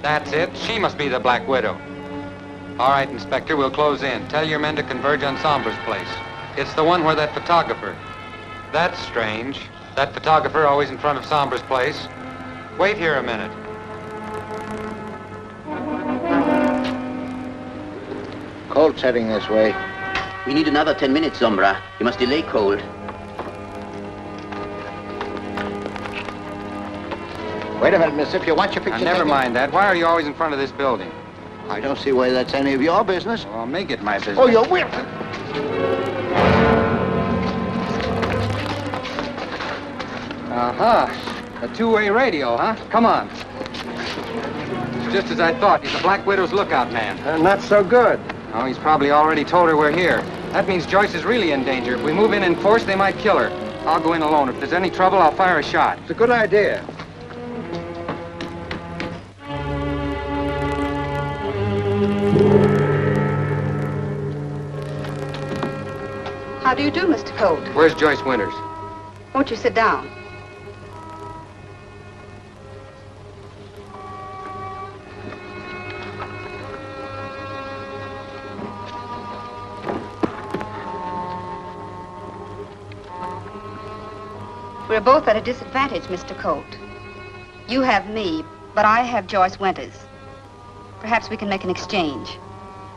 That's it. She must be the Black Widow. All right, Inspector, we'll close in. Tell your men to converge on Sombra's place. It's the one where that photographer... That's strange. That photographer always in front of Sombra's place. Wait here a minute. Colt's heading this way. We need another 10 minutes, Sombra. You must delay Colt. Wait a minute, miss. If you want your picture Never taken- mind that. Why are you always in front of this building? I don't see why that's any of your business. Well, make it my business. Oh, you will. Uh-huh. A two-way radio, huh? Come on. Just as I thought. He's the Black Widow's lookout man. Not so good. Oh, he's probably already told her we're here. That means Joyce is really in danger. If we move in force, they might kill her. I'll go in alone. If there's any trouble, I'll fire a shot. It's a good idea. How do you do, Mr. Colt? Where's Joyce Winters? Won't you sit down? We're both at a disadvantage, Mr. Colt. You have me, but I have Joyce Winters. Perhaps we can make an exchange.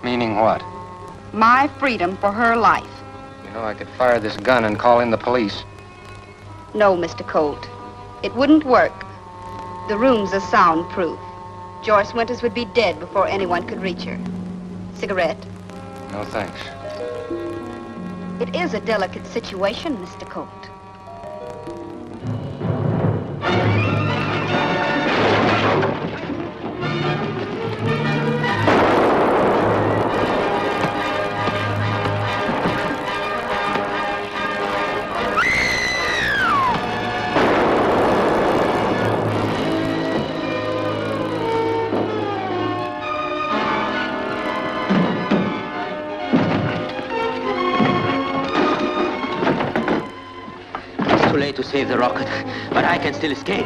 Meaning what? My freedom for her life. You know, I could fire this gun and call in the police. No, Mr. Colt. It wouldn't work. The rooms are soundproof. Joyce Winters would be dead before anyone could reach her. Cigarette? No, thanks. It is a delicate situation, Mr. Colt. To save the rocket, but I can still escape.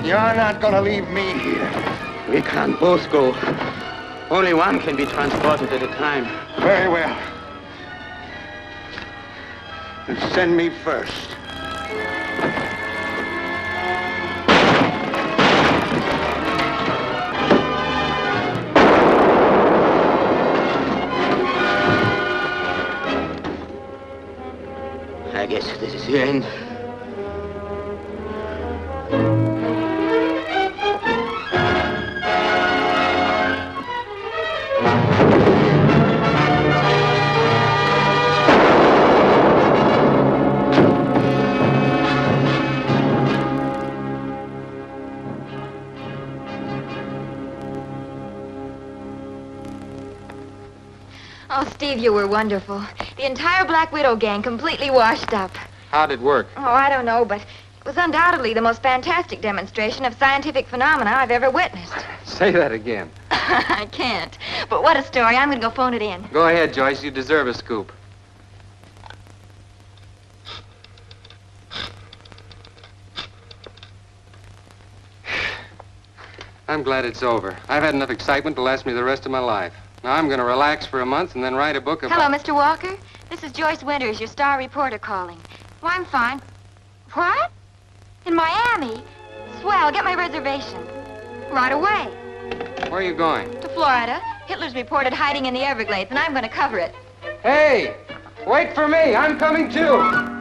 You're not gonna leave me here. We can't both go. Only one can be transported at a time. Very well. Then send me first. is the end. Oh, Steve, you were wonderful. The entire Black Widow gang completely washed up. How'd it work? Oh, I don't know, but it was undoubtedly the most fantastic demonstration of scientific phenomena I've ever witnessed. Say that again. I can't. But what a story. I'm going to go phone it in. Go ahead, Joyce. You deserve a scoop. I'm glad it's over. I've had enough excitement to last me the rest of my life. Now I'm going to relax for a month and then write a book about... Hello, Mr. Walker. This is Joyce Winters, your star reporter calling. Well, I'm fine. What? In Miami? Swell, get my reservation. Right away. Where are you going? To Florida. Hitler's reported hiding in the Everglades, and I'm going to cover it. Hey! Wait for me! I'm coming too!